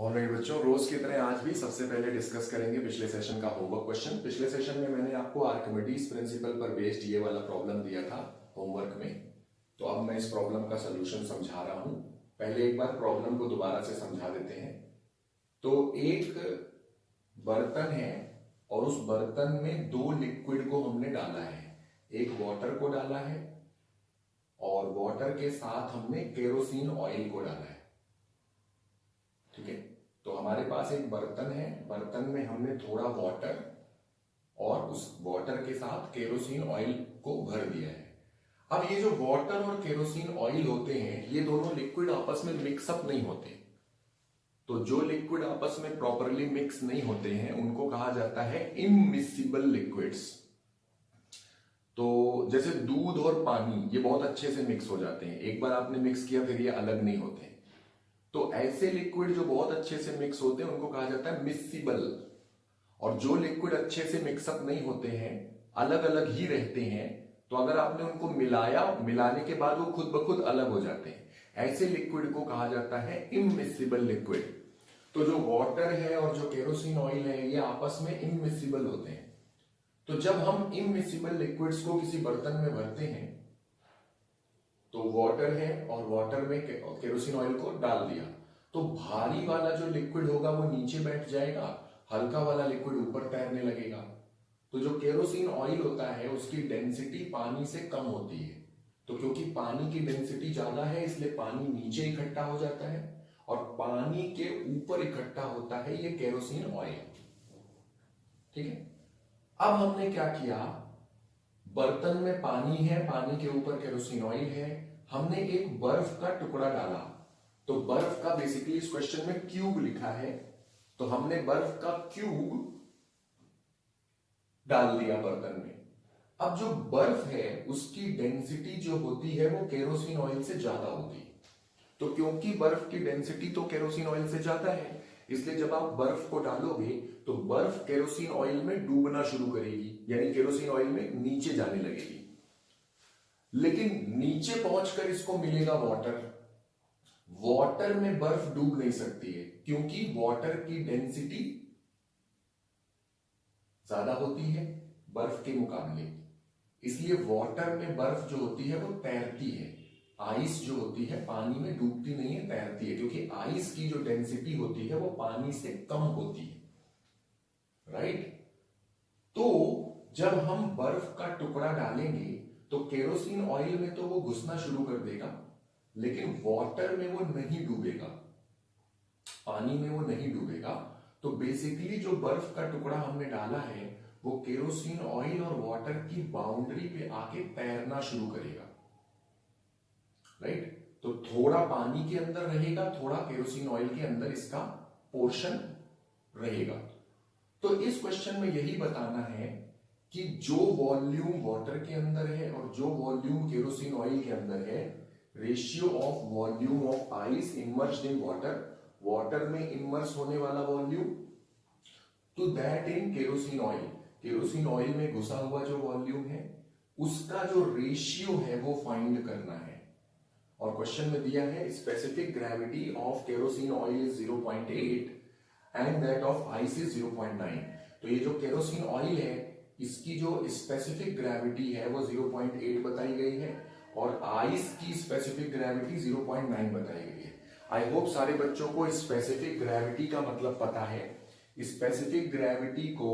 Alright बच्चों, रोज की तरह आज भी सबसे पहले डिस्कस करेंगे पिछले सेशन का होमवर्क क्वेश्चन। पिछले सेशन में मैंने आपको आर्किमिडीज प्रिंसिपल पर बेस्ड ये वाला प्रॉब्लम दिया था होमवर्क में। तो अब मैं इस प्रॉब्लम का सोल्यूशन समझा रहा हूं। पहले एक बार प्रॉब्लम को दोबारा से समझा देते हैं। तो एक बर्तन है और उस बर्तन में दो लिक्विड को हमने डाला है। एक वाटर को डाला है और वाटर के साथ हमने केरोसिन ऑयल को डाला है। ठीक है, तो हमारे पास एक बर्तन है, बर्तन में हमने थोड़ा वाटर और उस वाटर के साथ केरोसिन ऑयल को भर दिया है। अब ये जो वाटर और केरोसिन ऑयल होते हैं, ये दोनों लिक्विड आपस में मिक्सअप नहीं होते। तो जो लिक्विड आपस में प्रॉपरली मिक्स नहीं होते हैं उनको कहा जाता है इममिसिबल लिक्विड्स। तो जैसे दूध और पानी ये बहुत अच्छे से मिक्स हो जाते हैं, एक बार आपने मिक्स किया फिर ये अलग नहीं होते। तो ऐसे लिक्विड जो बहुत अच्छे से मिक्स होते हैं उनको कहा जाता है मिसिबल। और जो लिक्विड अच्छे से मिक्सअप नहीं होते हैं, अलग अलग ही रहते हैं, तो अगर आपने उनको मिलाया, मिलाने के बाद वो खुद ब खुद अलग हो जाते हैं, ऐसे लिक्विड को कहा जाता है इममिसिबल लिक्विड। तो जो वाटर है और जो केरोसिन ऑयल है ये आपस में इममिसिबल होते हैं। तो जब हम इममिसिबल लिक्विड्स को किसी बर्तन में भरते हैं, तो वाटर है और वाटर में केरोसिन ऑयल को डाल दिया, तो भारी वाला जो लिक्विड होगा वो नीचे बैठ जाएगा, हल्का वाला लिक्विड ऊपर तैरने लगेगा। तो जो केरोसिन ऑयल होता है उसकी डेंसिटी पानी से कम होती है। तो क्योंकि पानी की डेंसिटी ज्यादा है इसलिए पानी नीचे इकट्ठा हो जाता है और पानी के ऊपर इकट्ठा होता है ये केरोसिन ऑयल। ठीक है, अब हमने क्या किया, बर्तन में पानी है, पानी के ऊपर केरोसिन ऑयल है, हमने एक बर्फ का टुकड़ा डाला। तो बर्फ का बेसिकली इस क्वेश्चन में क्यूब लिखा है, तो हमने बर्फ का क्यूब डाल दिया बर्तन में। अब जो बर्फ है उसकी डेंसिटी जो होती है वो केरोसिन ऑयल से ज्यादा होती है। तो क्योंकि बर्फ की डेंसिटी तो केरोसिन ऑयल से ज्यादा है, इसलिए जब आप बर्फ को डालोगे तो बर्फ केरोसिन ऑयल में डूबना शुरू करेगी, यानी केरोसिन ऑयल में नीचे जाने लगेगी। लेकिन नीचे पहुंचकर इसको मिलेगा वाटर। वाटर में बर्फ डूब नहीं सकती है क्योंकि वाटर की डेंसिटी ज्यादा होती है बर्फ के मुकाबले, इसलिए वाटर में बर्फ जो होती है वो तैरती है। आइस जो होती है पानी में डूबती नहीं है, तैरती है, क्योंकि आइस की जो डेंसिटी होती है वो पानी से कम होती है। राइट, तो जब हम बर्फ का टुकड़ा डालेंगे तो केरोसिन ऑयल में तो वो घुसना शुरू कर देगा, लेकिन वाटर में वो नहीं डूबेगा, पानी में वो नहीं डूबेगा। तो बेसिकली जो बर्फ का टुकड़ा हमने डाला है वो केरोसिन ऑयल और वाटर की बाउंड्री पे आके तैरना शुरू करेगा। राइट, तो थोड़ा पानी के अंदर रहेगा, थोड़ा केरोसिन ऑयल के अंदर इसका पोर्शन रहेगा। तो इस क्वेश्चन में यही बताना है कि जो वॉल्यूम वाटर के अंदर है और जो वॉल्यूम केरोसिन ऑयल के अंदर है, ratio of volume of ice immersed in water, water में इमर्स होने वाला volume, to that in kerosene oil, kerosene oil में घुसा हुआ जो वॉल्यूम है उसका जो रेशियो है वो फाइंड करना है। और क्वेश्चन में दिया है specific gravity of kerosene oil is 0.8 and that of ice is 0.9। तो ये जो केरोसिन ऑयल है इसकी जो स्पेसिफिक ग्रेविटी है वो 0.8 बताई गई है और आइस की स्पेसिफिक ग्रेविटी 0.9 बताई गई है। आई होप सारे बच्चों को स्पेसिफिक ग्रेविटी का मतलब पता है। स्पेसिफिक ग्रेविटी को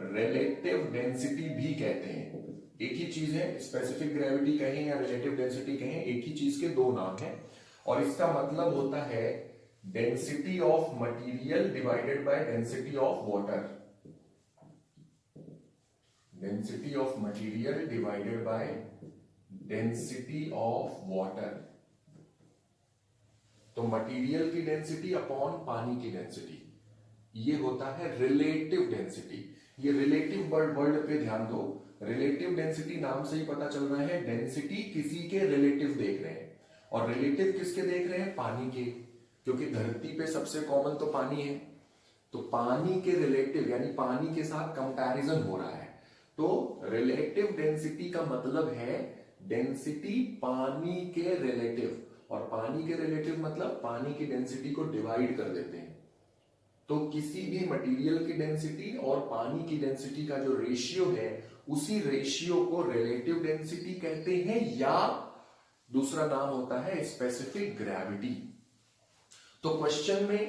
रिलेटिव डेंसिटी भी कहते हैं। एक ही चीज है, स्पेसिफिक ग्रेविटी कहें या रिलेटिव डेंसिटी कहें, एक ही चीज के दो नाम हैं। और इसका मतलब होता है density of material divided by density of water, density of material divided by density of water. तो मटेरियल की डेंसिटी अपॉन पानी की डेंसिटी, ये होता है रिलेटिव डेंसिटी। ये रिलेटिव वर्ड पे ध्यान दो, रिलेटिव डेंसिटी नाम से ही पता चल रहा है डेंसिटी किसी के रिलेटिव देख रहे हैं। और रिलेटिव किसके देख रहे हैं, पानी के, क्योंकि धरती पे सबसे कॉमन तो पानी है। तो पानी के रिलेटिव यानी पानी के साथ कंपैरिजन हो रहा है। तो रिलेटिव डेंसिटी का मतलब है डेंसिटी पानी के रिलेटिव, और पानी के रिलेटिव मतलब पानी की डेंसिटी को डिवाइड कर देते हैं। तो किसी भी मटेरियल की डेंसिटी और पानी की डेंसिटी का जो रेशियो है उसी रेशियो को रिलेटिव डेंसिटी कहते हैं, या दूसरा नाम होता है स्पेसिफिक ग्रेविटी। तो क्वेश्चन में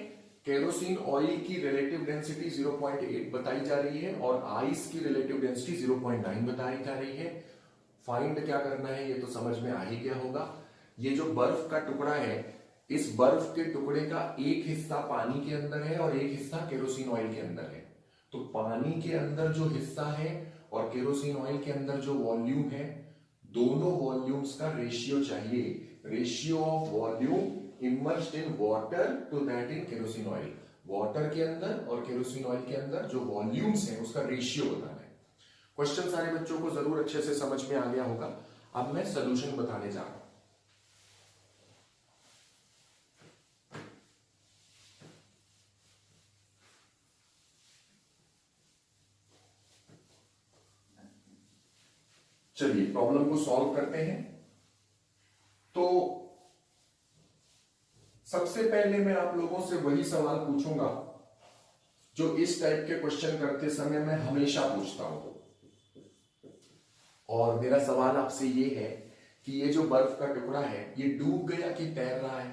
केरोसिन ऑयल की रिलेटिव डेंसिटी 0.8 बताई जा रही है और आइस की रिलेटिव डेंसिटी 0.9 बताई जा रही है। फाइंड क्या करना है ये तो समझ में आ ही गया होगा। ये जो बर्फ का टुकड़ा है, इस बर्फ के टुकड़े का एक हिस्सा पानी के अंदर है और एक हिस्सा केरोसिन ऑयल के अंदर है। तो पानी के अंदर जो हिस्सा है और केरोसिन ऑयल के अंदर जो वॉल्यूम है, दोनों वॉल्यूम्स का रेशियो चाहिए। Ratio of volume immersed in water to that in kerosene oil. Water के अंदर और केरोसिन ऑयल के अंदर जो वॉल्यूम्स है उसका रेशियो बताना है। क्वेश्चन सारे बच्चों को जरूर अच्छे से समझ में आ गया होगा। अब मैं सोल्यूशन बताने जा रहा हूं। चलिए प्रॉब्लम को सॉल्व करते हैं। तो सबसे पहले मैं आप लोगों से वही सवाल पूछूंगा जो इस टाइप के क्वेश्चन करते समय मैं हमेशा पूछता हूं, और मेरा सवाल आपसे ये है कि ये जो बर्फ का टुकड़ा है ये डूब गया कि तैर रहा है।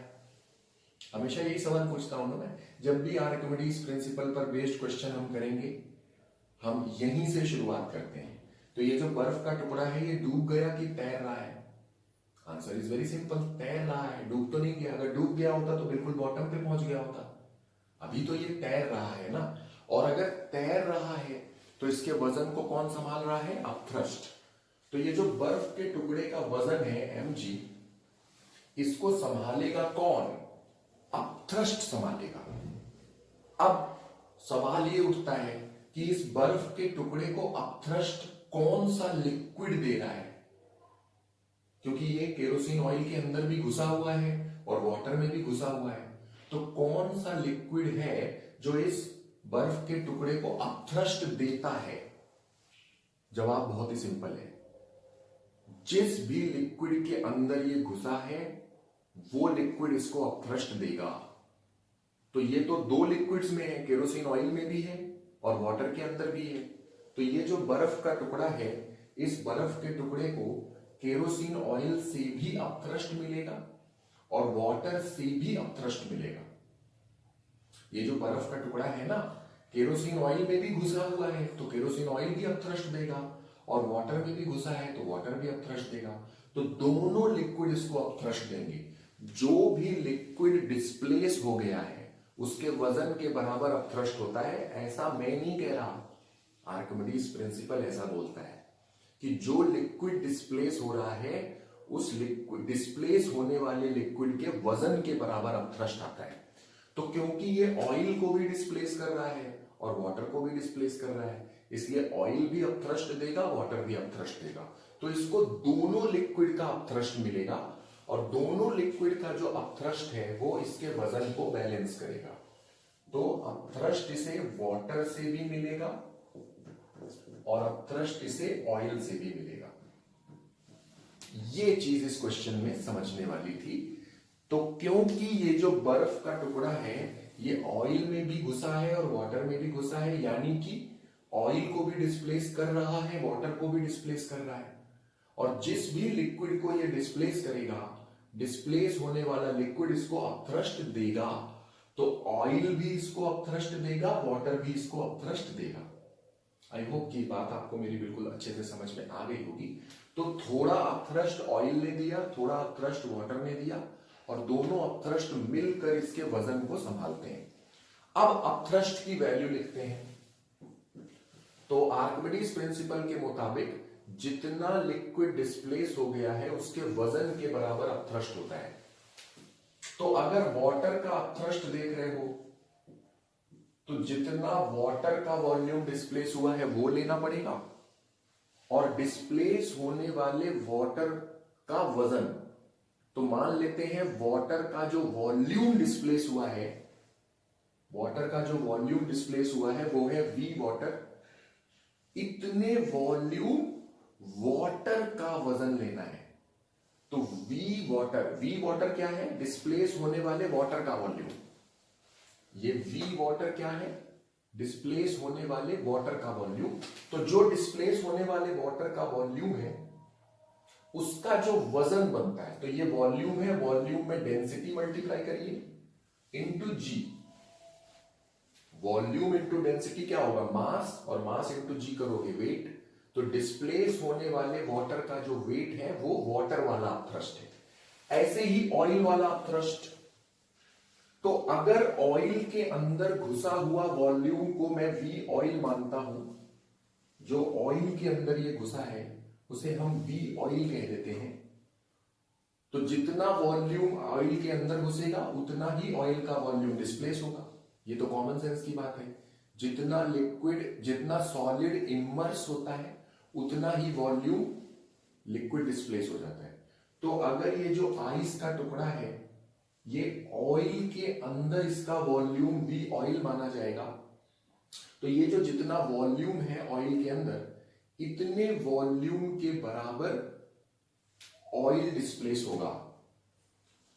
हमेशा यही सवाल पूछता हूं ना मैं। जब भी आर्किमिडीज प्रिंसिपल पर बेस्ड क्वेश्चन हम करेंगे, हम यहीं से शुरुआत करते हैं। तो ये जो बर्फ का टुकड़ा है ये डूब गया कि तैर रहा है? आंसर इज वेरी सिंपल, तैर रहा है, डूब तो नहीं गया। अगर डूब गया होता तो बिल्कुल बॉटम पे पहुंच गया होता। अभी तो ये तैर रहा है ना, और अगर तैर रहा है तो इसके वजन को कौन संभाल रहा है? अपथ्रस्ट। तो ये जो बर्फ के टुकड़े का वजन है mg, इसको संभालेगा कौन? अपथ्रस्ट संभालेगा। अब सवाल ये उठता है कि इस बर्फ के टुकड़े को अपथ्रस्ट कौन सा लिक्विड दे रहा है, क्योंकि ये केरोसिन ऑयल के अंदर भी घुसा हुआ है और वाटर में भी घुसा हुआ है। तो कौन सा लिक्विड है जो इस बर्फ के टुकड़े को अपथ्रस्ट देता है? जवाब बहुत ही सिंपल है, जिस भी लिक्विड के अंदर ये घुसा है वो लिक्विड इसको अपथ्रस्ट देगा। तो ये तो दो लिक्विड्स में है, केरोसिन ऑयल में भी है और वाटर के अंदर भी है। तो ये जो बर्फ का टुकड़ा है, इस बर्फ के टुकड़े को केरोसिन ऑयल से भी अपथ्रस्ट मिलेगा और वाटर से भी अपथ्रस्ट मिलेगा। ये जो बर्फ का टुकड़ा है ना, केरोसिन ऑयल में भी घुसा हुआ है तो केरोसिन ऑयल भी अपथ्रस्ट देगा, और वाटर में भी घुसा है तो वाटर भी अपथ्रस्ट देगा। तो दोनों लिक्विड इसको अपथ्रस्ट देंगे। जो भी लिक्विड डिस्प्लेस हो गया है उसके वजन के बराबर अपथ्रस्ट होता है। ऐसा मैं नहीं कह रहा, आर्किमिडीज प्रिंसिपल ऐसा बोलता है कि जो लिक्विड डिस्प्लेस हो रहा है उस लिक्विड डिस्प्लेस होने वाले लिक्विड के वजन के बराबर अपथ्रस्ट आता है। तो क्योंकि ये ऑयल को भी डिस्प्लेस कर रहा है और वाटर को भी डिस्प्लेस कर रहा है, इसलिए ऑयल भी अपथ्रस्ट देगा, वाटर भी अपथ्रस्ट देगा। तो इसको दोनों लिक्विड का अपथ्रस्ट मिलेगा, और दोनों लिक्विड का जो अपथ्रस्ट है वो इसके वजन को बैलेंस करेगा। तो अपथ्रस्ट इसे वाटर से भी मिलेगा और अपथ्रस्ट इसे ऑयल से भी मिलेगा। ये चीज इस क्वेश्चन में समझने वाली थी। तो क्योंकि ये जो बर्फ का टुकड़ा है ये ऑयल में भी घुसा है और वाटर में भी घुसा है, यानी कि ऑयल को भी डिस्प्लेस कर रहा है, वाटर को भी डिस्प्लेस कर रहा है। और जिस भी लिक्विड को ये डिस्प्लेस करेगा, डिस्प्लेस होने वाला लिक्विड इसको अपथ्रस्ट देगा। तो ऑयल भी इसको अपथ्रस्ट देगा, वाटर भी इसको अपथ्रस्ट देगा। आई होप की बात आपको मेरी बिल्कुल अच्छे से समझ में आ गई होगी। तो थोड़ा अपथ्रस्ट ऑयल ने दिया, थोड़ा अपथ्रस्ट वाटर ने दिया, और दोनों अपथ्रस्ट मिलकर इसके वजन को संभालते हैं। अब अपथ्रस्ट की वैल्यू लिखते हैं। तो आर्किमिडीज प्रिंसिपल के मुताबिक जितना लिक्विड डिस्प्लेस हो गया है उसके वजन के बराबर अपथ्रस्ट होता है। तो अगर वाटर का अपथ्रस्ट देख रहे हो तो जितना वाटर का वॉल्यूम डिस्प्लेस हुआ है वो लेना पड़ेगा, और डिस्प्लेस होने वाले वाटर का वजन, तो मान लेते हैं वाटर का जो वॉल्यूम डिस्प्लेस हुआ है, वाटर का जो वॉल्यूम डिस्प्लेस हुआ है वो है वी वाटर। इतने वॉल्यूम वाटर का वजन लेना है। तो वी वाटर क्या है? डिस्प्लेस होने वाले वाटर का वॉल्यूम। ये V वाटर क्या है? डिस्प्लेस होने वाले वाटर का वॉल्यूम। तो जो डिस्प्लेस होने वाले वाटर का वॉल्यूम है उसका जो वजन बनता है, तो ये वॉल्यूम है, वॉल्यूम में डेंसिटी मल्टीप्लाई करिए इनटू जी। वॉल्यूम इनटू डेंसिटी क्या होगा? मास, और मास इनटू जी करोगे वेट। तो डिस्प्लेस होने वाले वाटर का जो वेट है वो वाटर वाला अपथ्रस्ट है। ऐसे ही ऑयल वाला अपथ्रस्ट, तो अगर ऑयल के अंदर घुसा हुआ वॉल्यूम को मैं वी ऑयल मानता हूं, जो ऑयल के अंदर ये घुसा है उसे हम वी ऑयल कह देते हैं। तो जितना वॉल्यूम ऑयल के अंदर घुसेगा उतना ही ऑयल का वॉल्यूम डिस्प्लेस होगा। ये तो कॉमन सेंस की बात है। जितना लिक्विड, जितना सॉलिड इमर्स होता है उतना ही वॉल्यूम लिक्विड डिस्प्लेस हो जाता है। तो अगर ये जो आइस का टुकड़ा है ये ऑयल के अंदर इसका वॉल्यूम वी ऑयल माना जाएगा, तो ये जो जितना वॉल्यूम है ऑयल के अंदर, इतने वॉल्यूम के बराबर ऑयल डिस्प्लेस होगा।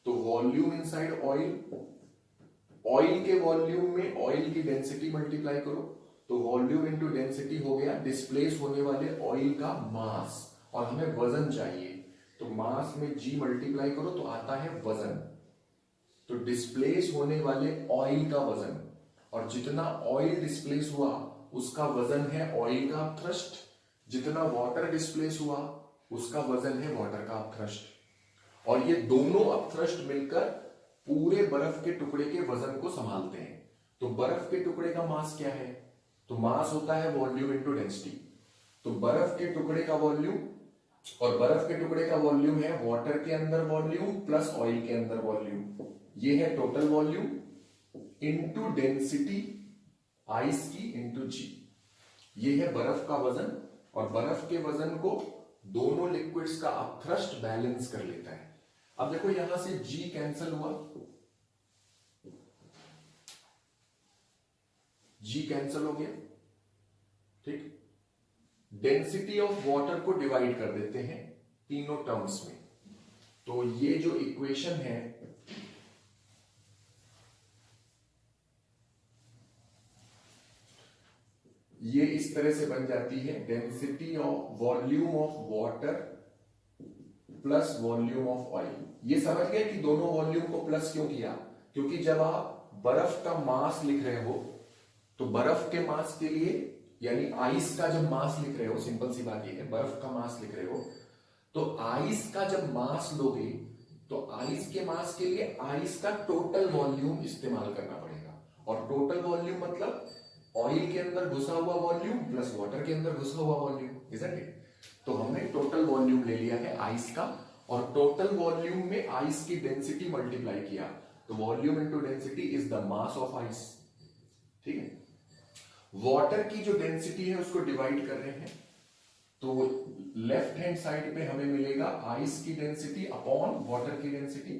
तो वॉल्यूम इनसाइड ऑयल, ऑयल के वॉल्यूम में ऑयल की डेंसिटी मल्टीप्लाई करो, तो वॉल्यूम इनटू डेंसिटी हो गया डिस्प्लेस होने वाले ऑयल का मास, और हमें वजन चाहिए, तो मास में जी मल्टीप्लाई करो तो आता है वजन। तो डिस्प्लेस होने वाले ऑयल का वजन, और जितना ऑयल डिस्प्लेस हुआ उसका वजन है ऑयल का अपथ्रस्ट, जितना वाटर डिस्प्लेस हुआ उसका वजन है वाटर का अपथ्रस्ट। और ये दोनों अपथ्रस्ट मिलकर पूरे बर्फ के टुकड़े के वजन को संभालते हैं। तो बर्फ के टुकड़े का मास क्या है? तो मास होता है वॉल्यूम इनटू डेंसिटी। तो बर्फ के टुकड़े का वॉल्यूम, और बर्फ के टुकड़े का वॉल्यूम है वाटर के अंदर वॉल्यूम प्लस ऑयल के अंदर वॉल्यूम, ये है total volume into density ice की इनटू जी। ये है बर्फ का वजन, और बर्फ के वजन को दोनों लिक्विड्स का अपथ्रस्ट बैलेंस कर लेता है। अब देखो यहां से जी कैंसिल हुआ, जी कैंसिल हो गया, ठीक। डेंसिटी ऑफ वाटर को डिवाइड कर देते हैं तीनों टर्म्स में। तो ये जो इक्वेशन है ये इस तरह से बन जाती है, density of volume of water plus volume of oil. ये समझ गए कि दोनों वॉल्यूम को प्लस क्यों किया? क्योंकि जब आप बर्फ का मास लिख रहे हो तो बर्फ के मास के लिए, यानी आइस का जब मास लिख रहे हो, सिंपल सी बात ये है, बर्फ का मास लिख रहे हो तो आइस का जब मास लोगे तो आइस के मास के लिए आइस का टोटल वॉल्यूम इस्तेमाल करना पड़ेगा। और टोटल वॉल्यूम मतलब ऑयल के अंदर घुसा हुआ वॉल्यूम प्लस वाटर के अंदर घुसा हुआ वॉल्यूम, इजंट इट? तो हमने टोटल वॉल्यूम ले लिया है आइस का, और टोटल वॉल्यूम में आइस की डेंसिटी मल्टीप्लाई किया, तो volume into density is the mass of ice, ठीक है। वाटर की जो डेंसिटी है उसको डिवाइड कर रहे हैं, तो लेफ्ट हैंड साइड पे हमें मिलेगा आइस की डेंसिटी अपॉन वाटर की density,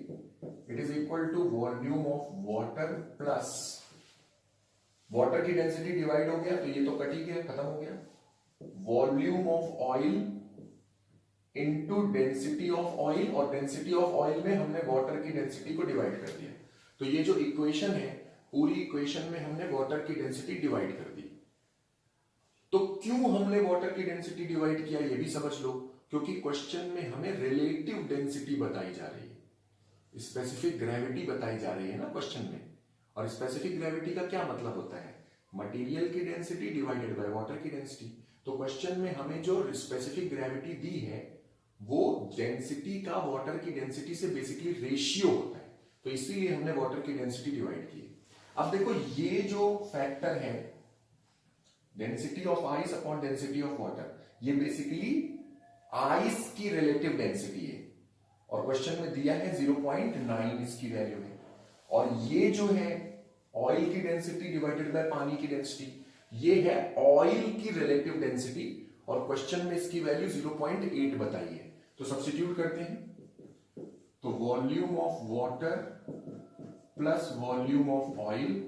it is equal to volume of water plus water की डेंसिटी डिवाइड हो गया तो ये तो कट ही गया, खत्म हो गया, volume of oil into density of oil, और डेंसिटी ऑफ ऑयल में हमने वाटर की डेंसिटी को डिवाइड कर दिया। तो ये जो इक्वेशन है पूरी इक्वेशन में हमने वाटर की डेंसिटी डिवाइड कर दी। तो क्यों हमने वाटर की डेंसिटी डिवाइड किया ये भी समझ लो, क्योंकि क्वेश्चन में हमें रिलेटिव डेंसिटी बताई जा रही है, स्पेसिफिक ग्रेविटी बताई जा रही है ना क्वेश्चन में। और स्पेसिफिक ग्रेविटी का क्या मतलब होता है? मटेरियल की डेंसिटी डिवाइडेड बाय वाटर की डेंसिटी। तो क्वेश्चन में हमें जो स्पेसिफिक ग्रेविटी दी है वो डेंसिटी का वाटर की डेंसिटी से बेसिकली रेशियो होता है, तो इसीलिए हमने वाटर की डेंसिटी डिवाइड की। अब देखो ये जो फैक्टर है density of ice upon density of water, ये बेसिकली आइस की रिलेटिव डेंसिटी है, और क्वेश्चन में दिया है 0.9 इसकी वैल्यू है। और ये जो है ऑयल की डेंसिटी डिवाइडेड बाय पानी की डेंसिटी, ये है ऑयल की रिलेटिव डेंसिटी, और क्वेश्चन में इसकी वैल्यू 0.8 बताई है। तो सब्स्टिट्यूट करते हैं, तो volume of water plus volume of oil,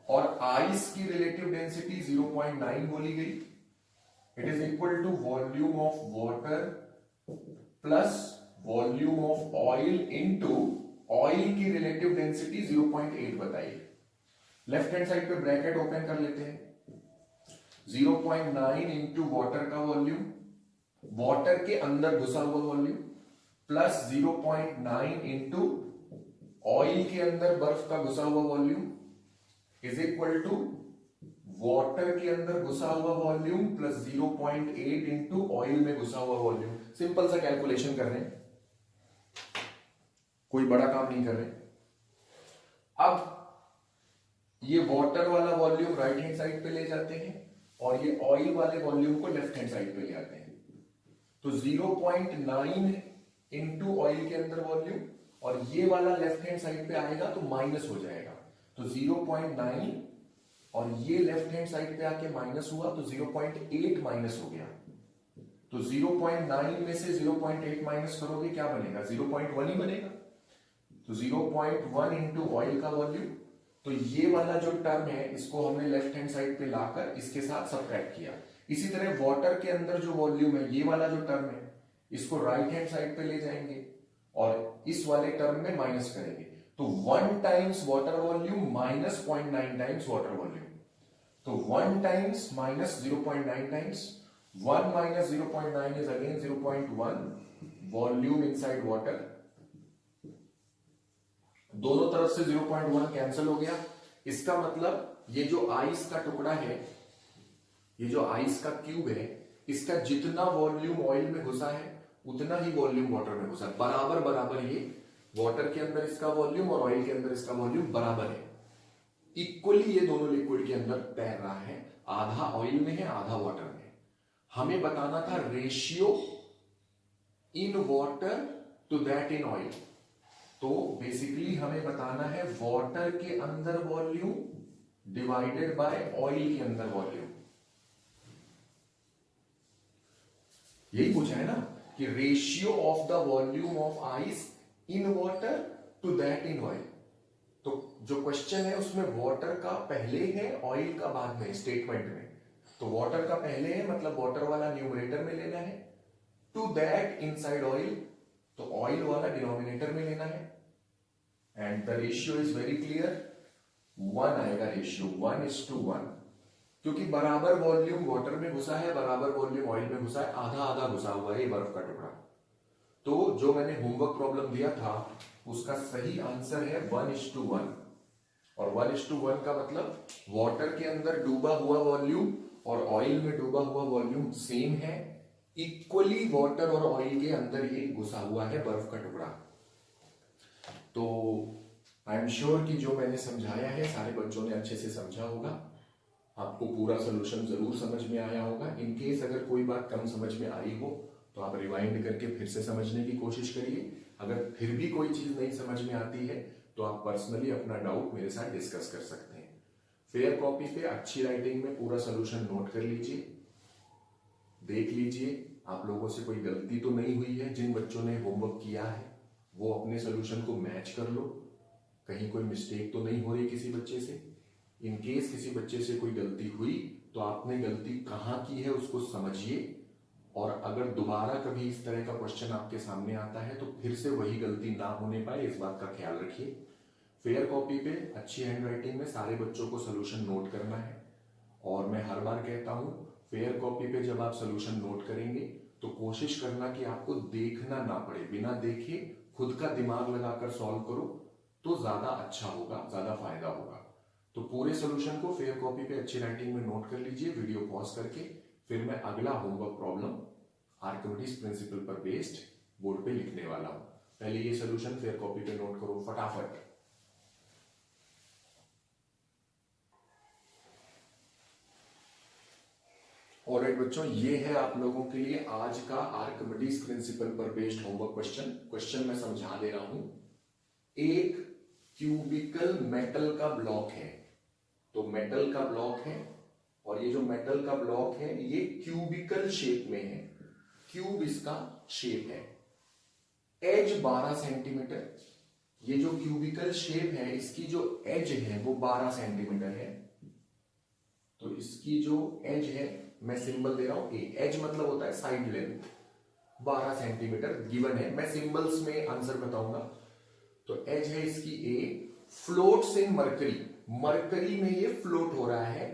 और आइस की रिलेटिव डेंसिटी 0.9 बोली गई, it is equal to volume of water plus volume of oil into oil की रिलेटिव डेंसिटी 0.8 बताइए। लेफ्ट हैंड साइड पे ब्रैकेट ओपन कर लेते हैं। 0.9 इंटू वाटर का वॉल्यूम, वाटर के अंदर घुसा हुआ वॉल्यूम, प्लस 0.9 इंटू ऑयल के अंदर बर्फ का घुसा हुआ volume is equal to water के अंदर घुसा हुआ वॉल्यूम प्लस 0.8 इंटू ऑयल में घुसा हुआ वॉल्यूम। सिंपल सा कैलकुलेशन कर रहे हैं, कोई बड़ा काम नहीं कर रहे। अब ये वाटर वाला वॉल्यूम राइट हैंड साइड पे ले जाते हैं और ये ऑयल वाले वॉल्यूम को लेफ्ट हैंड साइड पे ले आते हैं। तो 0.9 इंटू ऑयल के अंदर वॉल्यूम और ये वाला लेफ्ट हैंड साइड पे आएगा तो माइनस हो जाएगा। तो 0.9 और ये लेफ्ट हैंड साइड पे आके माइनस हुआ तो 0.8 माइनस हो गया। तो 0.9 में से 0.8 माइनस करोगे क्या बनेगा? 0.1 ही बनेगा। तो 0.1 इंटू ऑयल का वॉल्यूम, तो ये वाला जो टर्म है इसको हमने लेफ्ट हैंड साइड पे लाकर इसके साथ सब्ट्रैक्ट किया। इसी तरह वाटर के अंदर जो वॉल्यूम है, ये वाला जो टर्म है, इसको राइट हैंड साइड पे ले जाएंगे और इस वाले टर्म में माइनस करेंगे। तो 1 times water volume minus 0.9 times water volume. तो 1 times minus 0.9 times 1 minus 0.9 is again 0.1 volume inside water. दोनों तरफ से 0.1 कैंसिल हो गया। इसका मतलब ये जो आइस का टुकड़ा है, ये जो आइस का क्यूब है, इसका जितना वॉल्यूम ऑयल में घुसा है उतना ही वॉल्यूम वाटर में घुसा है। बराबर बराबर ये वाटर के अंदर इसका वॉल्यूम और ऑयल के अंदर इसका वॉल्यूम बराबर है। इक्वली ये दोनों लिक्विड के अंदर तैर रहा है, आधा ऑयल में है आधा वाटर में। हमें बताना था ratio in water to that in oil. तो बेसिकली हमें बताना है वाटर के अंदर वॉल्यूम डिवाइडेड बाय ऑयल के अंदर वॉल्यूम। यही पूछा है ना कि ratio of the volume of ice in water to that in oil. तो जो क्वेश्चन है उसमें वाटर का पहले है ऑयल का बाद में स्टेटमेंट में। तो वाटर का पहले है मतलब वाटर वाला न्यूमरेटर में लेना है, टू दैट इनसाइड ऑयल तो ऑयल वाला डिनोमिनेटर में लेना है। And the ratio is very clear, 1 आएगा रेशियो 1:1, क्योंकि बराबर वॉल्यूम वाटर में घुसा है, बराबर वॉल्यूम ऑयल में घुसा है, आधा आधा घुसा हुआ है ये बर्फ का टुकड़ा। तो जो मैंने होमवर्क प्रॉब्लम दिया था उसका सही आंसर है 1:1। और 1:1 का मतलब वाटर के अंदर डूबा हुआ वॉल्यूम और ऑयल में डूबा हुआ वॉल्यूम सेम है। इक्वली वाटर और ऑयल के अंदर ये घुसा हुआ है बर्फ का टुकड़ा। तो आई एम श्योर कि जो मैंने समझाया है सारे बच्चों ने अच्छे से समझा होगा। आपको पूरा सोल्यूशन जरूर समझ में आया होगा। इन केस अगर कोई बात कम समझ में आई हो तो आप रिवाइंड करके फिर से समझने की कोशिश करिए। अगर फिर भी कोई चीज नहीं समझ में आती है तो आप पर्सनली अपना डाउट मेरे साथ डिस्कस कर सकते हैं। फेयर कॉपी पे अच्छी राइटिंग में पूरा सोल्यूशन नोट कर लीजिए, देख लीजिए आप लोगों से कोई गलती तो नहीं हुई है। जिन बच्चों ने होमवर्क किया है वो अपने सोल्यूशन को मैच कर लो, कहीं कोई मिस्टेक तो नहीं हो रही किसी बच्चे से। इन केस किसी बच्चे से कोई गलती हुई तो आपने गलती कहाँ की है उसको समझिए, और अगर दोबारा कभी इस तरह का क्वेश्चन आपके सामने आता है तो फिर से वही गलती ना होने पाए इस बात का ख्याल रखिए। फेयर कॉपी पे अच्छी हैंड राइटिंग में सारे बच्चों को सोल्यूशन नोट करना है। और मैं हर बार कहता हूं फेयर कॉपी पे जब आप सोल्यूशन नोट करेंगे तो कोशिश करना कि आपको देखना ना पड़े, बिना देखे खुद का दिमाग लगाकर सॉल्व करो तो ज्यादा अच्छा होगा, ज्यादा फायदा होगा। तो पूरे सोल्यूशन को फेयर कॉपी पे अच्छी राइटिंग में नोट कर लीजिए वीडियो पॉज करके। फिर मैं अगला होमवर्क प्रॉब्लम आर्किमिडीज प्रिंसिपल पर बेस्ड बोर्ड पे लिखने वाला हूं। पहले ये सोल्यूशन फेयर कॉपी पे नोट करो फटाफट। ऑलराइट बच्चों, ये है आप लोगों के लिए आज का आर्किमिडीज प्रिंसिपल पर बेस्ड होमवर्क क्वेश्चन। क्वेश्चन मैं समझा दे रहा हूं। एक क्यूबिकल मेटल का ब्लॉक है, तो मेटल का ब्लॉक है और ये जो मेटल का ब्लॉक है ये क्यूबिकल शेप में है, क्यूब इसका शेप है, एज 12 सेंटीमीटर। ये जो क्यूबिकल शेप है इसकी जो एज है वो 12 सेंटीमीटर है। तो इसकी जो एज है मैं सिंबल दे रहा हूं ए, एज मतलब होता है साइड लेंथ, 12 सेंटीमीटर गिवन है। मैं सिंबल्स में आंसर बताऊंगा। तो एज है इसकी ए फ्लोट्स इन मरकरी, मरकरी में ये फ्लोट हो रहा है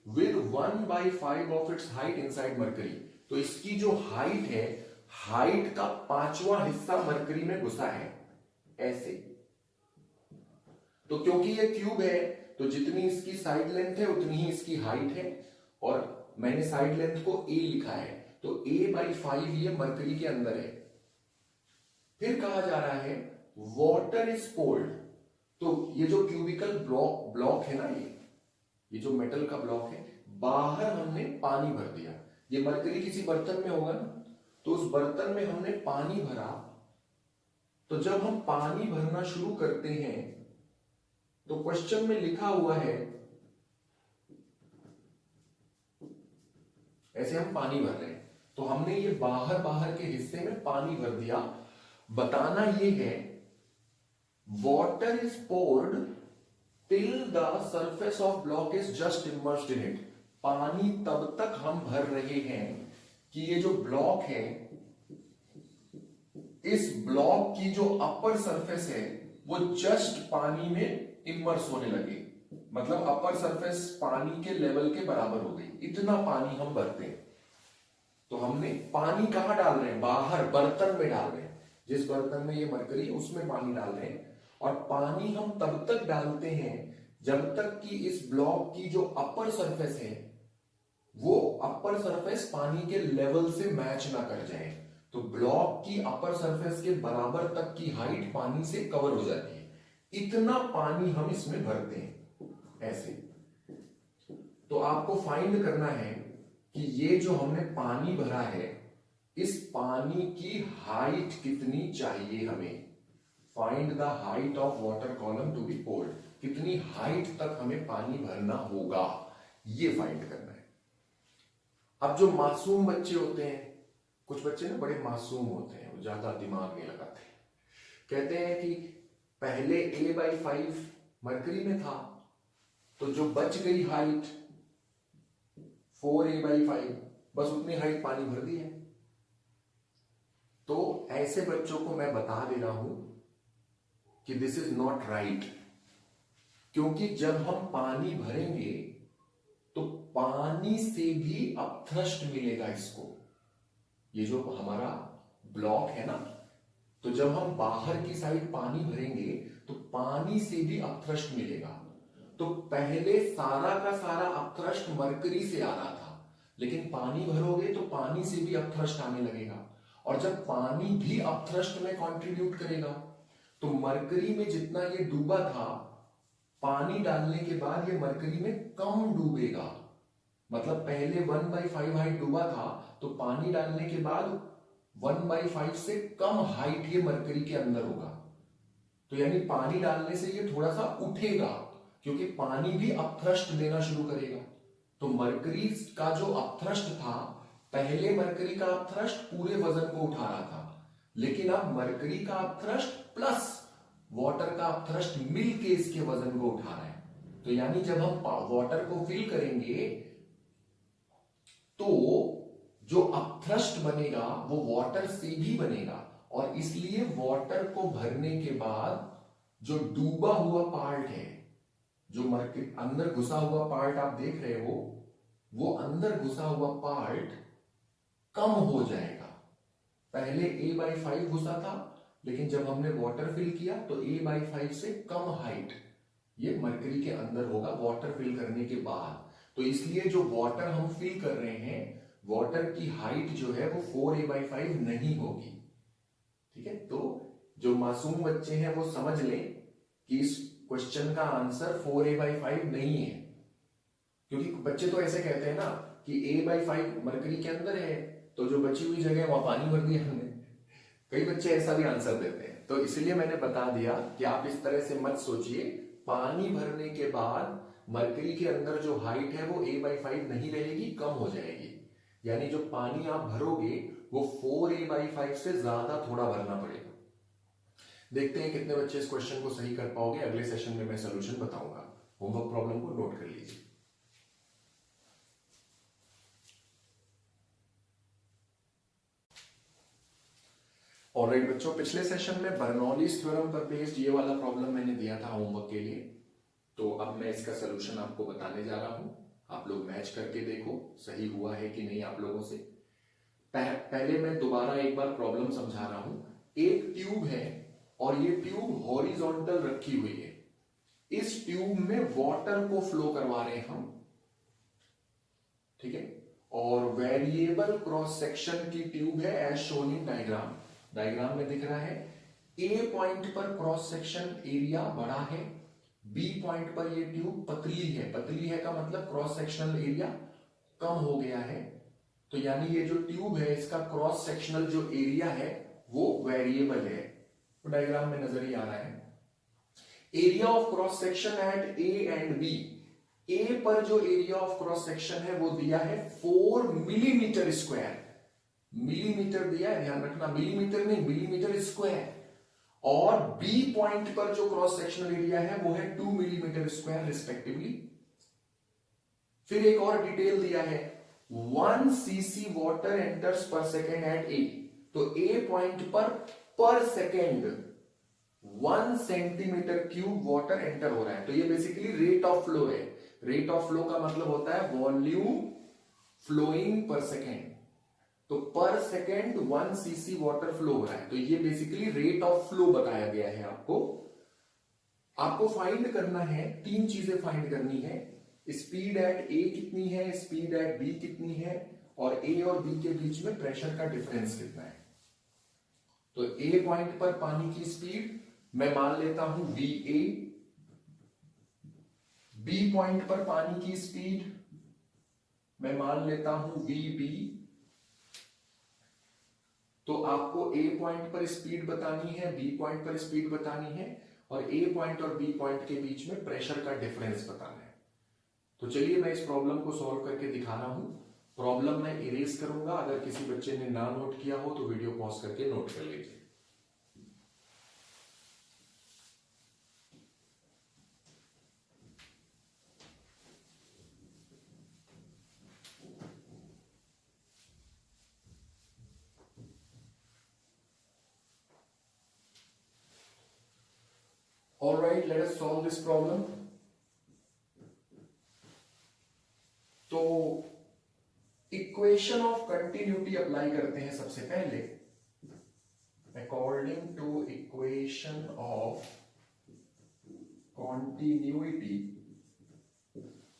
with 1/5 of its height inside mercury. तो इसकी जो हाइट है, हाइट का 5वां हिस्सा मरकरी में घुसा है ऐसे। तो क्योंकि ये क्यूब है तो जितनी इसकी साइड लेंथ है उतनी ही इसकी हाइट है, और मैंने साइड लेंथ को a लिखा है, तो a/5 ये मरकरी के अंदर है। फिर कहा जा रहा है वाटर इज पोर्ड। तो ये जो क्यूबिकल ब्लॉक है ना, ये जो मेटल का ब्लॉक है, बाहर हमने पानी भर दिया। ये मरकरी किसी बर्तन में होगा ना, तो उस बर्तन में हमने पानी भरा। तो जब हम पानी भरना शुरू करते हैं तो क्वेश्चन में लिखा हुआ है ऐसे हम पानी भर रहे हैं, तो हमने ये बाहर बाहर के हिस्से में पानी भर दिया। बताना ये है water is poured till the surface of block is just immersed in it. पानी तब तक हम भर रहे हैं कि ये जो ब्लॉक है, इस ब्लॉक की जो अपर सरफेस है वो जस्ट पानी में इमर्स होने लगे, मतलब अपर सरफेस पानी के लेवल के बराबर हो गई, इतना पानी हम भरते हैं। तो हमने पानी कहां डाल रहे हैं? बाहर बर्तन में डाल रहे हैं। जिस बर्तन में ये मरकरी है उसमें पानी डाल रहे हैं, और पानी हम तब तक डालते हैं जब तक कि इस ब्लॉक की जो अपर सरफेस है वो अपर सरफेस पानी के लेवल से मैच ना कर जाए। तो ब्लॉक की अपर सरफेस के बराबर तक की हाइट पानी से कवर हो जाती है, इतना पानी हम इसमें भरते हैं ऐसे। तो आपको फाइंड करना है कि ये जो हमने पानी भरा है, इस पानी की हाइट कितनी चाहिए हमें। Find the height of water column to be poured. कितनी हाइट तक हमें पानी भरना होगा, ये फाइंड करना है। अब जो मासूम बच्चे होते हैं, कुछ बच्चे ना बड़े मासूम होते हैं, वो ज्यादा दिमाग नहीं लगाते, कहते हैं कि पहले a/5 मरकरी में था, तो जो बच गई हाइट 4a/5, बस उतनी हाइट पानी भर दी है। तो ऐसे बच्चों को मैं बता दे रहा हूं कि दिस इज नॉट राइट, क्योंकि जब हम पानी भरेंगे तो पानी से भी अपथ्रस्ट मिलेगा इसको। ये जो हमारा ब्लॉक है ना, तो जब हम बाहर की साइड पानी भरेंगे तो पानी से भी अपथ्रस्ट मिलेगा। तो पहले सारा का सारा अपथ्रस्ट मरकरी से आ रहा था, लेकिन पानी भरोगे तो पानी से भी अपथ्रस्ट आने लगेगा, और जब पानी भी अपथ्रस्ट में कंट्रीब्यूट करेगा तो मरकरी में जितना ये डूबा था, पानी डालने के बाद ये मरकरी में कम डूबेगा। मतलब पहले 1/5 हाइट डूबा था, तो पानी डालने के बाद 1/5 से कम हाइट ये मरकरी के अंदर होगा। तो यानी पानी डालने से ये थोड़ा सा उठेगा, क्योंकि पानी भी अपथ्रस्ट देना शुरू करेगा। तो मरकरी का जो अपथ्रस्ट था, पहले मरकरी का अपथ्रस्ट पूरे वजन को उठा रहा था, लेकिन अब मरकरी का अपथ्रस्ट प्लस वाटर का अपथ्रस्ट मिलके इसके वजन को उठा रहा है। तो यानी जब हम वाटर को फिल करेंगे तो जो अपथ्रस्ट बनेगा वो वाटर से भी बनेगा, और इसलिए वाटर को भरने के बाद जो डूबा हुआ पार्ट है, जो मरकरी अंदर घुसा हुआ पार्ट आप देख रहे हो, वो अंदर घुसा हुआ पार्ट कम हो जाएगा। पहले a/5 घुसा था, लेकिन जब हमने वाटर फिल किया तो a/5 से कम हाइट ये मरकरी के अंदर होगा वाटर फिल करने के बाद। तो इसलिए जो वाटर हम फिल कर रहे हैं, वाटर की हाइट जो है वो 4a/5 नहीं होगी। ठीक है, तो जो मासूम बच्चे हैं वो समझ लें कि इस क्वेश्चन का आंसर 4a/5 नहीं है, क्योंकि बच्चे तो ऐसे कहते हैं ना कि a/5 मरकरी के अंदर है, तो जो बची हुई जगह वहां पानी भर दिया हमने। कई बच्चे ऐसा भी आंसर देते हैं, तो इसलिए मैंने बता दिया कि आप इस तरह से मत सोचिए। पानी भरने के बाद मरकरी के अंदर जो हाइट है वो a/5 नहीं रहेगी, कम हो जाएगी। यानी जो पानी आप भरोगे वो 4a/5 से ज्यादा थोड़ा भरना पड़ेगा। देखते हैं कितने बच्चे इस क्वेश्चन को सही कर पाओगे। अगले सेशन में मैं सोल्यूशन बताऊंगा। होमवर्क प्रॉब्लम को नोट कर लीजिए। ऑलराइट बच्चों, पिछले सेशन में बर्नौलीज थ्योरम पर बेस्ड ये वाला प्रॉब्लम मैंने दिया था होमवर्क के लिए। तो अब मैं इसका सोल्यूशन आपको बताने जा रहा हूं। आप लोग मैच करके देखो सही हुआ है कि नहीं आप लोगों से। पहले मैं दोबारा एक बार प्रॉब्लम समझा रहा हूं। एक ट्यूब है और ये ट्यूब हॉरिजॉन्टल रखी हुई है। इस ट्यूब में वाटर को फ्लो करवा रहे हैं हम, ठीक है। और वेरिएबल क्रॉस सेक्शन की ट्यूब है as shown in diagram. Diagram में दिख रहा है ए पॉइंट पर क्रॉस सेक्शन एरिया बड़ा है, बी पॉइंट पर ये ट्यूब पतली है। पतली है का मतलब क्रॉस सेक्शनल एरिया कम हो गया है। तो यानी ये जो ट्यूब है इसका क्रॉस सेक्शनल जो एरिया है वो वेरिएबल है। तो डायग्राम में नजर ही आ रहा है। Area of cross section at A and B. A पर जो एरिया ऑफ क्रॉस सेक्शन है वो दिया है 4 मिलीमीटर स्क्वायर। मिलीमीटर दिया है, ध्यान रखना, मिलीमीटर नहीं मिलीमीटर स्क्वायर। और बी पॉइंट पर जो क्रॉस सेक्शनल एरिया है वो है 2 मिलीमीटर स्क्वायर रिस्पेक्टिवली। फिर एक और डिटेल दिया है 1 सीसी वाटर एंटर्स पर सेकेंड एट ए। तो ए पॉइंट पर second 1 centimetre cube water enter हो रहा है। तो ये बेसिकली रेट ऑफ फ्लो है। रेट ऑफ फ्लो का मतलब होता है वॉल्यूम फ्लोइंग पर सेकेंड। तो पर सेकेंड 1 सीसी वाटर फ्लो हो रहा है। तो ये बेसिकली रेट ऑफ फ्लो बताया गया है आपको फाइंड करना है। 3 चीजें फाइंड करनी है। स्पीड एट ए कितनी है, स्पीड एट बी कितनी है, और ए और बी के बीच में प्रेशर का डिफरेंस कितना है। तो ए पॉइंट पर पानी की स्पीड मैं मान लेता हूं वी ए, बी पॉइंट पर पानी की स्पीड मैं मान लेता हूं वी बी। तो आपको ए पॉइंट पर स्पीड बतानी है, बी पॉइंट पर स्पीड बतानी है, और ए पॉइंट और बी पॉइंट के बीच में प्रेशर का डिफरेंस बताना है। तो चलिए मैं इस प्रॉब्लम को सॉल्व करके दिखा रहा हूं। प्रॉब्लम मैं इरेज करूंगा। अगर किसी बच्चे ने ना नोट किया हो तो वीडियो पॉज करके नोट कर लीजिए। All right, let us solve this problem. तो इक्वेशन ऑफ कंटिन्यूटी अप्लाई करते हैं सबसे पहले। According to equation of continuity,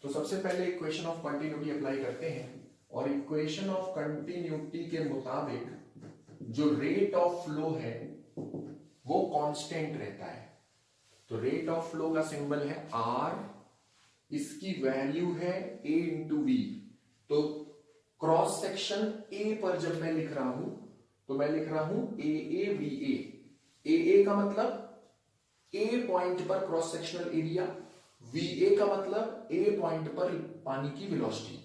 तो सबसे पहले इक्वेशन ऑफ कंटिन्यूटी अप्लाई करते हैं। और इक्वेशन ऑफ कंटिन्यूटी के मुताबिक जो रेट ऑफ फ्लो है वो कांस्टेंट रहता है। तो रेट ऑफ फ्लो का सिंबल है R, इसकी वैल्यू है A इंटू वी। तो क्रॉस सेक्शन A पर जब मैं लिख रहा हूं तो मैं लिख रहा हूं AAVA। AA का मतलब A पॉइंट पर क्रॉस सेक्शनल एरिया, VA का मतलब A पॉइंट पर पानी की वेलोसिटी,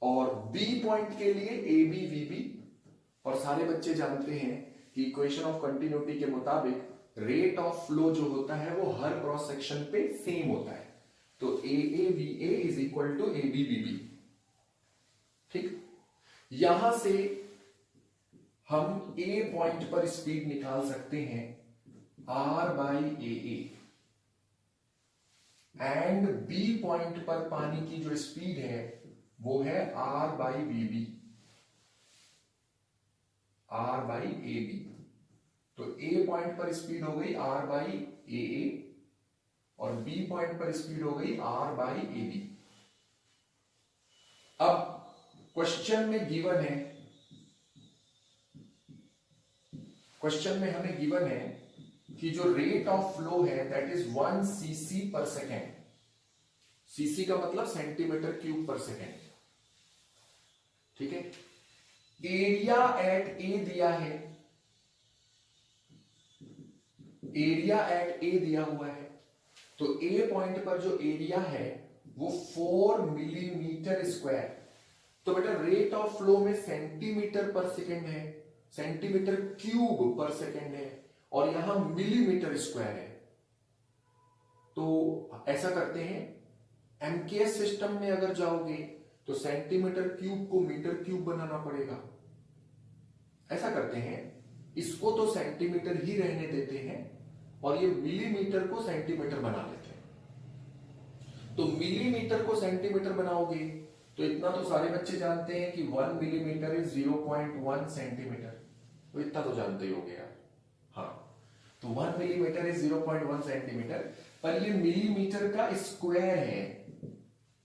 और B पॉइंट के लिए ABVB। और सारे बच्चे जानते हैं कि इक्वेशन ऑफ कंटिन्यूटी के मुताबिक रेट ऑफ फ्लो जो होता है वो हर क्रॉस सेक्शन पे सेम होता है। तो AAVA is equal to ABVB। ठीक, यहां से हम A पॉइंट पर स्पीड निकाल सकते हैं R by AA, and B point पर पानी की जो स्पीड है वो है R by BB, R by AB। तो A पॉइंट पर स्पीड हो गई R बाई AA, और B पॉइंट पर स्पीड हो गई R बाई AB। अब क्वेश्चन में गिवन है, क्वेश्चन में हमें गिवन है कि जो रेट ऑफ फ्लो है दैट इज 1 सीसी पर सेकेंड। सीसी का मतलब सेंटीमीटर क्यूब पर सेकेंड, ठीक है। एरिया एट ए दिया है, एरिया एट ए दिया हुआ है। तो ए पॉइंट पर जो एरिया है वो 4 मिलीमीटर स्क्वायर। तो बेटा रेट ऑफ फ्लो में सेंटीमीटर पर सेकेंड है, सेंटीमीटर क्यूब पर सेकेंड है, और यहां मिलीमीटर स्क्वायर है। तो ऐसा करते हैं, एमकेएस सिस्टम में अगर जाओगे तो सेंटीमीटर क्यूब को मीटर क्यूब बनाना पड़ेगा। ऐसा करते हैं, इसको तो सेंटीमीटर ही रहने देते हैं और ये मिलीमीटर को सेंटीमीटर बना लेते हैं। तो मिलीमीटर को सेंटीमीटर बनाओगे तो इतना तो सारे बच्चे जानते हैं कि 1 मिलीमीटर इज 0.1 सेंटीमीटर, तो इतना तो जानते ही होंगे यार। हाँ, तो 1 मिलीमीटर इज 0.1 सेंटीमीटर, पर ये मिलीमीटर का स्क्वायर है,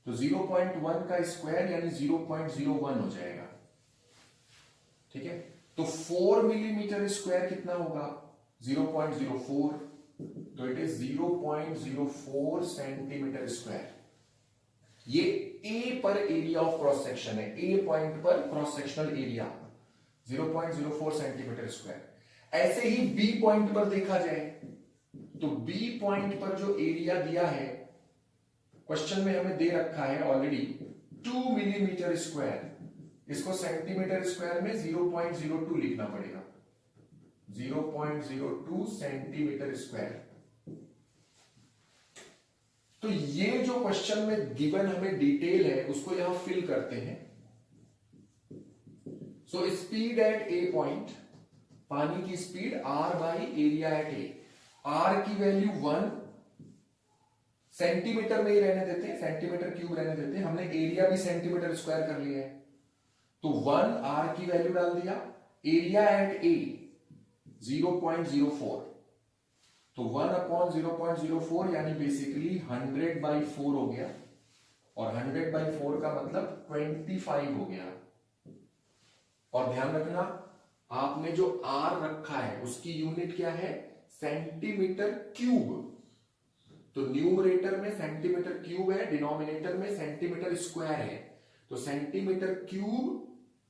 तो 0.1 का स्क्वायर यानी 0.01 हो जाएगा। ठीक है, तो 4 मिलीमीटर स्क्वायर कितना होगा? 0.04, तो इट इज 0.04 सेंटीमीटर स्क्वायर। ये ए पर एरिया ऑफ क्रॉस सेक्शन है, ए पॉइंट पर cross sectional area 0.04 centimetre square. ऐसे ही बी पॉइंट पर देखा जाए तो बी पॉइंट पर जो एरिया दिया है क्वेश्चन में हमें दे रखा है ऑलरेडी 2 मिलीमीटर स्क्वायर, इसको सेंटीमीटर स्क्वायर में 0.02 लिखना पड़ेगा, 0.02 सेंटीमीटर स्क्वायर। तो ये जो क्वेश्चन में गिवन हमें डिटेल है उसको यहां फिल करते हैं। So speed at A point, पानी की speed r by area at A, r की वैल्यू 1 सेंटीमीटर में ही रहने देते हैं, सेंटीमीटर क्यूब रहने देते हैं, हमने एरिया भी सेंटीमीटर स्क्वायर कर लिया है, तो 1 r की वैल्यू डाल दिया, एरिया एट ए 0.04, तो 1/0.04 यानी बेसिकली 100/4 हो गया, और 100/4 का मतलब 25 हो गया। और ध्यान रखना आपने जो r रखा है उसकी यूनिट क्या है? Centimetre cube. तो न्यूमरेटर में सेंटीमीटर क्यूब है, डिनोमिनेटर में सेंटीमीटर स्क्वायर है, तो centimetre cube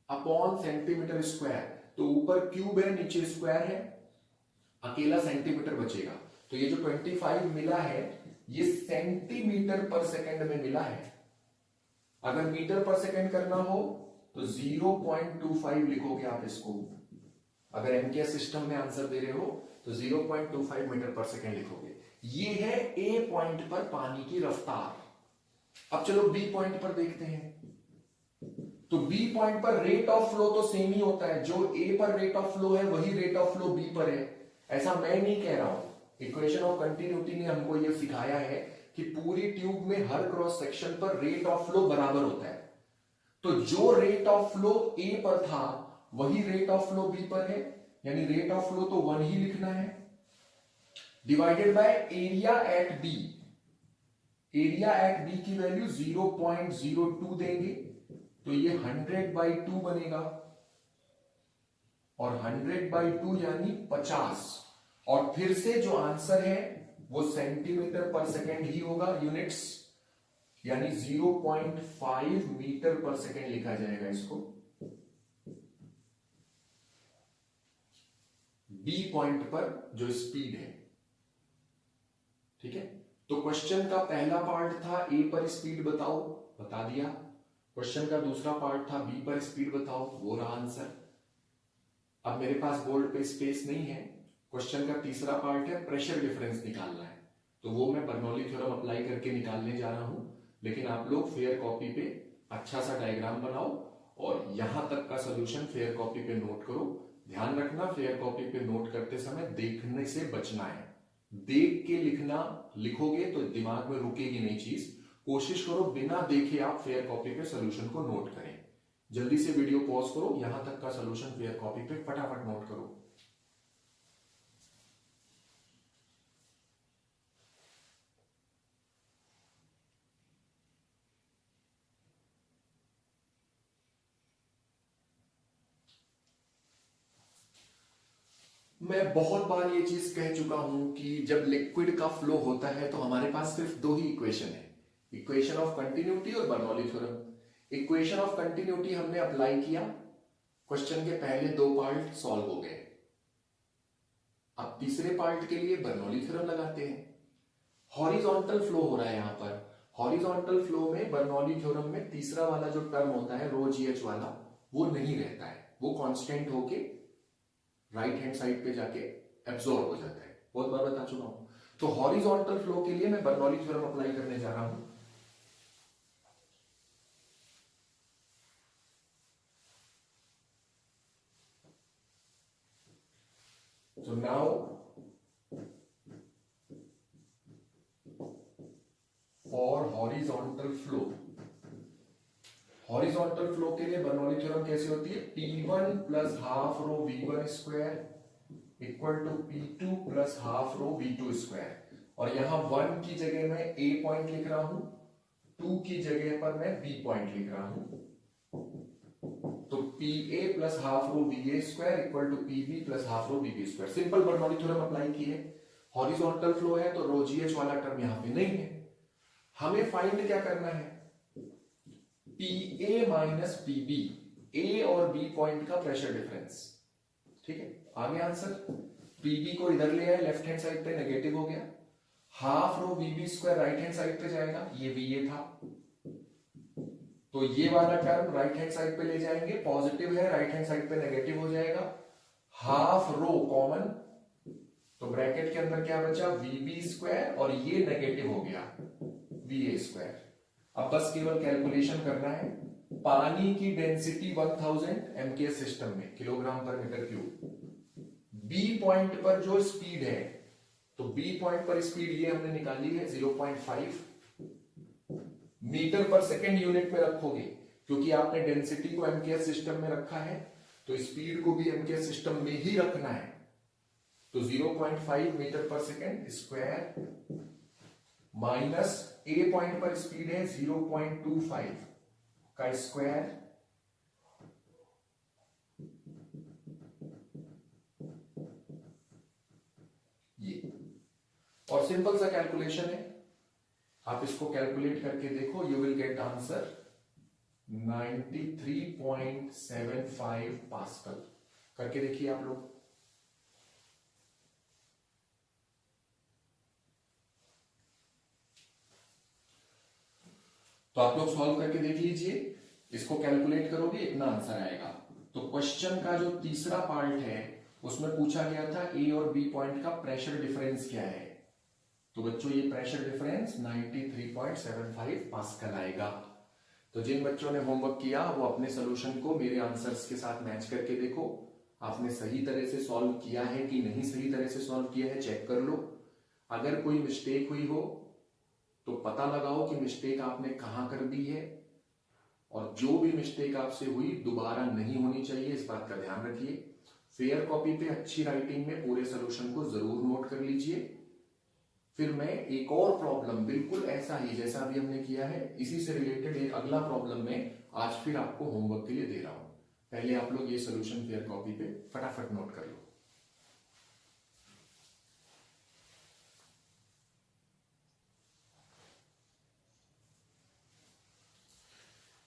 upon centimetre square, तो ऊपर क्यूब है नीचे स्क्वायर है, अकेला सेंटीमीटर बचेगा। तो ये जो 25 मिला है ये सेंटीमीटर पर सेकंड में मिला है। अगर मीटर पर सेकंड करना हो तो 0.25 लिखोगे आप इसको, अगर एमकेएस सिस्टम में आंसर दे रहे हो तो 0.25 मीटर पर सेकंड लिखोगे। ये है ए पॉइंट पर पानी की रफ्तार। अब चलो बी पॉइंट पर देखते हैं। तो बी पॉइंट पर रेट ऑफ फ्लो तो सेम ही होता है, जो ए पर रेट ऑफ फ्लो है वही रेट ऑफ फ्लो बी पर है, ऐसा मैं नहीं कह रहा हूं। इक्वेशन ऑफ कंटिन्यूटी ने हमको यह सिखाया है कि पूरी ट्यूब में हर क्रॉस सेक्शन पर रेट ऑफ फ्लो बराबर होता है, तो जो रेट ऑफ फ्लो ए पर था वही रेट ऑफ फ्लो बी पर है, यानी रेट ऑफ फ्लो तो 1 ही लिखना है, divided by area at B. Area at B की वैल्यू 0.02 देंगे तो ये 100/2 बनेगा, और 100/2 यानी 50, और फिर से जो आंसर है वो सेंटीमीटर पर सेकेंड ही होगा, यूनिट्स, यानी 0.5 मीटर पर सेकेंड लिखा जाएगा इसको। बी पॉइंट पर जो स्पीड है, ठीक है। तो क्वेश्चन का पहला पार्ट था ए पर स्पीड बताओ, बता दिया। क्वेश्चन का दूसरा पार्ट था बी पर स्पीड बताओ, वो रहा आंसर। अब मेरे पास बोर्ड पे स्पेस नहीं है, क्वेश्चन का तीसरा पार्ट है प्रेशर डिफरेंस निकालना है, तो वो मैं बर्नौली थ्योरम अप्लाई करके निकालने जा रहा हूं। लेकिन आप लोग फेयर कॉपी पे अच्छा सा डायग्राम बनाओ और यहां तक का सॉल्यूशन फेयर कॉपी पे नोट करो। ध्यान रखना फेयर कॉपी पे नोट करते समय देखने से बचना है, देख के लिखना, लिखोगे तो दिमाग में रुकेगी नहीं चीज। कोशिश करो बिना देखे आप फेयर कॉपी पे सॉल्यूशन को नोट करें। जल्दी से वीडियो पॉज करो, यहां तक का सॉल्यूशन फेयर कॉपी पे फटाफट नोट करो। मैं बहुत बार ये चीज कह चुका हूं कि जब लिक्विड का फ्लो होता है तो हमारे पास सिर्फ दो ही इक्वेशन है, इक्वेशन ऑफ कंटिन्यूटी और Bernoulli theorem. Equation of continuity हमने अप्लाई किया, क्वेश्चन के पहले दो पार्ट सॉल्व हो गए। अब तीसरे पार्ट के लिए बर्नौली थ्योरम लगाते हैं। हॉरिजॉन्टल फ्लो हो रहा है यहां पर, हॉरिजॉन्टल फ्लो में बर्नौली थ्योरम में तीसरा वाला जो टर्म होता है रो जीएच वाला, वो नहीं रहता है, वो कांस्टेंट होके राइट हैंड साइड पे जाके एब्जॉर्ब हो जाता है। बहुत बार बता चुका हूं। तो हॉरिजॉन्टल फ्लो के लिए मैं बर्नौली थ्योरम अप्लाई करने जा रहा हूं। So now for horizontal flow, horizontal flow के लिए बर्नौली थ्योरम कैसे होती है? P1 plus half rho V1 square equal to P2 plus half rho V2 square. और यहां 1 की जगह मैं A पॉइंट लिख रहा हूं, 2 की जगह पर मैं B पॉइंट लिख रहा हूं। तो PA plus half rho VA square equal to PB plus half rho VB square. Simple Bernoulli theorem apply की है। हॉरिजॉन्टल फ्लो है तो रो GH वाला टर्म यहां पे नहीं है। हमें फाइंड क्या करना है? PA माइनस PB, A और B पॉइंट का प्रेशर डिफरेंस। ठीक है, आगे आंसर। PB को इधर ले आए, लेफ्ट हैंड साइड पे नेगेटिव हो गया। Half rho VB square right hand side पे जाएगा, ये VA था, तो ये वाला टर्म राइट हैंड साइड पे ले जाएंगे, पॉजिटिव है, राइट हैंड साइड पे नेगेटिव हो जाएगा। हाफ रो कॉमन, तो ब्रैकेट के अंदर क्या बचा? VB स्क्वायर, और ये नेगेटिव हो गया VA स्क्वायर। अब बस केवल कैलकुलेशन करना है। पानी की डेंसिटी 1000 MKS सिस्टम में, किलोग्राम पर मीटर क्यूब। बी पॉइंट पर जो स्पीड है, तो बी पॉइंट पर स्पीड ये हमने निकाली है 0.5 मीटर पर सेकेंड यूनिट में रखोगे, क्योंकि आपने डेंसिटी को MKS सिस्टम में रखा है, तो स्पीड को भी MKS सिस्टम में ही रखना है। तो 0.5 मीटर पर सेकेंड स्क्वायर माइनस ए पॉइंट पर स्पीड है 0.25 का स्क्वायर, ये। और सिंपल सा कैलकुलेशन है, आप इसको कैलकुलेट करके देखो, you will get answer 93.75 pascal. करके देखिए आप लोग। तो आप लोग सॉल्व करके देख लीजिए, इसको कैलकुलेट करोगे इतना आंसर आएगा। तो क्वेश्चन का जो तीसरा पार्ट है उसमें पूछा गया था ए और बी पॉइंट का प्रेशर डिफरेंस क्या है। तो बच्चों ये प्रेशर डिफरेंस 93.75 पास्कल आएगा। तो जिन बच्चों ने होमवर्क किया वो अपने सोल्यूशन को मेरे आंसर्स के साथ मैच करके देखो, आपने सही तरह से सॉल्व किया है कि नहीं सही तरह से सॉल्व किया है, चेक कर लो। अगर कोई मिस्टेक हुई हो तो पता लगाओ कि मिस्टेक आपने कहां कर दी है, और जो भी मिस्टेक आपसे हुई दोबारा नहीं होनी चाहिए, इस बात का ध्यान रखिए। फेयर कॉपी पे अच्छी राइटिंग में पूरे सॉल्यूशन को जरूर नोट कर लीजिए। फिर मैं एक और प्रॉब्लम बिल्कुल ऐसा ही जैसा अभी हमने किया है, इसी से रिलेटेड एक अगला प्रॉब्लम में आज फिर आपको होमवर्क के लिए दे रहा हूं। पहले आप लोग ये सॉल्यूशन फेयर कॉपी पे फटाफट नोट कर लो।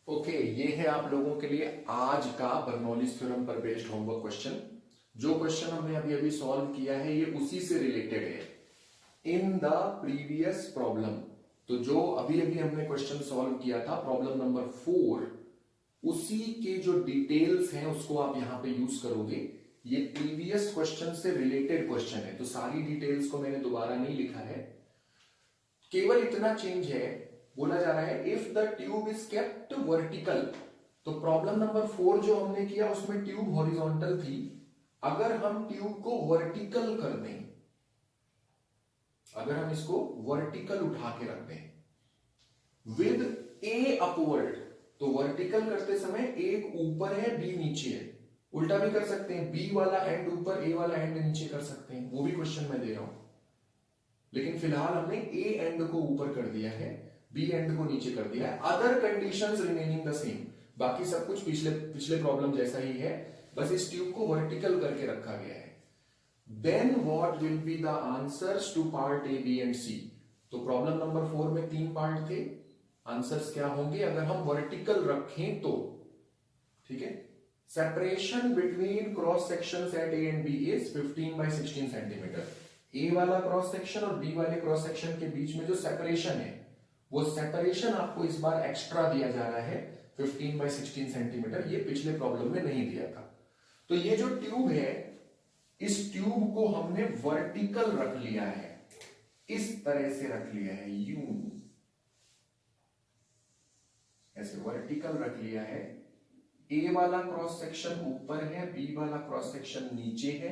ओके, ये है आप लोगों के लिए आज का बर्नौलीज थ्योरम पर बेस्ड होमवर्क क्वेश्चन। जो क्वेश्चन हमने अभी अभी सॉल्व किया है ये उसी से रिलेटेड है इन द प्रीवियस प्रॉब्लम। तो जो अभी अभी हमने क्वेश्चन सॉल्व किया था प्रॉब्लम नंबर 4, उसी के जो डिटेल्स हैं उसको आप यहां पे यूज करोगे। ये प्रीवियस क्वेश्चन से रिलेटेड क्वेश्चन है, तो सारी डिटेल्स को मैंने दोबारा नहीं लिखा है, केवल इतना चेंज है। बोला जा रहा है if the tube is kept vertical. तो प्रॉब्लम नंबर 4 जो हमने किया उसमें ट्यूब हॉरिजॉन्टल थी, अगर हम ट्यूब को वर्टिकल कर दें, अगर हम इसको वर्टिकल उठा के रख दें विद ए अपवर्ड, तो वर्टिकल करते समय एक ऊपर है बी नीचे है, उल्टा भी कर सकते हैं, बी वाला एंड ऊपर ए वाला एंड नीचे कर सकते हैं, वो भी क्वेश्चन में दे रहा हूं। लेकिन फिलहाल हमने ए एंड को ऊपर कर दिया है, बी एंड को नीचे कर दिया है। Other conditions remaining the same, बाकी सब कुछ पिछले प्रॉब्लम जैसा ही है, बस इस ट्यूब को वर्टिकल करके रखा गया है। Then what will be the answers to part A B and C. तो प्रॉब्लम नंबर 4 में 3 पार्ट थे, आंसर्स क्या होंगे अगर हम वर्टिकल रखें तो। ठीक है, separation between cross sections at A and B is 15 by 16 centimetre. A वाला क्रॉस सेक्शन और बी वाले क्रॉस सेक्शन के बीच में जो सेपरेशन है, वो सेपरेशन आपको इस बार एक्स्ट्रा दिया जा रहा है 15 by 16 सेंटीमीटर, ये पिछले प्रॉब्लम में नहीं दिया था। तो ये जो ट्यूब है, इस ट्यूब को हमने वर्टिकल रख लिया है, इस तरह से रख लिया है, यूं ऐसे वर्टिकल रख लिया है। ए वाला क्रॉस सेक्शन ऊपर है, बी वाला क्रॉस सेक्शन नीचे है,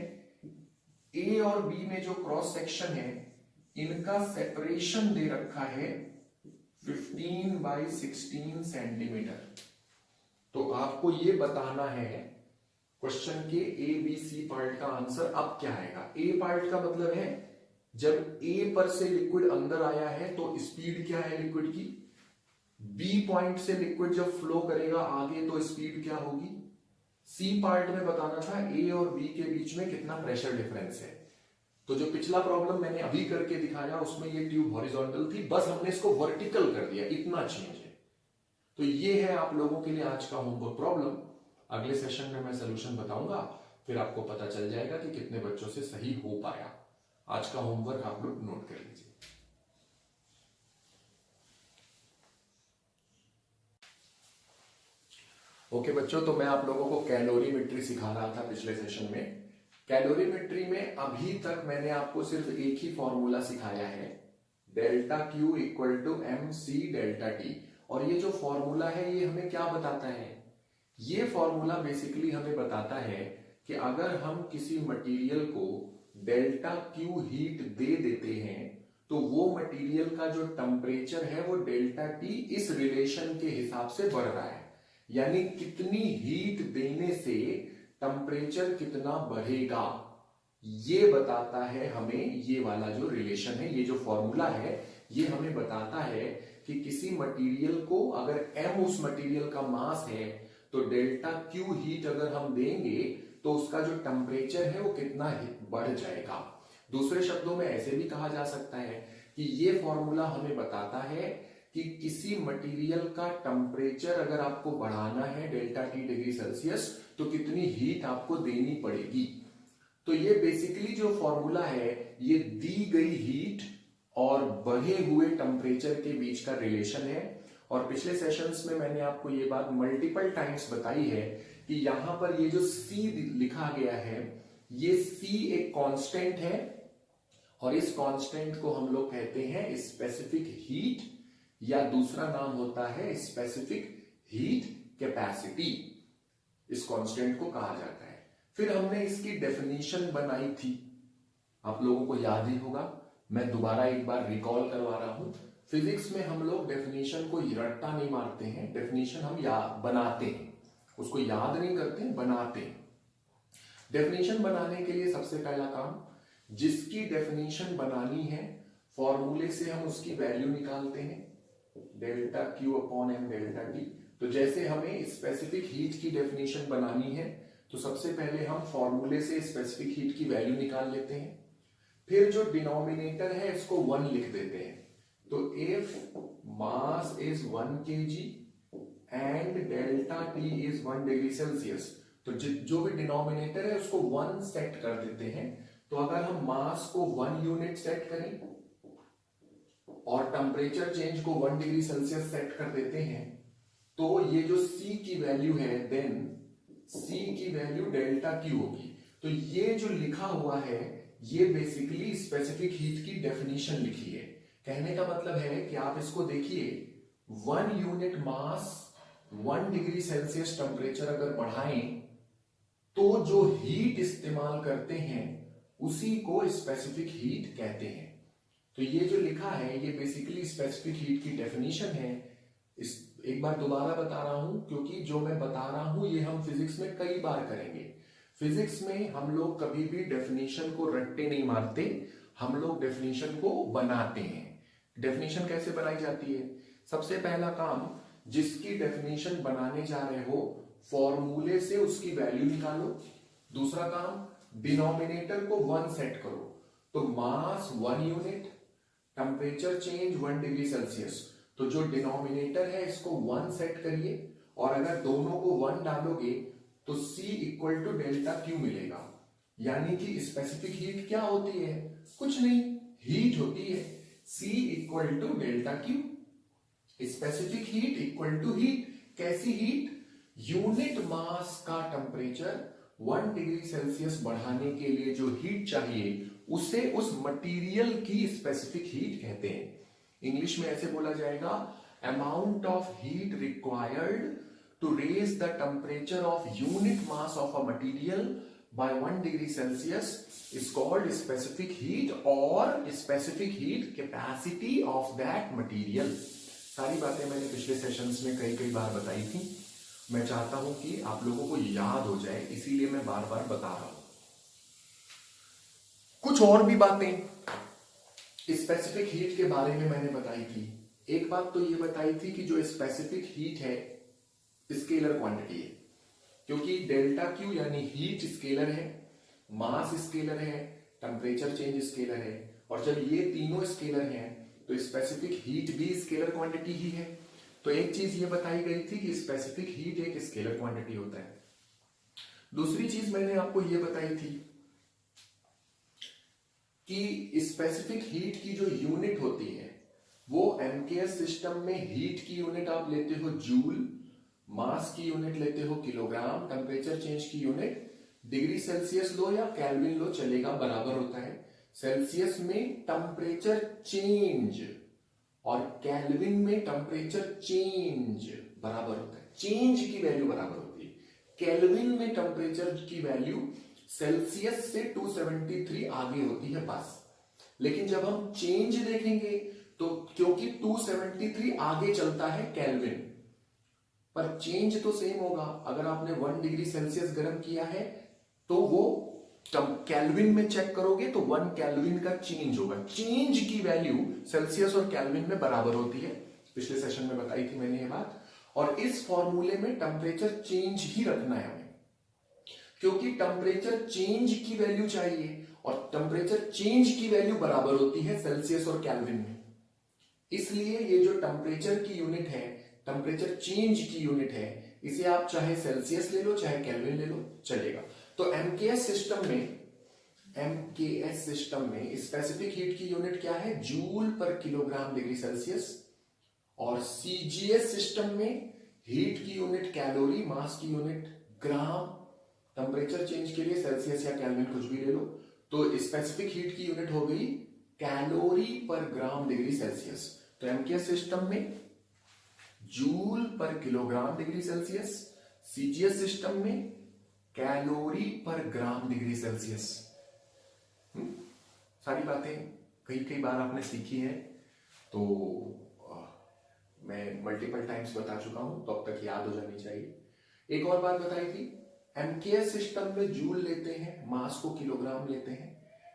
ए और बी में जो क्रॉस सेक्शन है इनका सेपरेशन दे रखा है 15 बाई 16 सेंटीमीटर। तो आपको ये बताना है क्वेश्चन के ए बी सी पार्ट का आंसर अब क्या आएगा। ए पार्ट का मतलब है जब ए पर से लिक्विड अंदर आया है तो स्पीड क्या है लिक्विड की, बी पॉइंट से लिक्विड जब फ्लो करेगा आगे तो स्पीड क्या होगी। सी पार्ट में बताना था ए और बी के बीच में कितना प्रेशर डिफरेंस है। तो जो पिछला प्रॉब्लम मैंने अभी करके दिखाया उसमें ये ट्यूब हॉरिजॉन्टल थी, बस हमने इसको वर्टिकल कर दिया, इतना चेंज है। तो ये है आप लोगों के लिए आज का होमवर्क प्रॉब्लम। अगले सेशन में मैं सोल्यूशन बताऊंगा, फिर आपको पता चल जाएगा कि कितने बच्चों से सही हो पाया। आज का होमवर्क आप लोग नोट कर लीजिए। ओके बच्चों, तो मैं आप लोगों को कैलोरीमेट्री सिखा रहा था पिछले सेशन में। कैलोरीमेट्री में अभी तक मैंने आपको सिर्फ एक ही फॉर्मूला सिखाया है, delta Q equal to M C delta T. और ये जो फॉर्मूला है ये हमें क्या बताता है, ये फॉर्मूला बेसिकली हमें बताता है कि अगर हम किसी मटेरियल को डेल्टा क्यू हीट दे देते हैं तो वो मटेरियल का जो टेम्परेचर है वो डेल्टा टी इस रिलेशन के हिसाब से बढ़ रहा है। यानी कितनी हीट देने से टेम्परेचर कितना बढ़ेगा, ये बताता है हमें। ये वाला जो रिलेशन है, ये जो फॉर्मूला है, ये हमें बताता है कि किसी मटेरियल को अगर m उस मटेरियल का मास है तो डेल्टा क्यू हीट अगर हम देंगे तो उसका जो टेम्परेचर है वो कितना बढ़ जाएगा। दूसरे शब्दों में ऐसे भी कहा जा सकता है कि ये फॉर्मूला हमें बताता है कि किसी मटेरियल का टेम्परेचर अगर आपको बढ़ाना है डेल्टा टी डिग्री सेल्सियस तो कितनी हीट आपको देनी पड़ेगी। तो ये बेसिकली जो फॉर्मूला है ये दी गई हीट और बढ़े हुए टेम्परेचर के बीच का रिलेशन है। और पिछले सेशंस में मैंने आपको ये बात मल्टीपल टाइम्स बताई है कि यहां पर ये जो C लिखा गया है, ये C एक कांस्टेंट है और इस कांस्टेंट को हम लोग कहते हैं स्पेसिफिक हीट, या दूसरा नाम होता है स्पेसिफिक हीट कैपेसिटी। इस कांस्टेंट को कहा जाता है। फिर हमने इसकी डेफिनेशन बनाई थी, आप लोगों को याद ही होगा, मैं दोबारा एक बार रिकॉल करवा रहा हूं। फिजिक्स में हम लोग डेफिनेशन को रट्टा नहीं मारते हैं, डेफिनेशन हम बनाते हैं, उसको याद नहीं करते, बनाते हैं। डेफिनेशन बनाने के लिए सबसे पहला काम, जिसकी डेफिनेशन बनानी है फॉर्मूले से हम उसकी वैल्यू निकालते हैं, delta Q upon M delta T. तो जैसे हमें स्पेसिफिक हीट की डेफिनेशन बनानी है तो सबसे पहले हम फॉर्मूले से स्पेसिफिक हीट की वैल्यू निकाल लेते हैं। फिर जो डिनोमिनेटर है इसको 1 लिख देते हैं। तो if mass is 1 kg and delta T is 1 degree Celsius, तो जो भी डिनोमिनेटर है उसको 1 सेट कर देते हैं। तो अगर हम मास को 1 यूनिट सेट करें और टेम्परेचर चेंज को 1 डिग्री सेल्सियस सेट कर देते हैं तो ये जो C की वैल्यू है, देन C की वैल्यू डेल्टा Q होगी। तो ये जो लिखा हुआ है ये बेसिकली स्पेसिफिक हीट की डेफिनेशन लिखी है। कहने का मतलब है कि आप इसको देखिए, 1 unit mass 1 degree Celsius temperature अगर बढ़ाएं तो जो हीट इस्तेमाल करते हैं उसी को स्पेसिफिक हीट कहते हैं। तो ये जो लिखा है ये बेसिकली स्पेसिफिक हीट की डेफिनेशन है। एक बार दोबारा बता रहा हूं क्योंकि जो मैं बता रहा हूं ये हम फिजिक्स में कई बार करेंगे। फिजिक्स में हम लोग कभी भी डेफिनेशन को रट्टे नहीं मारते, हम लोग डेफिनेशन को बनाते हैं। डेफिनेशन कैसे बनाई जाती है? सबसे पहला काम, जिसकी डेफिनेशन बनाने जा रहे हो फॉर्मूले से उसकी वैल्यू निकालो। दूसरा काम, डिनोमिनेटर को 1 सेट करो। तो मास 1 unit, temperature change 1 degree Celsius, तो जो डिनोमिनेटर है इसको 1 सेट करिए और अगर दोनों को 1 डालोगे तो C equal to delta Q मिलेगा। यानी कि स्पेसिफिक हीट क्या होती है? कुछ नहीं, हीट होती है। C equal to delta Q. Specific heat equal to heat. कैसी हीट? यूनिट मास का टेम्परेचर 1 डिग्री सेल्सियस बढ़ाने के लिए जो हीट चाहिए उसे उस मटेरियल की स्पेसिफिक हीट कहते हैं। इंग्लिश में ऐसे बोला जाएगा, amount of heat required to raise the temperature of unit mass of a material by 1 degree Celsius is called specific heat or specific heat capacity of that material. सारी बातें मैंने पिछले सेशंस में कई बार बताई थी। मैं चाहता हूं कि आप लोगों को याद हो जाए, इसीलिए मैं बार बार बता रहा हूं। कुछ और भी बातें स्पेसिफिक हीट के बारे में मैंने बताई थी। एक बात तो ये बताई थी कि जो स्पेसिफिक हीट है स्केलर क्वांटिटी है, क्योंकि डेल्टा क्यू यानी हीट स्केलर है, मास स्केलर है, टेम्परेचर चेंज स्केलर है, और जब ये तीनों स्केलर हैं तो स्पेसिफिक हीट भी स्केलर क्वांटिटी ही है। तो एक चीज ये बताई गई थी कि स्पेसिफिक हीट एक स्केलर क्वांटिटी होता है। दूसरी चीज मैंने आपको ये बताई थी कि स्पेसिफिक हीट की जो यूनिट होती है वो एमकेएस सिस्टम में हीट की यूनिट आप लेते हो जूल, मास की यूनिट लेते हो किलोग्राम, टेम्परेचर चेंज की यूनिट डिग्री सेल्सियस लो या केल्विन लो चलेगा, बराबर होता है। सेल्सियस में टेम्परेचर चेंज और केल्विन में टेम्परेचर चेंज बराबर होता है। चेंज की वैल्यू बराबर होती है। केल्विन में टेम्परेचर की वैल्यू सेल्सियस से 273 आगे होती है बस। लेकिन जब हम चेंज देखेंगे तो क्योंकि 273 आगे चलता है केल्विन, पर चेंज तो सेम होगा। अगर आपने 1 डिग्री सेल्सियस गर्म किया है तो वो केल्विन में चेक करोगे तो 1 केल्विन का चेंज होगा। चेंज की वैल्यू सेल्सियस और केल्विन में बराबर होती है। पिछले सेशन में बताई थी मैंने ये बात। और इस फॉर्मूले में टेम्परेचर चेंज ही रखना है हमें, क्योंकि टेम्परेचर चेंज की वैल्यू चाहिए और टेम्परेचर चेंज की वैल्यू बराबर होती है सेल्सियस और केल्विन में। इसलिए ये जो टेम्परेचर की यूनिट है, टेम्परेचर चेंज की यूनिट है, इसे आप चाहे सेल्सियस ले लो चाहे केल्विन ले लो चलेगा। तो एमकेएस सिस्टम में स्पेसिफिक हीट की यूनिट क्या है? जूल पर किलोग्राम डिग्री सेल्सियस। और सीजीएस सिस्टम में हीट की यूनिट कैलोरी, मास की यूनिट ग्राम, टेम्परेचर चेंज के लिए सेल्सियस या केल्विन कुछ भी ले लो। तो स्पेसिफिक हीट की यूनिट हो गई कैलोरी पर ग्राम डिग्री सेल्सियस। तो एमकेएस सिस्टम में जूल पर kilogram degree Celsius, CGS system में कैलोरी पर ग्राम डिग्री सेल्सियस। सारी बातें कई बार आपने सीखी है, तो मैं मल्टीपल टाइम्स बता चुका हूं, तो अब तक याद हो जानी चाहिए। एक और बात बताई थी, एमकेएस सिस्टम में जूल लेते हैं, मास को किलोग्राम लेते हैं,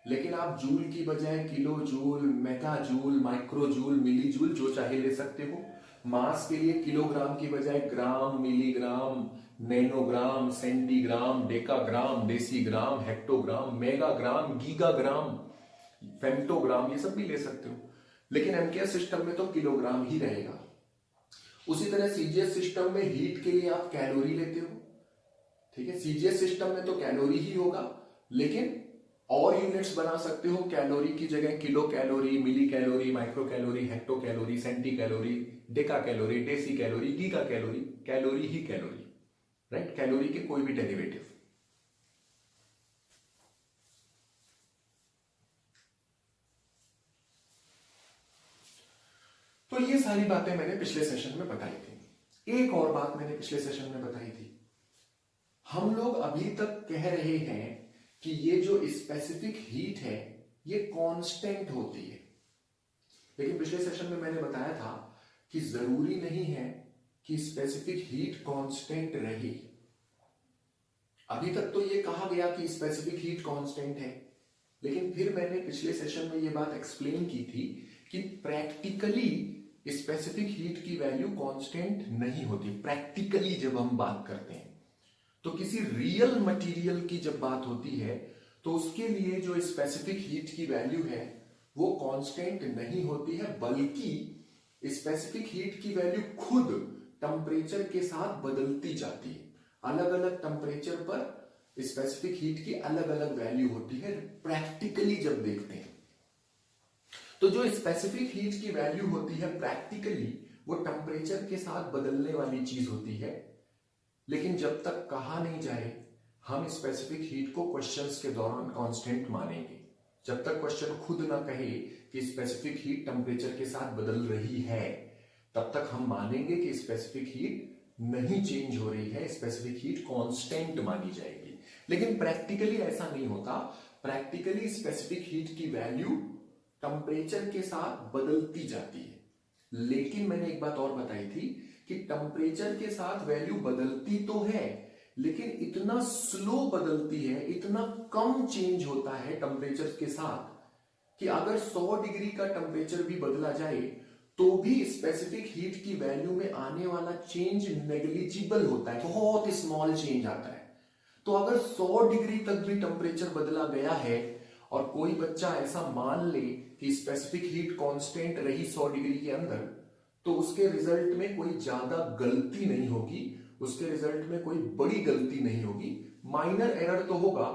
लेकिन आप जूल की बजाय kilo joule, mega joule, micro joule, milli joule जो चाहे ले सकते हो। मास के लिए किलोग्राम की बजाय gram, milligram, nanogram, centigram, decagram, decigram, hectogram, megagram, gigagram, femtogram, ये सब भी ले सकते हो। लेकिन एमकेएस सिस्टम में तो किलोग्राम ही रहेगा। उसी तरह सीजीएस सिस्टम में हीट के लिए आप कैलोरी लेते हो, ठीक है। सीजीएस सिस्टम में तो कैलोरी ही होगा, लेकिन और यूनिट्स बना सकते हो। कैलोरी की जगह kilo calorie, milli calorie, micro calorie, hecto calorie, centi calorie, deca calorie, deci calorie, giga calorie, calorie ही कैलोरी, राइट। कैलोरी के कोई भी डेरिवेटिव। तो ये सारी बातें मैंने पिछले सेशन में बताई थी। एक और बात मैंने पिछले सेशन में बताई थी, हम लोग अभी तक कह रहे हैं कि ये जो स्पेसिफिक हीट है ये कांस्टेंट होती है, लेकिन पिछले सेशन में मैंने बताया था कि जरूरी नहीं है कि स्पेसिफिक हीट कांस्टेंट रहे। अभी तक तो ये कहा गया कि स्पेसिफिक हीट कांस्टेंट है, लेकिन फिर मैंने पिछले सेशन में ये बात एक्सप्लेन की थी कि प्रैक्टिकली स्पेसिफिक हीट की वैल्यू कांस्टेंट नहीं होती। प्रैक्टिकली जब हम बात करते हैं तो किसी रियल मटेरियल की जब बात होती है तो उसके लिए जो स्पेसिफिक हीट की वैल्यू है वो कांस्टेंट नहीं होती है, बल्कि स्पेसिफिक हीट की वैल्यू खुद टेम्परेचर के साथ बदलती जाती है। अलग अलग टेम्परेचर पर स्पेसिफिक हीट की अलग अलग वैल्यू होती है प्रैक्टिकली जब देखते हैं। तो जो स्पेसिफिक हीट की वैल्यू होती है प्रैक्टिकली वो टेम्परेचर के साथ बदलने वाली चीज होती है। लेकिन जब तक कहा नहीं जाए हम स्पेसिफिक हीट को क्वेश्चंस के दौरान कांस्टेंट मानेंगे। जब तक क्वेश्चन खुद ना कहे कि स्पेसिफिक हीट टेम्परेचर के साथ बदल रही है, तब तक हम मानेंगे कि स्पेसिफिक हीट नहीं चेंज हो रही है, स्पेसिफिक हीट कांस्टेंट मानी जाएगी। लेकिन प्रैक्टिकली ऐसा नहीं होता। प्रैक्टिकली स्पेसिफिक हीट की वैल्यू टेम्परेचर के साथ बदलती जाती है। लेकिन मैंने एक बात और बताई थी कि टेम्परेचर के साथ वैल्यू बदलती तो है, लेकिन इतना स्लो बदलती है, इतना कम चेंज होता है टेम्परेचर के साथ कि अगर 100 डिग्री का टेम्परेचर भी बदला जाए तो भी स्पेसिफिक हीट की वैल्यू में आने वाला चेंज नेग्लिजिबल होता है, बहुत स्मॉल चेंज आता है। तो अगर 100 डिग्री तक भी टेम्परेचर बदला गया है और कोई बच्चा ऐसा मान ले कि स्पेसिफिक हीट कांस्टेंट रही 100 डिग्री के अंदर, तो उसके रिजल्ट में कोई ज्यादा गलती नहीं होगी, उसके रिजल्ट में कोई बड़ी गलती नहीं होगी, माइनर एरर तो होगा,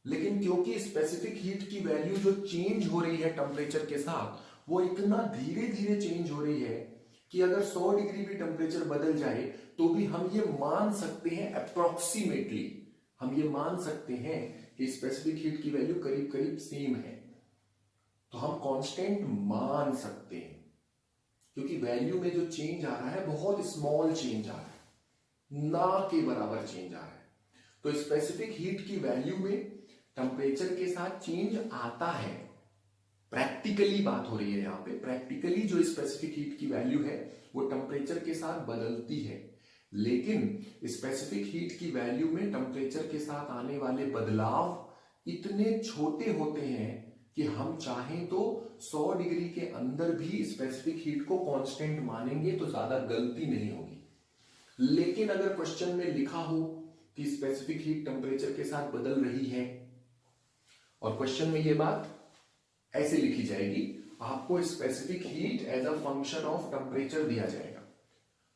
लेकिन क्योंकि स्पेसिफिक हीट की वैल्यू जो चेंज हो रही है टेम्परेचर के साथ वो इतना धीरे धीरे चेंज हो रही है कि अगर 100 डिग्री भी टेम्परेचर बदल जाए तो भी हम ये मान सकते हैं अप्रोक्सीमेटली, हम ये मान सकते हैं कि स्पेसिफिक हीट की वैल्यू करीब करीब सेम है। तो हम कांस्टेंट मान सकते हैं क्योंकि वैल्यू में जो चेंज आ रहा है बहुत स्मॉल चेंज आ रहा है, ना के बराबर चेंज आ रहा है। तो स्पेसिफिक हीट की वैल्यू में टेम्परेचर के साथ चेंज आता है। प्रैक्टिकली बात हो रही है यहां पे, प्रैक्टिकली जो स्पेसिफिक हीट की वैल्यू है वो टेम्परेचर के साथ बदलती है, लेकिन स्पेसिफिक हीट की वैल्यू में टेम्परेचर के साथ आने वाले बदलाव इतने छोटे होते हैं कि हम चाहें तो 100 डिग्री के अंदर भी स्पेसिफिक हीट को कांस्टेंट मानेंगे तो ज्यादा गलती नहीं होगी। लेकिन अगर क्वेश्चन में लिखा हो कि स्पेसिफिक हीट टेम्परेचर के साथ बदल रही है और क्वेश्चन में ये बात ऐसे लिखी जाएगी, आपको specific heat as a function of temperature दिया जाएगा,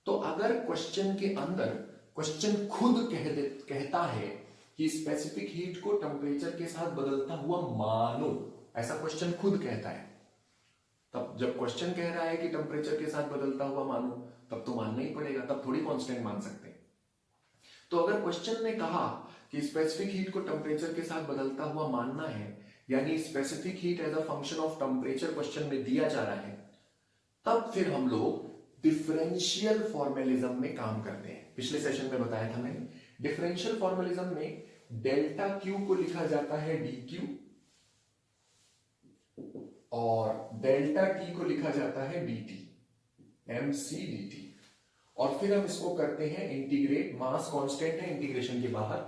तो अगर क्वेश्चन के अंदर क्वेश्चन खुद कहता है कि स्पेसिफिक हीट को टेम्परेचर के साथ बदलता हुआ मानो, ऐसा क्वेश्चन खुद कहता है, तब जब क्वेश्चन कह रहा है कि टेम्परेचर के साथ बदलता हुआ मानो तब तो मानना ही पड़ेगा, तब थोड़ी कांस्टेंट मान सकते हैं। तो अगर क्वेश्चन ने कहा कि स्पेसिफिक हीट को टेम्परेचर के साथ बदलता हुआ मानना है, यानी specific heat as a function of temperature question में दिया जा रहा है, तब फिर हम लोग डिफरेंशियल फॉर्मेलिज्म में काम करते हैं। पिछले सेशन में बताया था मैंने, डिफरेंशियल फॉर्मेलिज्म में डेल्टा क्यू को लिखा जाता है डी क्यू और डेल्टा टी को लिखा जाता है D T, M C D T, और फिर हम इसको करते हैं इंटीग्रेट, मास कांस्टेंट है इंटीग्रेशन के बाहर।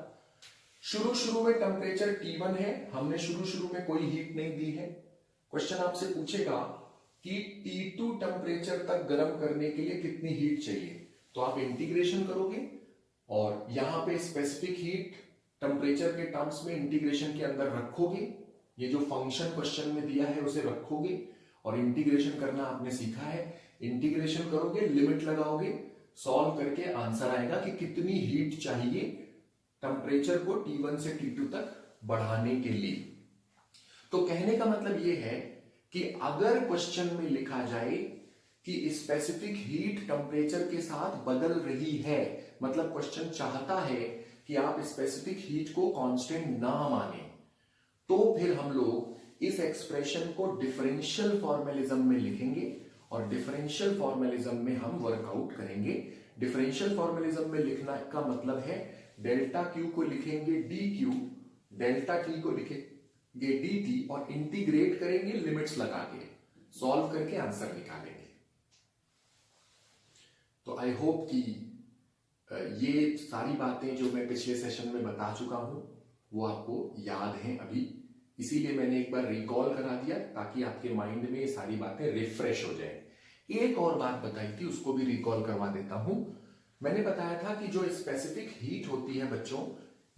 शुरू में टेम्परेचर T1 है, हमने शुरू में कोई हीट नहीं दी है। क्वेश्चन आपसे पूछेगा कि T2 टेम्परेचर तक गर्म करने के लिए कितनी हीट चाहिए, तो आप इंटीग्रेशन करोगे और यहां पे स्पेसिफिक हीट टेम्परेचर के टर्म्स में इंटीग्रेशन के अंदर रखोगे, ये जो फंक्शन क्वेश्चन में दिया है उसे रखोगे और इंटीग्रेशन करना आपने सीखा है। इंटीग्रेशन करोगे, लिमिट लगाओगे, सॉल्व करके आंसर आएगा कि कितनी हीट चाहिए टेम्परेचर को T1 से T2 तक बढ़ाने के लिए। तो कहने का मतलब यह है कि अगर क्वेश्चन में लिखा जाए कि स्पेसिफिक हीट टेम्परेचर के साथ बदल रही है, मतलब क्वेश्चन चाहता है कि आप स्पेसिफिक हीट को कांस्टेंट ना माने, तो फिर हम लोग इस एक्सप्रेशन को डिफरेंशियल फॉर्मेलिज्म में लिखेंगे और डिफरेंशियल फॉर्मेलिज्म में हम वर्कआउट करेंगे। डिफरेंशियल फॉर्मेलिज्म में लिखना का मतलब है डेल्टा क्यू को लिखेंगे डी क्यू, डेल्टा टी को लिखेंगे डी टी और इंटीग्रेट करेंगे लिमिट्स लगा के, सॉल्व करके आंसर निकालेंगे। तो आई होप कि ये सारी बातें जो मैं पिछले सेशन में बता चुका हूं वो आपको याद हैं अभी, इसीलिए मैंने एक बार रिकॉल करा दिया ताकि आपके माइंड में ये सारी बातें रिफ्रेश हो जाए। एक और बात बताई थी उसको भी रिकॉल करवा देता हूं। मैंने बताया था कि जो स्पेसिफिक हीट होती है बच्चों,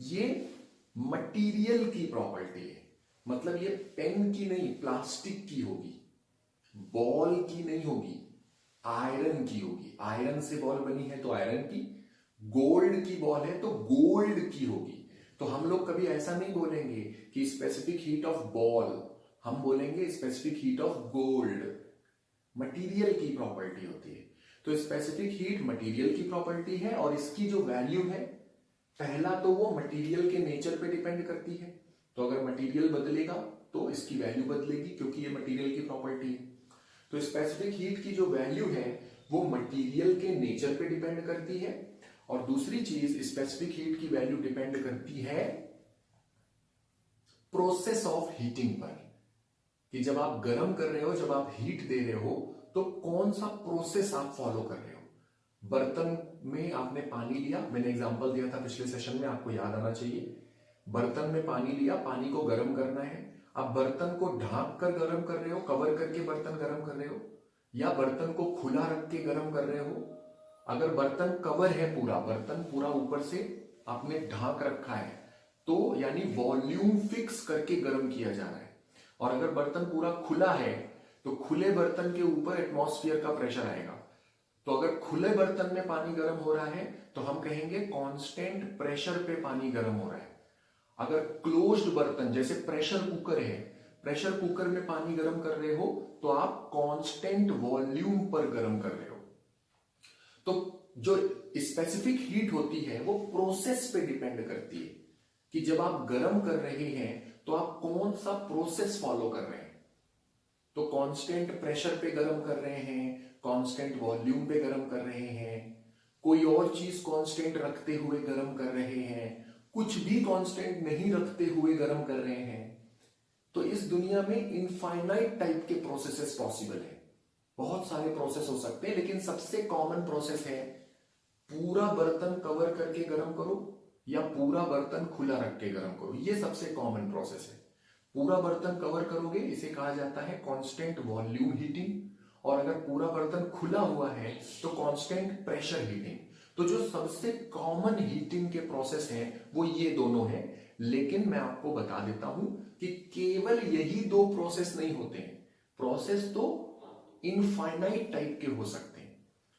ये मटेरियल की प्रॉपर्टी है, मतलब ये पेन की नहीं प्लास्टिक की होगी, बॉल की नहीं होगी, आयरन की होगी। आयरन से बॉल बनी है तो आयरन की, गोल्ड की बॉल है तो गोल्ड की होगी। तो हम लोग कभी ऐसा नहीं बोलेंगे कि स्पेसिफिक हीट ऑफ बॉल, हम बोलेंगे specific heat of gold. Material की प्रॉपर्टी होती है, तो स्पेसिफिक हीट मटेरियल की प्रॉपर्टी है और इसकी जो वैल्यू है, पहला तो वो मटेरियल के नेचर पे डिपेंड करती है, तो अगर मटेरियल बदलेगा तो इसकी वैल्यू बदलेगी क्योंकि ये मटेरियल की प्रॉपर्टी है। तो स्पेसिफिक हीट की जो वैल्यू है वो मटेरियल के नेचर पे डिपेंड करती है, और दूसरी चीज स्पेसिफिक हीट की वैल्यू डिपेंड करती है प्रोसेस ऑफ हीटिंग पर, कि जब आप गर्म कर रहे हो, जब आप हीट दे रहे हो, तो कौन सा प्रोसेस आप फॉलो कर रहे हो। बर्तन में आपने पानी लिया, मैंने एग्जांपल दिया था पिछले सेशन में, आपको याद आना चाहिए। बर्तन में पानी लिया, पानी को गर्म करना है। आप बर्तन को ढांक कर गर्म कर रहे हो, कवर करके बर्तन गर्म कर रहे हो, या बर्तन को खुला रख के गर्म कर रहे हो। अगर बर्तन कवर है, पूरा बर्तन पूरा ऊपर से आपने ढांक रखा है, तो यानी वॉल्यूम फिक्स करके गर्म किया जा रहा है। और अगर बर्तन पूरा खुला है, तो खुले बर्तन के ऊपर एटमॉस्फेयर का प्रेशर आएगा। तो अगर खुले बर्तन में पानी गर्म हो रहा है, तो हम कहेंगे कांस्टेंट प्रेशर पे पानी गर्म हो रहा है। अगर क्लोज्ड बर्तन, जैसे प्रेशर कुकर है, प्रेशर कुकर में पानी गर्म कर रहे हो, तो आप कांस्टेंट वॉल्यूम पर गर्म कर रहे हो। तो जो स्पेसिफिक हीट होती है वो प्रोसेस पे डिपेंड करती है, कि जब आप गर्म कर रहे हैं तो आप कौन सा प्रोसेस फॉलो कर रहे हैं। तो कांस्टेंट प्रेशर पे गर्म कर रहे हैं, कांस्टेंट वॉल्यूम पे गर्म कर रहे हैं, कोई और चीज कांस्टेंट रखते हुए गर्म कर रहे हैं, कुछ भी कांस्टेंट नहीं रखते हुए गर्म कर रहे हैं। तो इस दुनिया में इनफाइनाइट टाइप के प्रोसेसेस पॉसिबल है। बहुत सारे प्रोसेस हो सकते हैं, लेकिन सबसे कॉमन प्रोसेस है पूरा बर्तन कवर करके गर्म करो या पूरा बर्तन खुला रख के गर्म करो। ये सबसे कॉमन प्रोसेस है। पूरा बर्तन कवर करोगे, इसे कहा जाता है कांस्टेंट वॉल्यूम हीटिंग, और अगर पूरा बर्तन खुला हुआ है तो कांस्टेंट प्रेशर हीटिंग। तो जो सबसे कॉमन हीटिंग के प्रोसेस हैं वो ये दोनों हैं। लेकिन मैं आपको बता देता हूं कि केवल यही दो प्रोसेस नहीं होते हैं, प्रोसेस तो इनफाइनाइट टाइप के हो सकते हैं।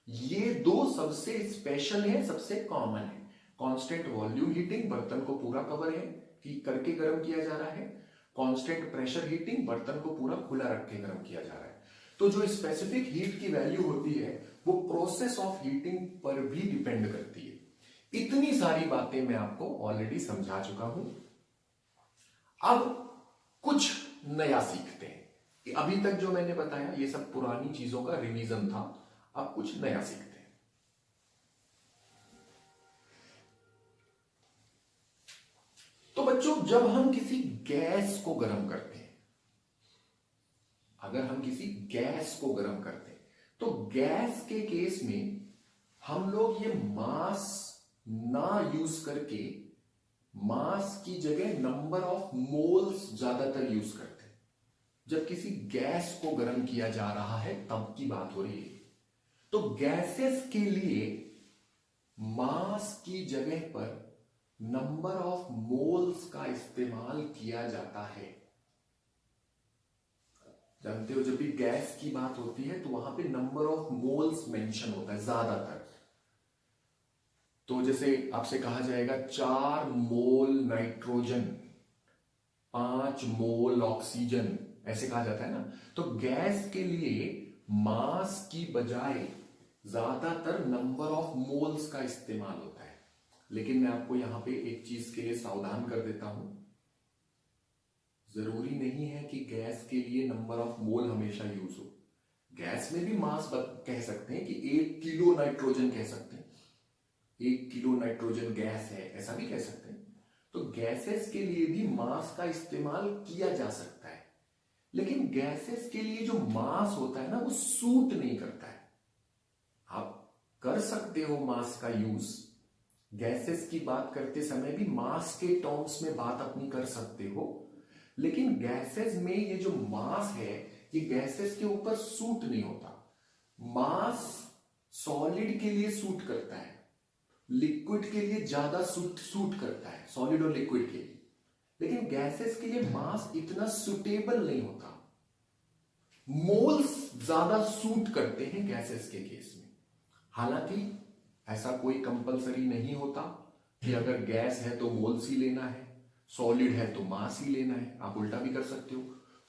ये दो सबसे स्पेशल है, सबसे कॉमन है। कांस्टेंट वॉल्यूम हीटिंग, बर्तन को पूरा कवर है कि करके गर्म किया जा रहा है। कांस्टेंट प्रेशर हीटिंग, बर्तन को पूरा खुला रख के गर्म किया जा रहा है। तो जो स्पेसिफिक हीट की वैल्यू होती है वो प्रोसेस ऑफ हीटिंग पर भी डिपेंड करती है। इतनी सारी बातें मैं आपको ऑलरेडी समझा चुका हूं। अब कुछ नया सीखते हैं। अभी तक जो मैंने बताया ये सब पुरानी चीजों का रिवीजन था, अब कुछ नया सीखते हैं। तो बच्चों, जब हम किसी गैस को गर्म करते हैं, अगर हम किसी गैस को गर्म करते हैं, तो गैस के केस में हम लोग ये मास ना यूज करके मास की जगह नंबर ऑफ मोल्स ज्यादातर यूज करते हैं। जब किसी गैस को गर्म किया जा रहा है तब की बात हो रही है। तो गैसेस के लिए मास की जगह पर नंबर ऑफ मोल्स का इस्तेमाल किया जाता है। जानते हो, जब भी गैस की बात होती है तो वहां पे नंबर ऑफ मोल्स मेंशन होता है ज्यादातर। तो जैसे आपसे कहा जाएगा 4 मोल नाइट्रोजन, 5 मोल ऑक्सीजन, ऐसे कहा जाता है ना। तो गैस के लिए मास की बजाय ज्यादातर नंबर ऑफ मोल्स का इस्तेमाल होता है। लेकिन मैं आपको यहां पे एक चीज के लिए सावधान कर देता हूं, जरूरी नहीं है कि गैस के लिए नंबर ऑफ मोल हमेशा यूज हो। गैस में भी मास कह सकते हैं कि 1 किलो नाइट्रोजन कह सकते हैं, 1 किलो नाइट्रोजन गैस है, ऐसा भी कह सकते हैं। तो गैसेस के लिए भी मास का इस्तेमाल किया जा सकता है, लेकिन गैसेस के लिए जो मास होता है ना वो सूट नहीं करता है। आप कर सकते हो मास का यूज, गैसेस की बात करते समय भी मास के टर्म्स में बात अपनी कर सकते हो, लेकिन गैसेस में ये जो मास है ये गैसेस के ऊपर सूट नहीं होता। मास सॉलिड के लिए सूट करता है, लिक्विड के लिए ज्यादा सूट करता है, सॉलिड और लिक्विड के लिए। लेकिन गैसेस के लिए मास इतना सुटेबल नहीं होता। मोल्स ज्यादा सूट करते हैं गैसेस के केस में। हालांकि ऐसा कोई कंपलसरी नहीं होता कि अगर गैस है तो मोल्स ही लेना है, सॉलिड है तो मास ही लेना है। आप उल्टा भी कर सकते हो,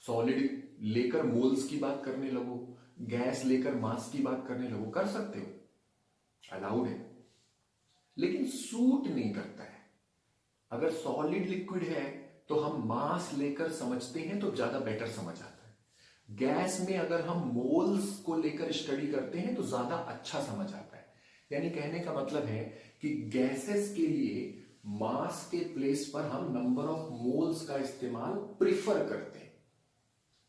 सॉलिड लेकर मोल्स की बात करने लगो, गैस लेकर मास की बात करने लगो, कर सकते हो, अलाउड है। लेकिन सूट नहीं करता है। अगर सॉलिड लिक्विड है तो हम मास लेकर समझते हैं तो ज्यादा बेटर समझ आता है। गैस में अगर हम मोल्स को लेकर स्टडी करते हैं तो ज्यादा अच्छा समझ आता है। यानी कहने का मतलब है कि गैसेस के लिए मास के प्लेस पर हम नंबर ऑफ मोल्स का इस्तेमाल प्रिफर करते हैं।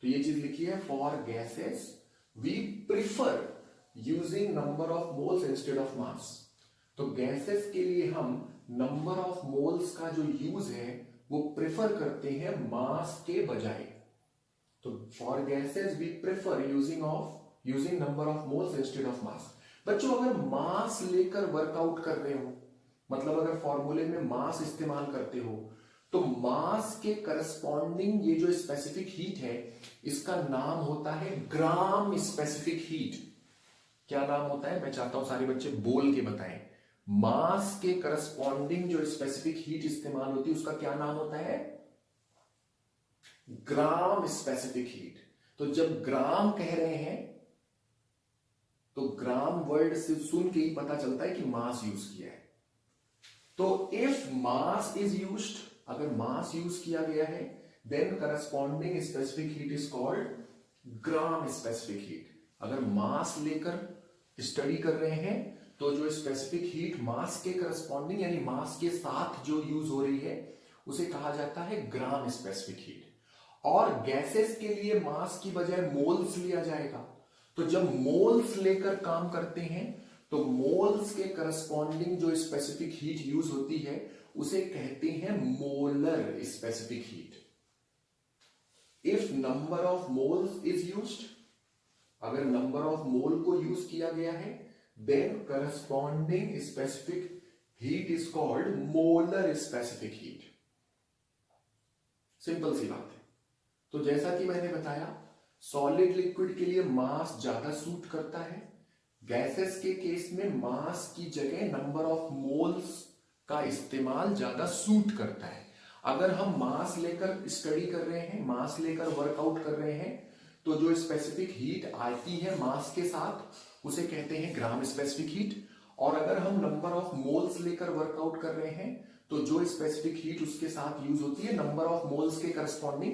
तो ये चीज लिखी है, for gases we prefer using number of moles instead of mass. तो गैसेस के लिए हम नंबर ऑफ मोल्स का जो यूज है वो प्रेफर करते हैं मास के बजाय। तो for gases we prefer using number of moles instead of mass. बच्चों अगर मास लेकर वर्कआउट कर रहे हो, मतलब अगर फॉर्मूले में मास इस्तेमाल करते हो, तो मास के करस्पॉन्डिंग ये जो स्पेसिफिक हीट है इसका नाम होता है ग्राम स्पेसिफिक हीट। क्या नाम होता है? मैं चाहता हूं सारे बच्चे बोल के बताएं। मास के करस्पॉन्डिंग जो स्पेसिफिक हीट इस्तेमाल होती है उसका क्या नाम होता है? ग्राम स्पेसिफिक हीट। तो जब ग्राम कह रहे हैं तो ग्राम वर्ड से सुन के ही पता चलता है कि मास यूज किया है। तो इफ मास इज यूज्ड, अगर मास यूज किया गया है, then corresponding specific heat is called gram specific heat. अगर मास लेकर स्टडी कर रहे हैं तो जो स्पेसिफिक हीट मास के करस्पॉन्डिंग यानी मास के साथ जो यूज हो रही है उसे कहा जाता है ग्राम स्पेसिफिक हीट। और गैसेस के लिए मास की बजाय मोल्स लिया जाएगा। तो जब मोल्स लेकर काम करते हैं तो मोल्स के करस्पॉन्डिंग जो स्पेसिफिक हीट यूज होती है उसे कहते हैं molar specific heat. If number of moles is used, अगर नंबर ऑफ मोल को यूज किया गया है, then corresponding specific heat is called molar specific heat. Simple सी बात है। तो जैसा कि मैंने बताया, सॉलिड लिक्विड के लिए मास ज्यादा सूट करता है, गैसेस के केस में मास की जगह नंबर ऑफ मोल्स का इस्तेमाल ज्यादा सूट करता है। अगर हम मास लेकर स्टडी कर रहे हैं, मास लेकर वर्कआउट कर रहे हैं, तो जो स्पेसिफिक हीट आती है मास के साथ उसे कहते हैं ग्राम स्पेसिफिक हीट। और अगर हम नंबर ऑफ मोल्स लेकर वर्कआउट कर रहे हैं तो जो स्पेसिफिक हीट उसके साथ यूज होती है, नंबर ऑफ मोल्स के करस्पॉन्डिंग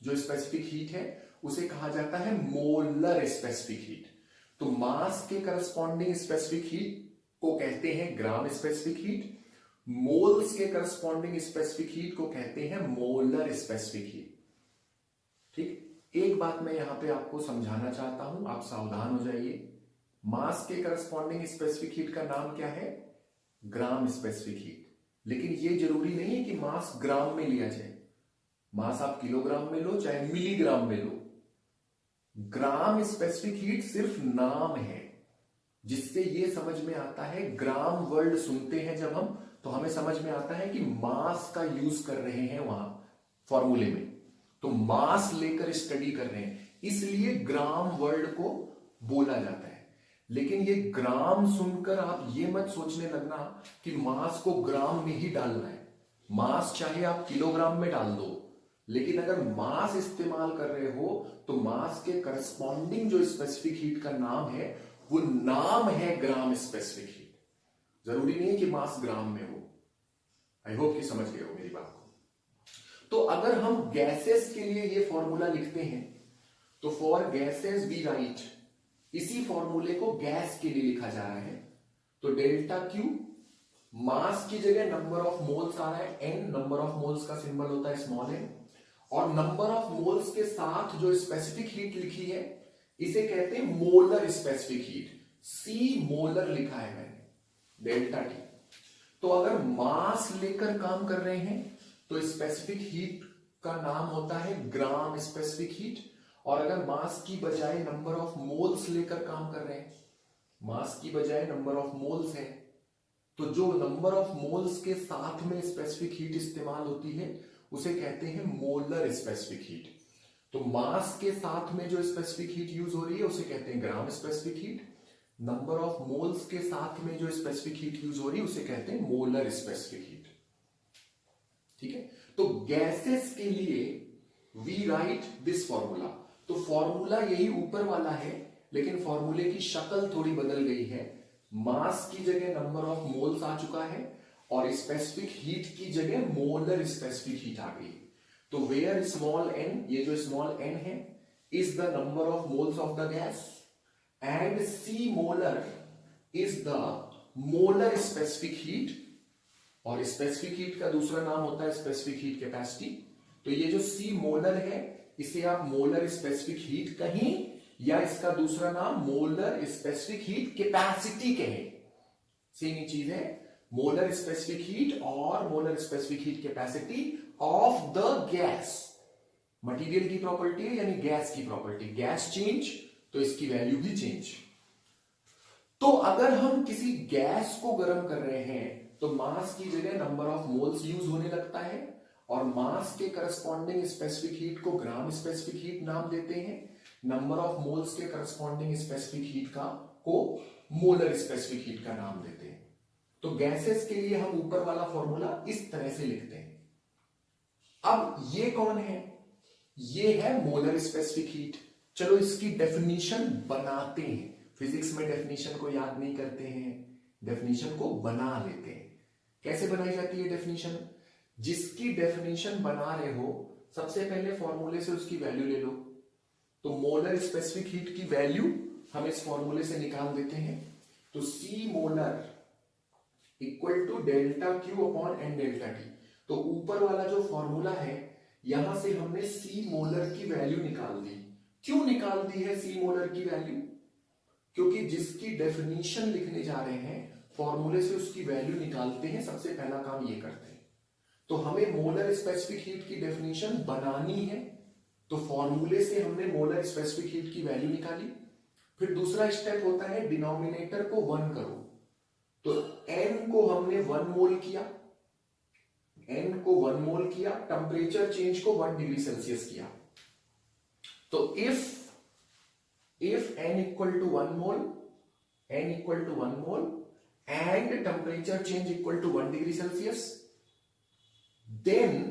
जो स्पेसिफिक हीट है उसे कहा जाता है मोलर स्पेसिफिक हीट। तो मास के करस्पॉन्डिंग स्पेसिफिक हीट को कहते हैं ग्राम स्पेसिफिक हीट, मोल्स के करस्पॉन्डिंग स्पेसिफिक हीट को कहते हैं मोलर स्पेसिफिक हीट। ठीक, एक बात मैं यहां पे आपको समझाना चाहता हूं, आप सावधान हो जाइए। मास के करस्पॉन्डिंग स्पेसिफिक हीट का नाम क्या है? ग्राम स्पेसिफिक हीट। लेकिन यह जरूरी नहीं है कि मास ग्राम में लिया जाए। मास आप किलोग्राम में लो चाहे मिलीग्राम में लो, ग्राम स्पेसिफिक हीट सिर्फ नाम है, जिससे यह समझ में आता है, ग्राम वर्ड सुनते हैं जब हम तो हमें समझ में आता है कि मास का यूज कर रहे हैं वहां फॉर्मूले में, तो मास लेकर स्टडी कर रहे हैं, इसलिए ग्राम वर्ड को बोला जाता है। लेकिन ये ग्राम सुनकर आप ये मत सोचने लगना कि मास को ग्राम में ही डालना है। मास चाहे आप किलोग्राम में डाल दो, लेकिन अगर मास इस्तेमाल कर रहे हो तो मास के करस्पॉन्डिंग जो स्पेसिफिक हीट का नाम है वो नाम है ग्राम स्पेसिफिक हीट। जरूरी नहीं है कि मास ग्राम में हो। आई होप कि समझ गए हो मेरी बात को। तो अगर हम गैसेस के लिए ये फॉर्मूला लिखते हैं तो फॉर गैसेस वी राइट, इसी फॉर्मूले को गैस के लिए लिखा जा रहा है। तो डेल्टा क्यू, मास की जगह नंबर ऑफ मोल्स आ रहा है, एन, नंबर ऑफ मोल्स का सिंबल होता है स्मॉल एन, और नंबर ऑफ मोल्स के साथ जो स्पेसिफिक हीट लिखी है इसे कहते हैं molar specific heat. C molar लिखा है मैंने, डेल्टा टी। तो अगर मास लेकर काम कर रहे हैं तो स्पेसिफिक हीट का नाम होता है ग्राम स्पेसिफिक हीट, और अगर मास की बजाय नंबर ऑफ मोल्स लेकर काम कर रहे हैं, मास की बजाय नंबर ऑफ मोल्स है, तो जो नंबर ऑफ मोल्स के साथ में स्पेसिफिक हीट इस्तेमाल होती है उसे कहते हैं मोलर स्पेसिफिक हीट। तो मास के साथ में जो स्पेसिफिक हीट यूज हो रही है उसे कहते हैं ग्राम specific heat, number of moles के साथ में जो स्पेसिफिक हीट यूज हो रही है उसे कहते हैं मोलर स्पेसिफिक हीट। ठीक है, तो गैसेस के लिए वी राइट दिस फॉर्मूला। तो फॉर्मूला यही ऊपर वाला है, लेकिन फॉर्मूले की शक्ल थोड़ी बदल गई है। मास की जगह नंबर ऑफ मोल्स आ चुका है और स्पेसिफिक हीट की जगह मोलर स्पेसिफिक हीट आ गई। तो वेयर स्मॉल एन, ये जो स्मॉल एन है, is the number of moles of the gas, and C molar is the molar specific heat, और स्पेसिफिक हीट का दूसरा नाम होता है स्पेसिफिक हीट कैपेसिटी। तो ये जो C मोलर है इसे आप मोलर स्पेसिफिक हीट कहें या इसका दूसरा नाम मोलर स्पेसिफिक हीट कैपेसिटी कहें, सेम ही चीज है। मोलर स्पेसिफिक हीट और molar specific heat capacity of the gas. Material की प्रॉपर्टी है यानी गैस की प्रॉपर्टी, गैस चेंज तो इसकी वैल्यू भी चेंज। तो अगर हम किसी गैस को गर्म कर रहे हैं तो मास की जगह नंबर ऑफ मोल्स यूज होने लगता है और मास के करस्पॉन्डिंग स्पेसिफिक हीट को ग्राम स्पेसिफिक हीट नाम देते हैं, नंबर ऑफ मोल्स के करस्पॉन्डिंग स्पेसिफिक हीट को मोलर स्पेसिफिक हीट का नाम देते हैं। तो गैसेस के लिए हम ऊपर वाला फॉर्मूला इस तरह से लिखते हैं। अब ये कौन है? ये है मोलर स्पेसिफिक हीट। चलो इसकी डेफिनेशन बनाते हैं। फिजिक्स में डेफिनेशन को याद नहीं करते हैं, डेफिनेशन को बना लेते हैं। कैसे बनाई जाती है डेफिनेशन? जिसकी डेफिनेशन बना रहे हो सबसे पहले फॉर्मूले से उसकी वैल्यू ले लो। तो मोलर स्पेसिफिक हीट की वैल्यू हम इस फॉर्मूले से निकाल देते हैं। तो C molar equal to delta Q upon N delta T। तो ऊपर वाला जो फॉर्मूला है यहां से हमने C मोलर की वैल्यू निकाल दी। क्यों निकाल दी है C मोलर की वैल्यू? क्योंकि जिसकी डेफिनेशन लिखने जा रहे हैं फॉर्मूले से उसकी वैल्यू निकालते हैं, सबसे पहला काम ये करते हैं। तो हमें मोलर स्पेसिफिक हीट की डेफिनेशन बनानी है, तो फॉर्मूले से हमने मोलर स्पेसिफिक हीट की वैल्यू निकाली। फिर दूसरा स्टेप होता है डिनोमिनेटर को 1 करो। तो N को हमने 1 मोल किया, N को 1 मोल किया, टेम्परेचर चेंज को 1 डिग्री सेल्सियस किया। तो if N equal to 1 mole, N equal to 1 mole and temperature change equal to 1 degree Celsius, then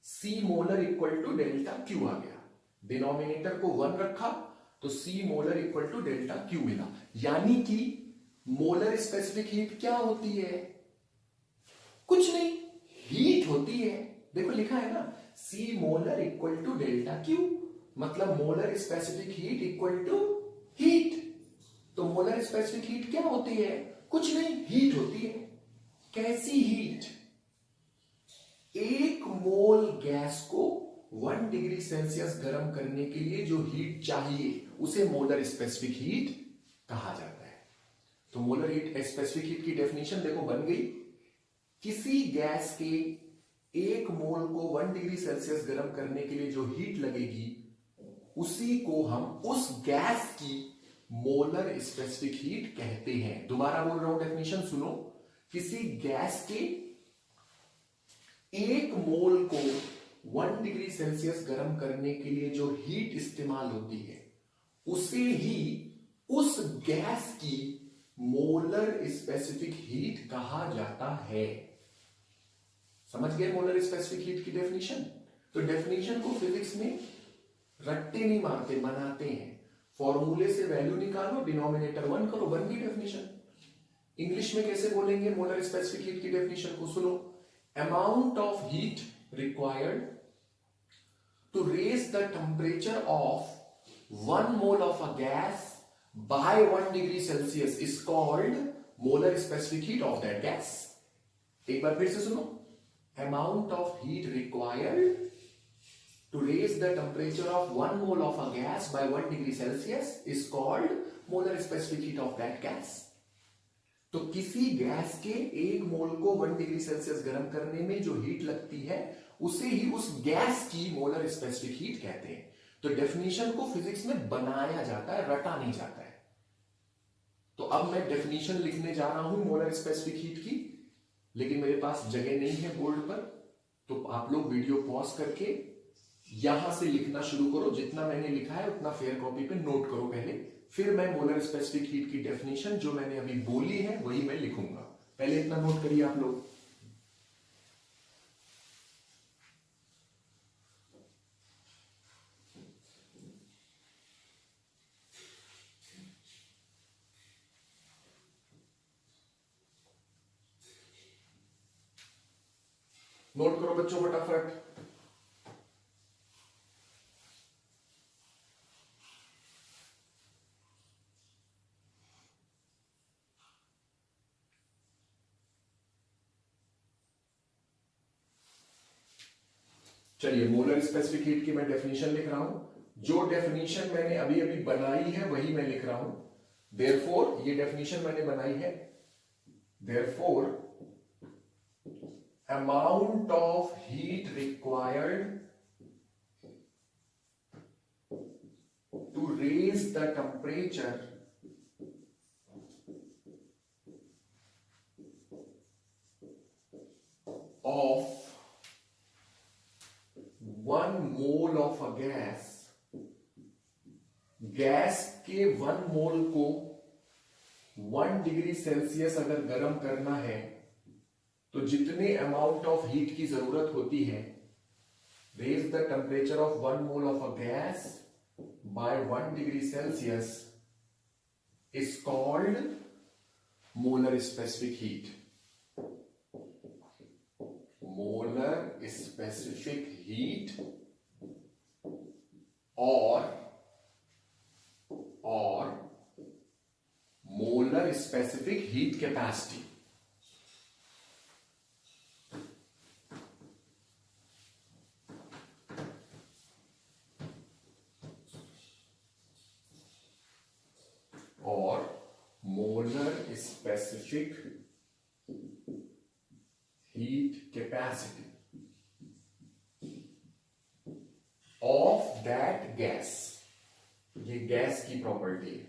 C molar equal to delta Q आ गया। डिनोमिनेटर को 1 रखा तो C molar equal to delta Q मिला। यानी कि molar specific heat क्या होती है? कुछ नहीं, हीट होती है। देखो लिखा है ना, C molar equal to delta Q, मतलब molar specific heat equal to heat. तो मोलर स्पेसिफिक हीट क्या होती है? कुछ नहीं, हीट होती है। कैसी हीट? 1 मोल गैस को 1 डिग्री सेल्सियस गर्म करने के लिए जो हीट चाहिए उसे मोलर स्पेसिफिक हीट कहा जाता है। तो मोलर हीट स्पेसिफिक हीट की डेफिनेशन देखो बन गई। किसी गैस के 1 मोल को 1 डिग्री सेल्सियस गर्म करने के लिए जो हीट लगेगी उसी को हम उस गैस की मोलर स्पेसिफिक हीट कहते हैं। दोबारा बोल रहा हूं, डेफिनेशन सुनो। किसी गैस के 1 मोल को 1 डिग्री सेल्सियस गर्म करने के लिए जो हीट इस्तेमाल होती है उसे ही उस गैस की मोलर स्पेसिफिक हीट कहा जाता है। समझ गए मोलर स्पेसिफिक हीट की डेफिनेशन? तो डेफिनेशन को फिजिक्स में रट्टे नहीं मारते, बनाते हैं। फॉर्मूले से वैल्यू निकालो, डिनोमिनेटर 1 करो, बन गई डेफिनेशन। इंग्लिश में कैसे बोलेंगे मोलर स्पेसिफिक हीट की डेफिनेशन को? सुनो, amount of heat required to raise the temperature of 1 mole of a gas by 1 degree Celsius is called molar specific heat of that gas. एक बार फिर से सुनो, amount of heat required to raise the temperature of 1 mole of a gas by 1 degree Celsius is called molar specific heat of that gas। तो किसी gas के 1 मोल को 1 degree Celsius गर्म करने में जो हीट लगती है उसे ही उस गैस की मोलर स्पेसिफिक हीट कहते हैं। तो डेफिनेशन को फिजिक्स में बनाया जाता है, रटा नहीं जाता है। तो अब मैं डेफिनेशन लिखने जा रहा हूं मोलर स्पेसिफिक हीट की, लेकिन मेरे पास जगह नहीं है बोर्ड पर। तो आप लोग वीडियो पॉज करके यहां से लिखना शुरू करो। जितना मैंने लिखा है उतना फेयर कॉपी पे नोट करो पहले, फिर मैं मोलर स्पेसिफिक हीट की डेफिनेशन जो मैंने अभी बोली है वही मैं लिखूंगा। पहले इतना नोट करिए आप लोग। नोट करो बच्चों फटाफट। चलिए, मोलर स्पेसिफिक हीट की मैं डेफिनेशन लिख रहा हूं। जो डेफिनेशन मैंने अभी अभी बनाई है वही मैं लिख रहा हूं। देयरफॉर, ये डेफिनेशन मैंने बनाई है। Therefore amount of heat required to raise the temperature of 1 mole of a gas के 1 मोल को 1 डिग्री सेल्सियस अगर गर्म करना है तो जितने अमाउंट ऑफ हीट की जरूरत होती है, raise the temperature of 1 mole of a gas by 1 degree Celsius is called molar specific heat. Molar specific heat or molar specific heat capacity. और molar specific heat capacity of that gas. ये gas की property है।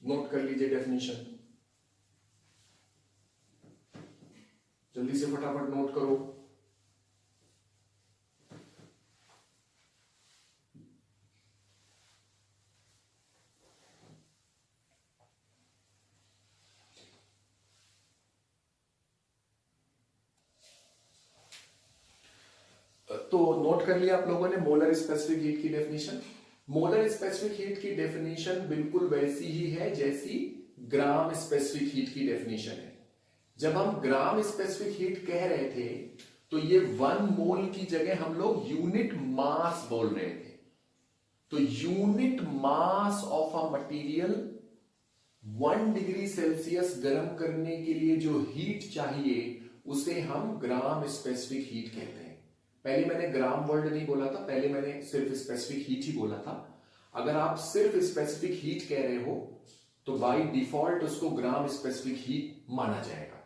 Note कर लीजिए definition, जल्दी से फटाफट note करो। तो नोट कर लिया आप लोगों ने मोलर स्पेसिफिक हीट की डेफिनेशन। मोलर स्पेसिफिक हीट की डेफिनेशन बिल्कुल वैसी ही है जैसी ग्राम स्पेसिफिक हीट की डेफिनेशन है। जब हम ग्राम स्पेसिफिक हीट कह रहे थे तो ये 1 मोल की जगह हम लोग यूनिट मास बोल रहे थे। तो unit mass of a material 1 degree Celsius गर्म करने के लिए जो हीट चाहिए उसे हम ग्राम स्पेसिफिक हीट कहते हैं। पहले मैंने ग्राम वर्ड नहीं बोला था, पहले मैंने सिर्फ स्पेसिफिक हीट ही बोला था। अगर आप सिर्फ स्पेसिफिक हीट कह रहे हो तो बाय डिफॉल्ट उसको ग्राम स्पेसिफिक हीट माना जाएगा,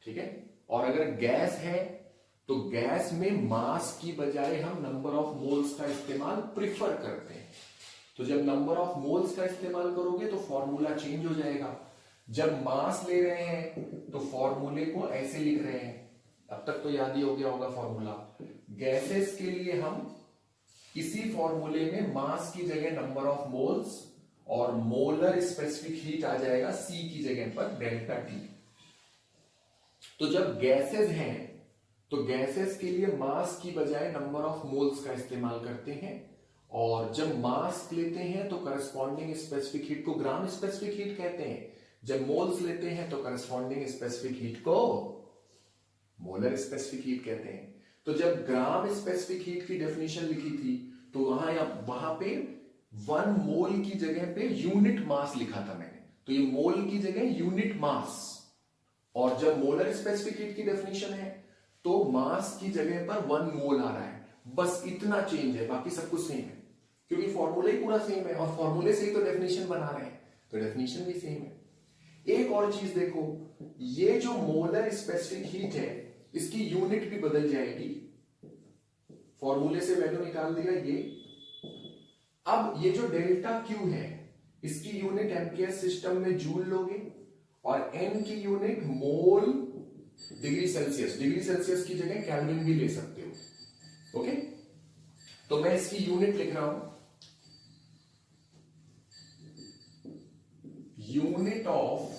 ठीक है। और अगर गैस है तो गैस में मास की बजाय हम नंबर ऑफ मोल्स का इस्तेमाल प्रिफर करते हैं। तो जब नंबर ऑफ मोल्स का इस्तेमाल करोगे तो फॉर्मूला चेंज हो जाएगा। जब मास ले रहे हैं तो फॉर्मूले को ऐसे लिख रहे हैं, अब तक तो याद ही हो गया होगा फॉर्मूला। गैसेस के लिए हम इसी फॉर्मूले में मास की जगह नंबर ऑफ मोल्स और मोलर स्पेसिफिक हीट आ जाएगा सी की जगह पर डेल्टा टी। तो जब गैसेस हैं तो गैसेस के लिए मास की बजाय नंबर ऑफ मोल्स का इस्तेमाल करते हैं, और जब मास लेते हैं तो करस्पॉन्डिंग स्पेसिफिक हीट को ग्राम स्पेसिफिक हीट कहते हैं। जब मोल्स लेते हैं तो करस्पॉन्डिंग स्पेसिफिक हीट को मोलर स्पेसिफिक हीट कहते हैं। तो जब ग्राम स्पेसिफिक हीट की डेफिनेशन लिखी थी तो वहां पे 1 मोल की जगह पे यूनिट मास लिखा था मैंने, तो ये मोल की जगह यूनिट मास। और जब मोलर स्पेसिफिक हीट की डेफिनेशन है तो मास की जगह पर 1 मोल आ रहा है, बस इतना चेंज है, बाकी सब कुछ सेम है क्योंकि फॉर्मूला ही पूरा सेम है और फॉर्मूले से ही तो डेफिनेशन बना रहे हैं, तो डेफिनेशन भी सेम है। एक और चीज देखो, ये जो मोलर स्पेसिफिक हीट है इसकी यूनिट भी बदल जाएगी। फॉर्मूले से वैल्यू निकाल दिया ये। अब ये जो डेल्टा क्यू है इसकी यूनिट एमकेएस सिस्टम में जूल लोगे और एन की unit mole degree Celsius, degree Celsius की जगह केल्विन भी ले सकते हो, ओके। तो मैं इसकी यूनिट लिख रहा हूं, unit of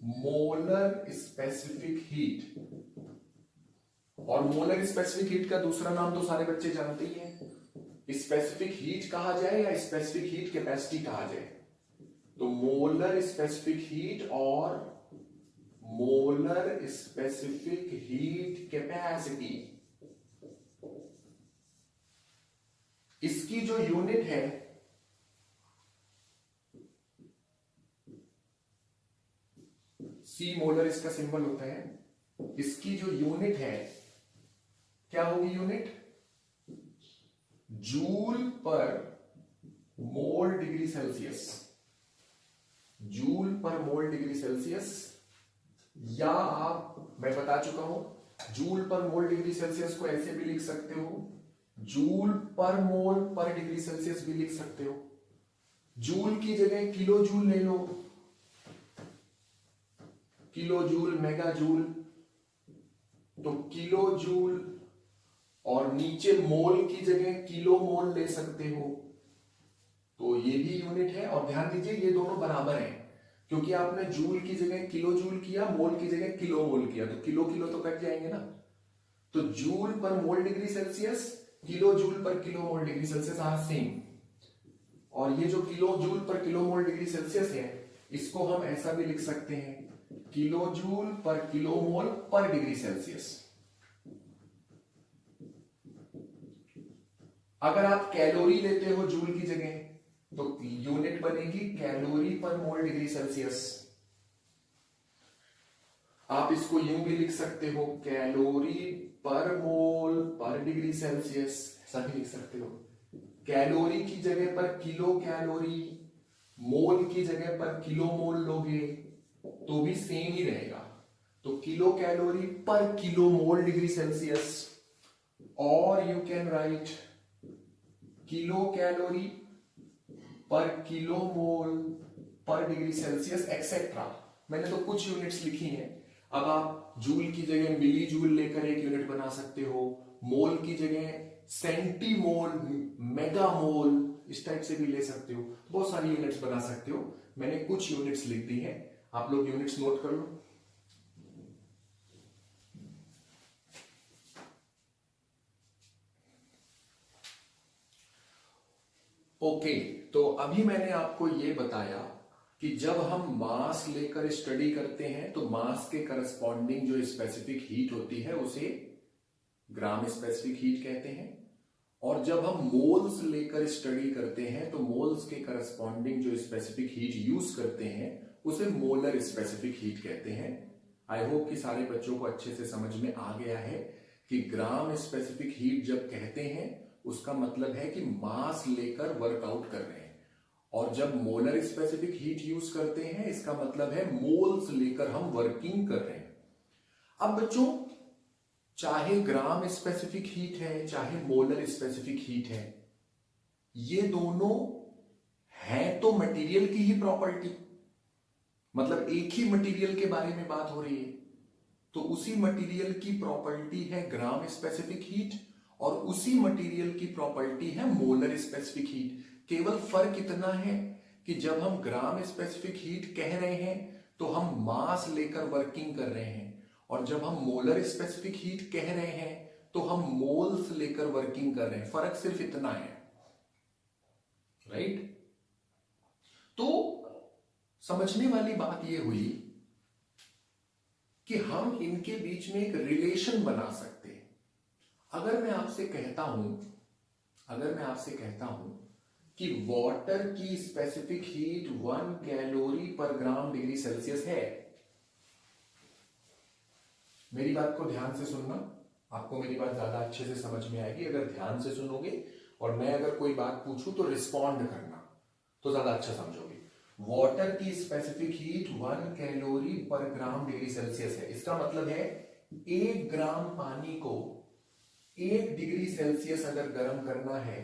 molar specific heat. और मोलर स्पेसिफिक हीट का दूसरा नाम तो सारे बच्चे जानते ही हैं, स्पेसिफिक हीट कहा जाए या स्पेसिफिक हीट कैपेसिटी कहा जाए। तो मोलर स्पेसिफिक हीट और मोलर स्पेसिफिक हीट कैपेसिटी, इसकी जो यूनिट है सी मोलर इसका सिंबल होता है। इसकी जो यूनिट है क्या होगी? Unit joule per mole degree Celsius. Joule per mole degree Celsius, या आप, मैं बता चुका हूं, joule per mole degree Celsius को ऐसे भी लिख सकते हो, जूल पर मोल पर डिग्री सेल्सियस भी लिख सकते हो। जूल की जगह किलो जूल ले लो, किलो जूल, मेगा जूल, तो किलो जूल, और नीचे मोल की जगह किलो मोल ले सकते हो, तो ये भी यूनिट है। और ध्यान दीजिए ये दोनों बराबर हैं, क्योंकि आपने जूल की जगह किलो जूल किया, मोल की जगह किलो मोल किया, तो किलो किलो तो कट जाएंगे ना। तो joule per mole degree Celsius, kilo joule per kilo mole degree Celsius are same. और ये जो kilo joule per kilo mole degree Celsius है, इसको हम ऐसा भी लिख सकते हैं, kilo joule per kilo mole per degree Celsius. अगर आप कैलोरी लेते हो जूल की जगह, तो यूनिट बनेगी कैलोरी पर मोल डिग्री सेल्सियस। आप इसको यूं भी लिख सकते हो, कैलोरी पर मोल पर डिग्री सेल्सियस, ऐसा भी लिख सकते हो। कैलोरी की जगह पर किलो कैलोरी, मोल की जगह पर किलो मोल लोगे तो भी सेम ही रहेगा। तो किलो कैलोरी पर किलो मोल डिग्री सेल्सियस, और you can write kilo calorie पर kilo mole per degree Celsius etcetera. मैंने तो कुछ यूनिट्स लिखी हैं। अब आप जूल की जगह मिली जूल लेकर एक यूनिट बना सकते हो, मोल की जगह सेंटीमोल, मेगा मोल, इस टाइप से भी ले सकते हो। बहुत सारी यूनिट्स बना सकते हो। मैंने कुछ यूनिट्स लिख दी हैं, आप लोग यूनिट्स नोट कर लो। ओके, तो अभी मैंने आपको ये बताया कि जब हम मास लेकर स्टडी करते हैं तो मास के करस्पॉन्डिंग जो स्पेसिफिक हीट होती है उसे ग्राम स्पेसिफिक हीट कहते हैं, और जब हम मोल्स लेकर स्टडी करते हैं तो मोल्स के करस्पॉन्डिंग जो स्पेसिफिक हीट यूज करते हैं उसे मोलर स्पेसिफिक हीट कहते हैं। आई होप कि सारे बच्चों को अच्छे से समझ में आ गया है कि ग्राम स्पेसिफिक हीट जब कहते हैं उसका मतलब है कि मास लेकर वर्कआउट कर रहे हैं, और जब मोलर स्पेसिफिक हीट यूज करते हैं इसका मतलब है मोल्स लेकर हम वर्किंग कर रहे हैं। अब बच्चों, चाहे ग्राम स्पेसिफिक हीट है चाहे मोलर स्पेसिफिक हीट है, ये दोनों है तो मटेरियल की ही प्रॉपर्टी, मतलब एक ही मटेरियल के बारे में बात हो रही है, तो उसी मटेरियल की प्रॉपर्टी है ग्राम स्पेसिफिक हीट, और उसी मटेरियल की प्रॉपर्टी है मोलर स्पेसिफिक हीट। केवल फर्क इतना है कि जब हम ग्राम स्पेसिफिक हीट कह रहे हैं तो हम मास लेकर वर्किंग कर रहे हैं, और जब हम मोलर स्पेसिफिक हीट कह रहे हैं तो हम मोल्स लेकर वर्किंग कर रहे हैं। फर्क सिर्फ इतना है, राइट? तो समझने वाली बात यह हुई कि हम इनके बीच में एक रिलेशन बना सकते हैं। अगर मैं आपसे कहता हूं कि वाटर की स्पेसिफिक हीट 1 कैलोरी पर ग्राम डिग्री सेल्सियस है, मेरी बात को ध्यान से सुनना, आपको मेरी बात ज्यादा अच्छे से समझ में आएगी अगर ध्यान से सुनोगे, और मैं अगर कोई बात पूछूं तो रिस्पॉन्ड करना, तो ज्यादा अच्छा समझोगे। वाटर की स्पेसिफिक हीट 1 कैलोरी पर ग्राम डिग्री सेल्सियस है। इसका मतलब है 1 ग्राम पानी को 1 डिग्री सेल्सियस अगर गर्म करना है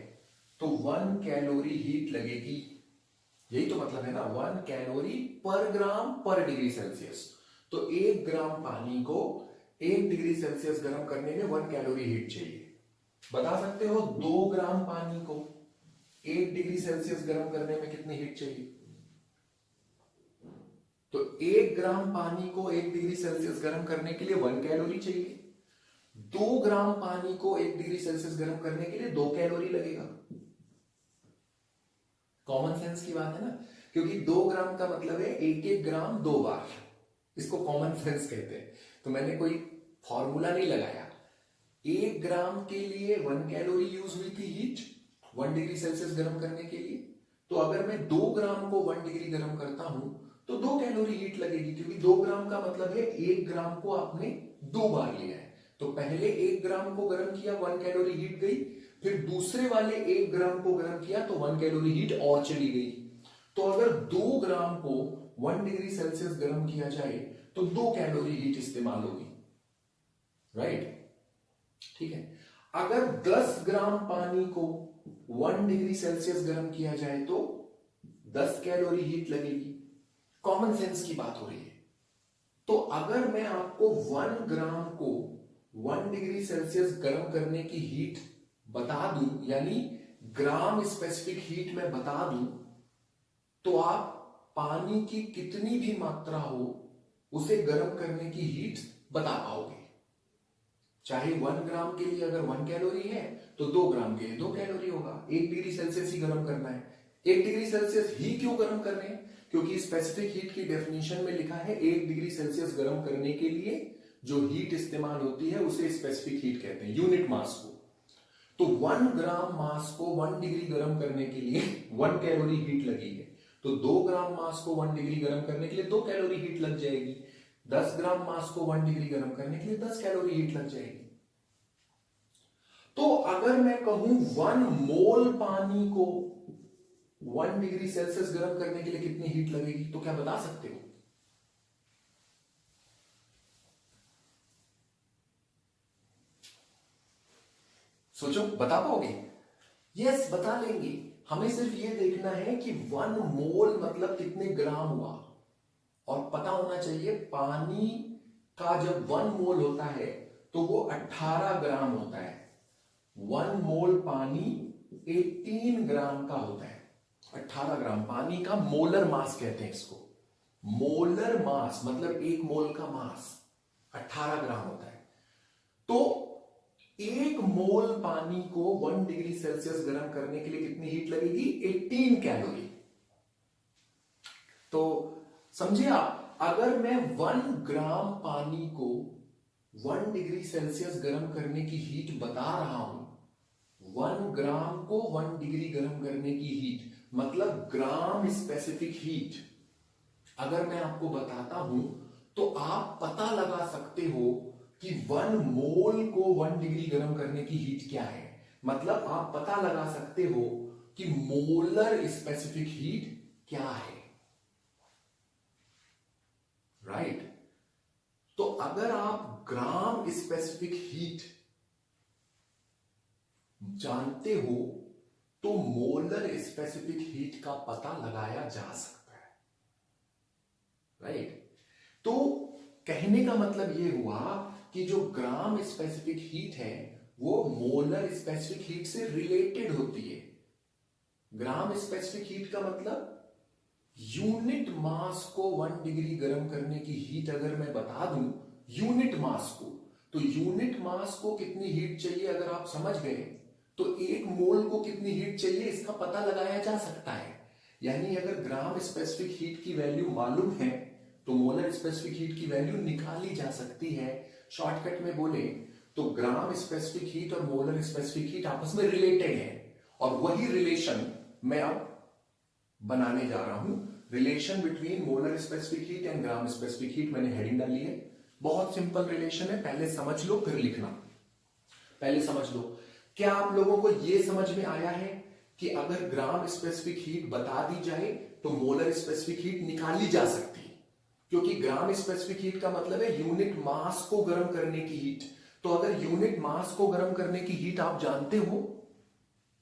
तो 1 कैलोरी हीट लगेगी। यही तो मतलब है ना, 1 कैलोरी पर ग्राम पर डिग्री सेल्सियस। तो 1 ग्राम पानी को 1 डिग्री सेल्सियस गर्म करने में 1 कैलोरी हीट चाहिए। बता सकते हो 2 ग्राम पानी को 1 डिग्री सेल्सियस गर्म करने में कितनी हीट चाहिए? तो 1 ग्राम पानी को 1 डिग्री सेल्सियस गर्म करने के लिए 1 कैलोरी चाहिए। 2 ग्राम पानी को 1 डिग्री सेल्सियस गर्म करने के लिए 2 कैलोरी लगेगा। कॉमन सेंस की बात है ना, क्योंकि 2 ग्राम का मतलब है 1-1 ग्राम 2 बार, इसको कॉमन सेंस कहते हैं। तो मैंने कोई फॉर्मूला नहीं लगाया। 1 ग्राम के लिए 1 कैलोरी यूज हुई थी हीट 1 डिग्री सेल्सियस गर्म करने के लिए। तो अगर मैं 2 ग्राम को 1 डिग्री गर्म करता हूं तो 2 कैलोरी हीट लगेगी, क्योंकि 2 ग्राम का मतलब है 1 ग्राम को आपने 2 बार लिया है। तो पहले 1 ग्राम को गर्म किया, 1 कैलोरी हीट गई, फिर दूसरे वाले 1 ग्राम को गर्म किया तो 1 कैलोरी हीट और चली गई। तो अगर 2 ग्राम को 1 डिग्री सेल्सियस गर्म किया जाए तो 2 कैलोरी हीट इस्तेमाल होगी, राइट? ठीक है। अगर 10 ग्राम पानी को 1 डिग्री सेल्सियस गर्म किया जाए तो 10 कैलोरी हीट लगेगी। कॉमन सेंस की बात हो रही है। तो अगर मैं आपको 1 ग्राम को 1 डिग्री सेल्सियस गर्म करने की हीट बता दूं, यानी ग्राम स्पेसिफिक हीट मैं बता दूं, तो आप पानी की कितनी भी मात्रा हो उसे गर्म करने की हीट बता पाओगे। चाहे 1 ग्राम के लिए अगर 1 कैलोरी है तो 2 ग्राम के लिए 2 कैलोरी होगा। 1 डिग्री सेल्सियस ही गर्म करना है। 1 डिग्री सेल्सियस ही क्यों गर्म कर रहे हैं? क्योंकि स्पेसिफिक हीट की डेफिनेशन में लिखा है 1 डिग्री सेल्सियस गर्म करने के लिए जो हीट इस्तेमाल होती है उसे स्पेसिफिक हीट कहते हैं, यूनिट मास को। तो 1 ग्राम मास को 1 डिग्री गर्म करने के लिए 1 कैलोरी हीट लगी है, तो 2 ग्राम मास को 1 डिग्री गर्म करने के लिए 2 कैलोरी हीट लग जाएगी। 10 ग्राम मास को 1 डिग्री गर्म करने के लिए 10 कैलोरी हीट लग जाएगी। तो अगर मैं कहूं 1 मोल पानी को 1 डिग्री सेल्सियस गर्म करने के लिए कितनी हीट लगेगी, तो क्या बता सकते हो? सोचो, बता पाओगे? यस, बता लेंगे। हमें सिर्फ ये देखना है कि 1 मोल मतलब कितने ग्राम हुआ, और पता होना चाहिए पानी का जब 1 मोल होता है तो वो 18 ग्राम होता है। 1 मोल पानी 18 ग्राम का होता है। 18 ग्राम पानी का मोलर मास कहते हैं इसको। मोलर मास मतलब 1 मोल का मास 18 ग्राम होता है। तो 1 मोल पानी को 1 डिग्री सेल्सियस गर्म करने के लिए कितनी हीट लगेगी? 18 कैलोरी। तो समझे आप, अगर मैं 1 ग्राम पानी को 1 डिग्री सेल्सियस गर्म करने की हीट बता रहा हूं, 1 ग्राम को 1 डिग्री गर्म करने की हीट मतलब ग्राम स्पेसिफिक हीट अगर मैं आपको बताता हूं तो आप पता लगा सकते हो कि 1 मोल को 1 डिग्री गर्म करने की हीट क्या है। मतलब आप पता लगा सकते हो कि मोलर स्पेसिफिक हीट क्या है, राइट? तो अगर आप ग्राम स्पेसिफिक हीट जानते हो तो मोलर स्पेसिफिक हीट का पता लगाया जा सकता है, राइट? तो कहने का मतलब यह हुआ कि जो ग्राम स्पेसिफिक हीट है वो मोलर स्पेसिफिक हीट से रिलेटेड होती है। ग्राम स्पेसिफिक हीट का मतलब यूनिट मास को 1 डिग्री गर्म करने की हीट अगर मैं बता दूं, यूनिट मास को, तो यूनिट मास को कितनी हीट चाहिए अगर आप समझ गए तो 1 मोल को कितनी हीट चाहिए इसका पता लगाया जा सकता है। यानी अगर ग्राम स्पेसिफिक हीट की वैल्यू मालूम है तो मोलर स्पेसिफिक हीट की वैल्यू निकाली जा सकती है। शॉर्टकट में बोले तो ग्राम स्पेसिफिक हीट और मोलर स्पेसिफिक हीट आपस में रिलेटेड है, और वही रिलेशन मैं अब बनाने जा रहा हूं। Relation between molar specific heat and gram specific heat, मैंने हेडिंग डाली है। बहुत सिंपल रिलेशन है, पहले समझ लो फिर लिखना। पहले समझ लो। क्या आप लोगों को यह समझ में आया है कि अगर ग्राम स्पेसिफिक हीट बता दी जाए तो मोलर स्पेसिफिक हीट निकाली जा सकती है? क्योंकि ग्राम स्पेसिफिक हीट का मतलब है यूनिट मास को गर्म करने की हीट। तो अगर यूनिट मास को गर्म करने की हीट आप जानते हो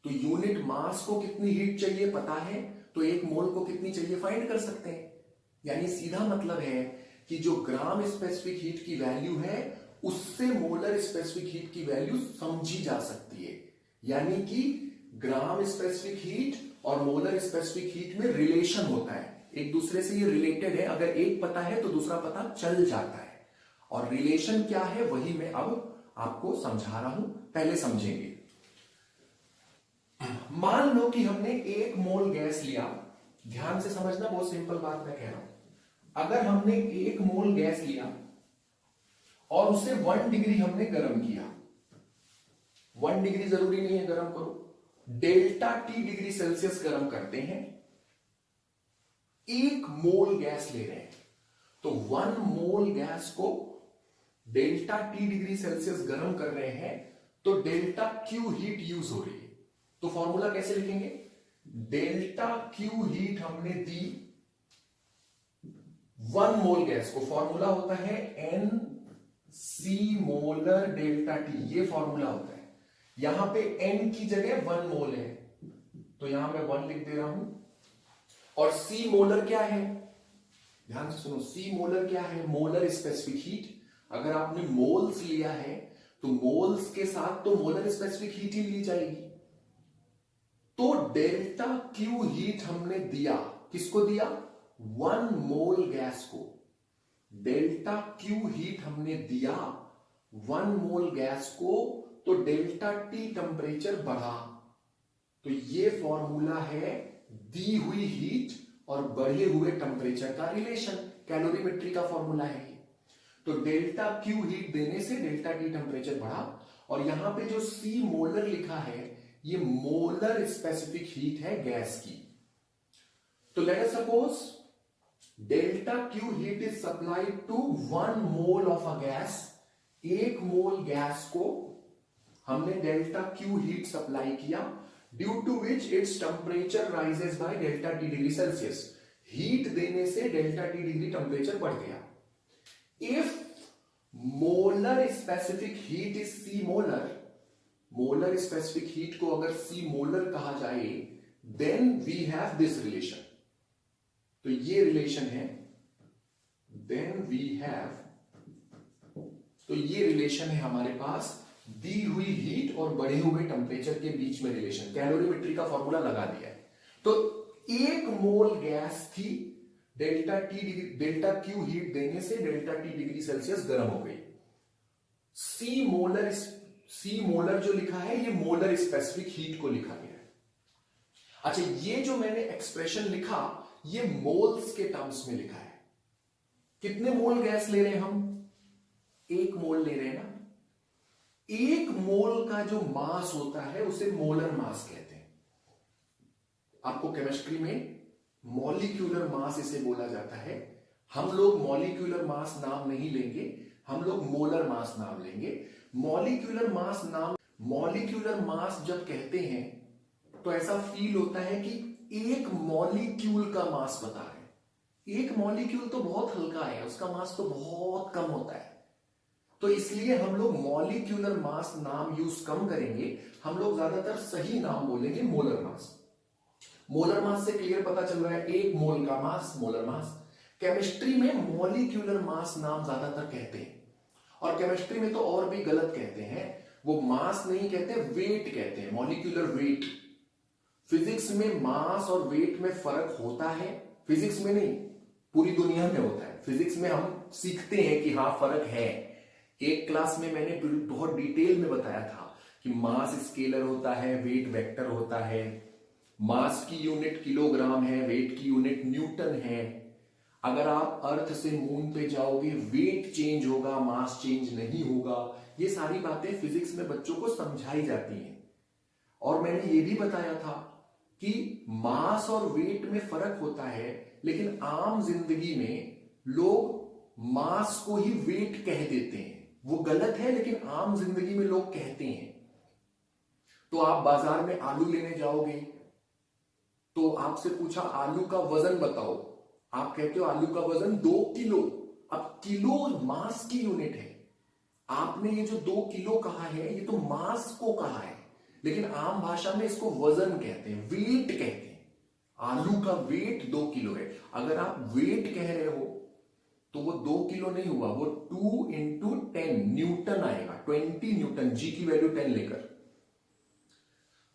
तो यूनिट मास को कितनी हीट चाहिए पता है, तो 1 मोल को कितनी चाहिए फाइंड कर सकते हैं। यानी सीधा मतलब है कि जो ग्राम स्पेसिफिक हीट की वैल्यू है उससे मोलर स्पेसिफिक हीट की वैल्यू समझी जा सकती है। यानी कि ग्राम स्पेसिफिक हीट और मोलर स्पेसिफिक हीट में रिलेशन होता है, एक दूसरे से ये रिलेटेड है। अगर एक पता है तो दूसरा पता चल जाता है। और रिलेशन क्या है वही मैं अब आपको समझा रहा हूं, पहले समझेंगे। मान लो कि हमने 1 मोल गैस लिया, ध्यान से समझना, बहुत सिंपल बात मैं कह रहा हूं। अगर हमने 1 मोल गैस लिया और उसे 1 डिग्री हमने गर्म किया, 1 डिग्री जरूरी नहीं है गर्म करो, डेल्टा T डिग्री सेल्सियस गर्म करते हैं, 1 मोल गैस ले रहे हैं, तो 1 मोल गैस को डेल्टा टी डिग्री सेल्सियस गर्म कर रहे हैं, तो डेल्टा क्यू हीट यूज हो रही है। तो फॉर्मूला कैसे लिखेंगे? डेल्टा क्यू हीट हमने दी 1 मोल गैस को, फॉर्मूला होता है N C molar delta T, ये फॉर्मूला होता है। यहां पे एन की जगह 1 मोल है, तो यहां मैं 1 लिख दे रहा हूं। और सी मोलर क्या है? ध्यान से सुनो, सी मोलर क्या है? Molar specific heat. अगर आपने मोल्स लिया है तो मोल्स के साथ तो मोलर स्पेसिफिक हीट ही ली जाएगी। तो डेल्टा क्यू हीट हमने दिया, किसको दिया? 1 मोल गैस को। डेल्टा क्यू हीट हमने दिया 1 मोल गैस को, तो डेल्टा टी टेम्परेचर बढ़ा। तो ये फॉर्मूला है दी हुई हीट और बढ़े हुए टेम्परेचर का रिलेशन, कैलोरीमेट्री का फॉर्मूला है। तो डेल्टा क्यू हीट देने से डेल्टा टी टेम्परेचर बढ़ा, और यहां पे जो सी मोलर लिखा है ये मोलर स्पेसिफिक हीट है गैस की। तो let us suppose delta Q heat is supplied to 1 mole of a gas. 1 mole gas को हमने डेल्टा क्यू हीट सप्लाई किया, due to which its temperature rises by delta T degree Celsius. Heat देने से delta T degree temperature बढ़ गया। If molar specific heat is C molar, molar specific heat को अगर C molar कहा जाए, then we have this relation. तो ये रिलेशन है, then we have, तो ये रिलेशन है हमारे पास, दी हुई हीट और बढ़े हुए टेम्परेचर के बीच में रिलेशन, कैलोरीमेट्री का फॉर्मूला लगा दिया है। तो 1 मोल गैस थी, डेल्टा क्यू हीट देने से डेल्टा टी डिग्री सेल्सियस गर्म हो गई। सी मोलर जो लिखा है ये मोलर स्पेसिफिक हीट को लिखा गया है। अच्छा, ये जो मैंने एक्सप्रेशन लिखा ये मोल्स के टर्म्स में लिखा है। कितने मोल गैस ले रहे हैं हम? 1 मोल ले रहे हैं ना। 1 मोल का जो मास होता है उसे मोलर मास कहते हैं। आपको केमिस्ट्री में मॉलिक्यूलर मास इसे बोला जाता है। हम लोग मॉलिक्यूलर मास नाम नहीं लेंगे, हम लोग मोलर मास नाम लेंगे। मॉलिक्यूलर मास जब कहते हैं तो ऐसा फील होता है कि एक मॉलिक्यूल का मास बता रहे हैं। एक मॉलिक्यूल तो बहुत हल्का है, उसका मास तो बहुत कम होता है। तो इसलिए हम लोग मॉलिक्यूलर मास नाम यूज कम करेंगे, हम लोग ज्यादातर सही नाम बोलेंगे मोलर मास। मोलर मास से क्लियर पता चल रहा है, 1 मोल का मास मोलर मास। केमिस्ट्री में मॉलिक्यूलर मास नाम ज्यादातर कहते हैं, और केमिस्ट्री में तो और भी गलत कहते हैं, वो मास नहीं कहते, वेट कहते हैं, मॉलिक्यूलर वेट। फिजिक्स में मास और वेट में फर्क होता है, फिजिक्स में नहीं पूरी दुनिया में होता है। फिजिक्स में हम सीखते हैं कि हाँ फर्क है। एक क्लास में मैंने बहुत डिटेल में बताया था कि मास स्केलर होता है, वेट वेक्टर होता है, मास की यूनिट किलोग्राम है, वेट की यूनिट न्यूटन है। अगर आप अर्थ से मून पे जाओगे वेट चेंज होगा, मास चेंज नहीं होगा। ये सारी बातें फिजिक्स में बच्चों को समझाई जाती हैं। और मैंने ये भी बताया था कि मास और वेट में फर्क होता है, लेकिन आम जिंदगी में लोग मास को ही वेट कह देते हैं। वो गलत है, लेकिन आम जिंदगी में लोग कहते हैं। तो आप बाजार में आलू लेने जाओगे तो आपसे पूछा आलू का वजन बताओ, आप कहते हो आलू का वजन 2 किलो। अब किलो मास की यूनिट है, आपने ये जो 2 किलो कहा है ये तो मास को कहा है, लेकिन आम भाषा में इसको वजन कहते हैं, वेट कहते हैं। आलू का वेट 2 किलो है। अगर आप वेट कह रहे हो तो वो 2 किलो नहीं हुआ, वो 2 into 10 न्यूटन आएगा, 20 न्यूटन, जी की वैल्यू 10 लेकर।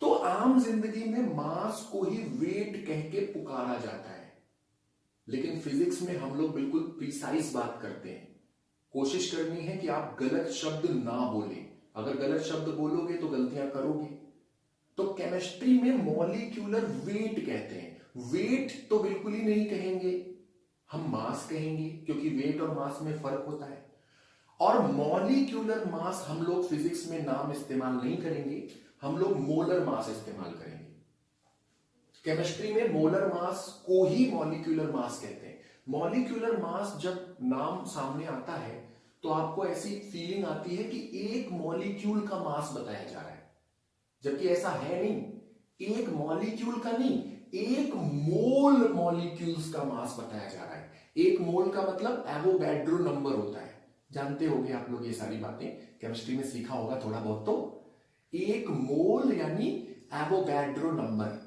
तो आम जिंदगी में मास को ही वेट कह के पुकारा जाता है, लेकिन फिजिक्स में हम लोग बिल्कुल प्रिसाइज बात करते हैं। कोशिश करनी है कि आप गलत शब्द ना बोलें, अगर गलत शब्द बोलोगे तो गलतियां करोगे। तो केमिस्ट्री में मॉलिक्यूलर वेट कहते हैं, वेट तो बिल्कुल ही नहीं कहेंगे, हम मास कहेंगे, क्योंकि वेट और मास में फर्क होता है। और मॉलिक्यूलर मास हम लोग फिजिक्स में नाम इस्तेमाल नहीं करेंगे, हम लोग मोलर मास इस्तेमाल करेंगे। केमिस्ट्री में मोलर मास को ही मॉलिक्यूलर मास कहते हैं। मॉलिक्यूलर मास जब नाम सामने आता है तो आपको ऐसी फीलिंग आती है कि एक मॉलिक्यूल का मास बताया जा रहा है, जबकि ऐसा है नहीं। एक मॉलिक्यूल का नहीं, एक मोल मॉलिक्यूल्स का मास बताया जा रहा है। एक मोल का मतलब एवोगैड्रो नंबर होता है, जानते होंगे आप लोग ये सारी बातें, केमिस्ट्री में सीखा होगा थोड़ा बहुत। तो एक मोल यानी एवोगैड्रो नंबर,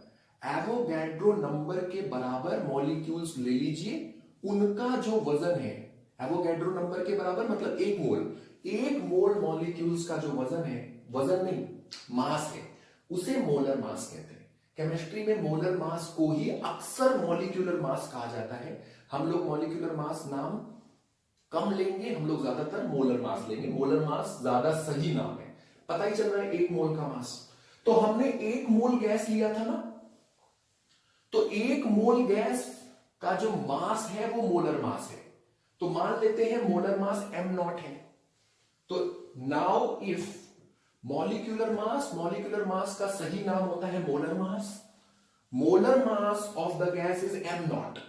एवोगैड्रो नंबर के बराबर मॉलिक्यूल्स ले लीजिए, उनका जो वजन है एवोगैड्रो नंबर के बराबर मतलब एक मोल मॉलिक्यूल्स का जो वजन है, वजन नहीं मास है, उसे मोलर मास कहते हैं। केमिस्ट्री में मोलर मास को ही अक्सर मॉलिक्यूलर मास कहा जाता है। हम लोग मॉलिक्यूलर मास नाम कम लेंगे, हम लोग ज्यादातर मोलर मास लेंगे। मोलर मास ज्यादा सही नाम है, पता ही चल रहा है एक मोल का मास। तो हमने एक मोल गैस लिया था ना, तो एक मोल गैस का जो मास है वो मोलर मास है। तो मान लेते हैं मोलर मास m0 है। तो नाउ इफ मॉलिक्यूलर मास का सही नाम होता है molar mass of the gas is m0।